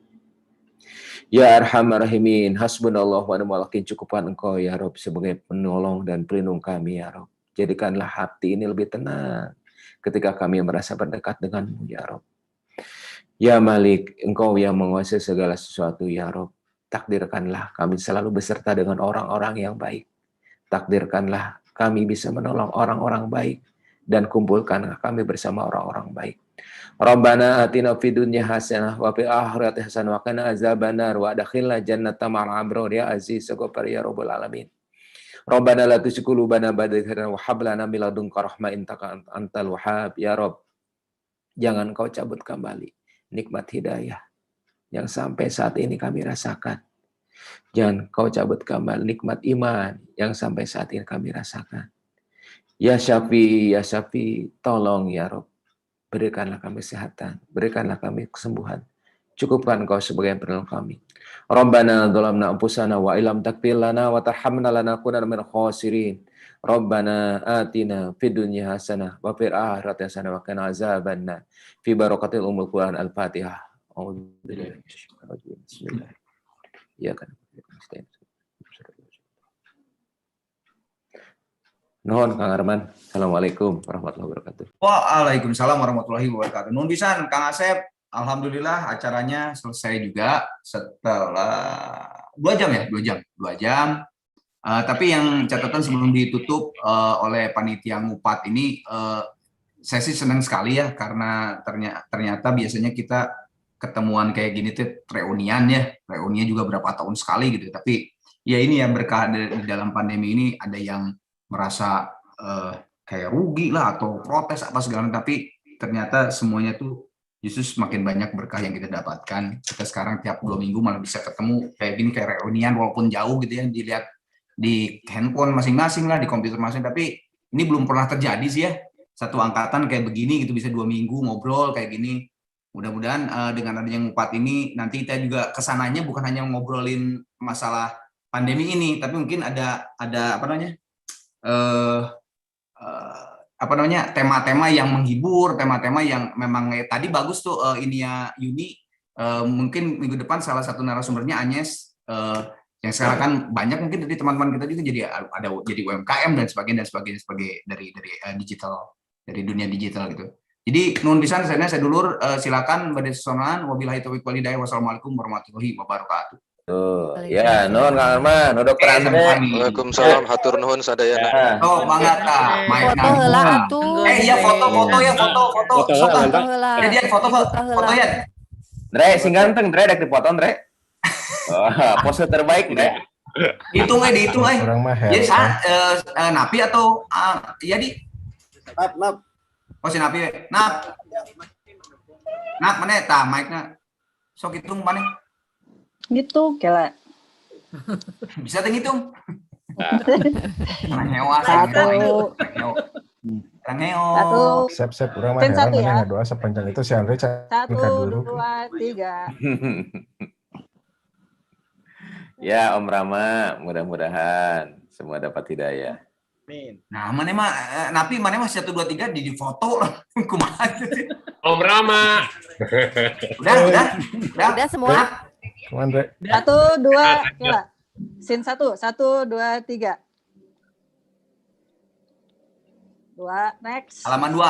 Ya Arhamar Rahimin, hasbunallah wa ni'mal wakil, cukupkan Engkau ya Rob sebagai penolong dan pelindung kami, ya Rob. Jadikanlah hati ini lebih tenang ketika kami merasa berdekat dengan-Mu, ya Rob. Ya Malik, Engkau yang menguasai segala sesuatu, ya Rob. Takdirkanlah kami selalu beserta dengan orang-orang yang baik. Takdirkanlah kami bisa menolong orang-orang baik dan kumpulkan kami bersama orang-orang baik. Rabbana atina fid dunya hasanah wa fil akhirati hasanah wa qina azabannar wa adkhilna jannata ma'al abrar ya aziz ya ghafar ya rabbal alamin. Rabbana la tuzigh qulubana ba'da idh hadaytana wa hab lana min ladunka rahmah innaka antal wahhab. Ya Rabb, jangan Kau cabut kembali nikmat hidayah yang sampai saat ini kami rasakan. Jangan Kau cabut kembali nikmat iman yang sampai saat ini kami rasakan. Ya Syafi, Ya Syafi, tolong ya Rabb, berikanlah kami kesehatan, berikanlah kami kesembuhan. Cukupkan Kau sebagai penolong kami. Rabbana dhalamna anfusana wa illam taghfir lana wa tarhamna lanakunanna minal khasirin. Rabbana atina fid dunya hasanah wa fil akhirati hasanah wa qina azabannar. Fi barakatil umul Quran Al-Fatihah. Bismillah. Ya kan. Nuhun Kang Arman. Assalamualaikum warahmatullahi wabarakatuh. Waalaikumsalam warahmatullahi wabarakatuh. Nuhun pisan Kang Asep. Alhamdulillah acaranya selesai juga setelah 2 jam ya, 2 jam. Tapi yang catatan sebelum ditutup oleh panitia ngupat ini, saya sih senang sekali ya karena ternyata biasanya kita ketemuan kayak gini tuh reunian ya, reunian juga berapa tahun sekali gitu. Tapi ya ini ya berkah di dalam pandemi ini ada yang merasa kayak rugi lah atau protes apa segala, tapi ternyata semuanya tuh justru semakin banyak berkah yang kita dapatkan. Kita sekarang tiap 2 minggu malah bisa ketemu kayak gini, kayak reunian walaupun jauh gitu ya, dilihat di handphone masing-masing lah, di komputer masing-masing. Tapi ini belum pernah terjadi sih ya, satu angkatan kayak begini gitu bisa 2 minggu ngobrol kayak gini. Mudah-mudahan dengan adanya ngupat ini nanti kita juga kesananya bukan hanya ngobrolin masalah pandemi ini, tapi mungkin ada tema-tema yang menghibur, tema-tema yang memang tadi bagus tuh ini ya Yuni, mungkin minggu depan salah satu narasumbernya Agnes, yang sekarang kan banyak mungkin dari teman-teman kita juga jadi UMKM dan sebagainya dari digital, dari dunia digital gitu. Jadi nuhun pisan saya dulur, silakan Mbak Desonan, wabillahi taufiq wal hidayah, wassalamualaikum warahmatullahi wabarakatuh. Ya, nuhun Kang Arman, Dokter Andre. Waalaikumsalam, hatur nuhun sadayana. Oh, mangga ta, main foto heula atuh. Ya foto ya, foto. Jadi foto ya. Dre, sing ganteng Dre, dek dipoto Dre. Pose terbaik Dre. Dihitung. Jadi saat Napi atau jadi Nap. Oh si Napi. Nap mana ta mic-na. Sok hitung mana? Gitu, kela. Bisa ngitung. Satu. Sep, urang mah Pin heran satu mana ya. ngadoa sepanjang itu si Andre can 1, kaduruk. 2, 3. Ya Om Rama, mudah-mudahan semua dapat hidayah. Nah, mana mah napi mana mah 1 2 3 di foto lah. Kumaha sih? Om Rama. Udah semua. Andre. 1, 2, kira. Sin 1, 1, 2, 3. 2, next. Halaman 2.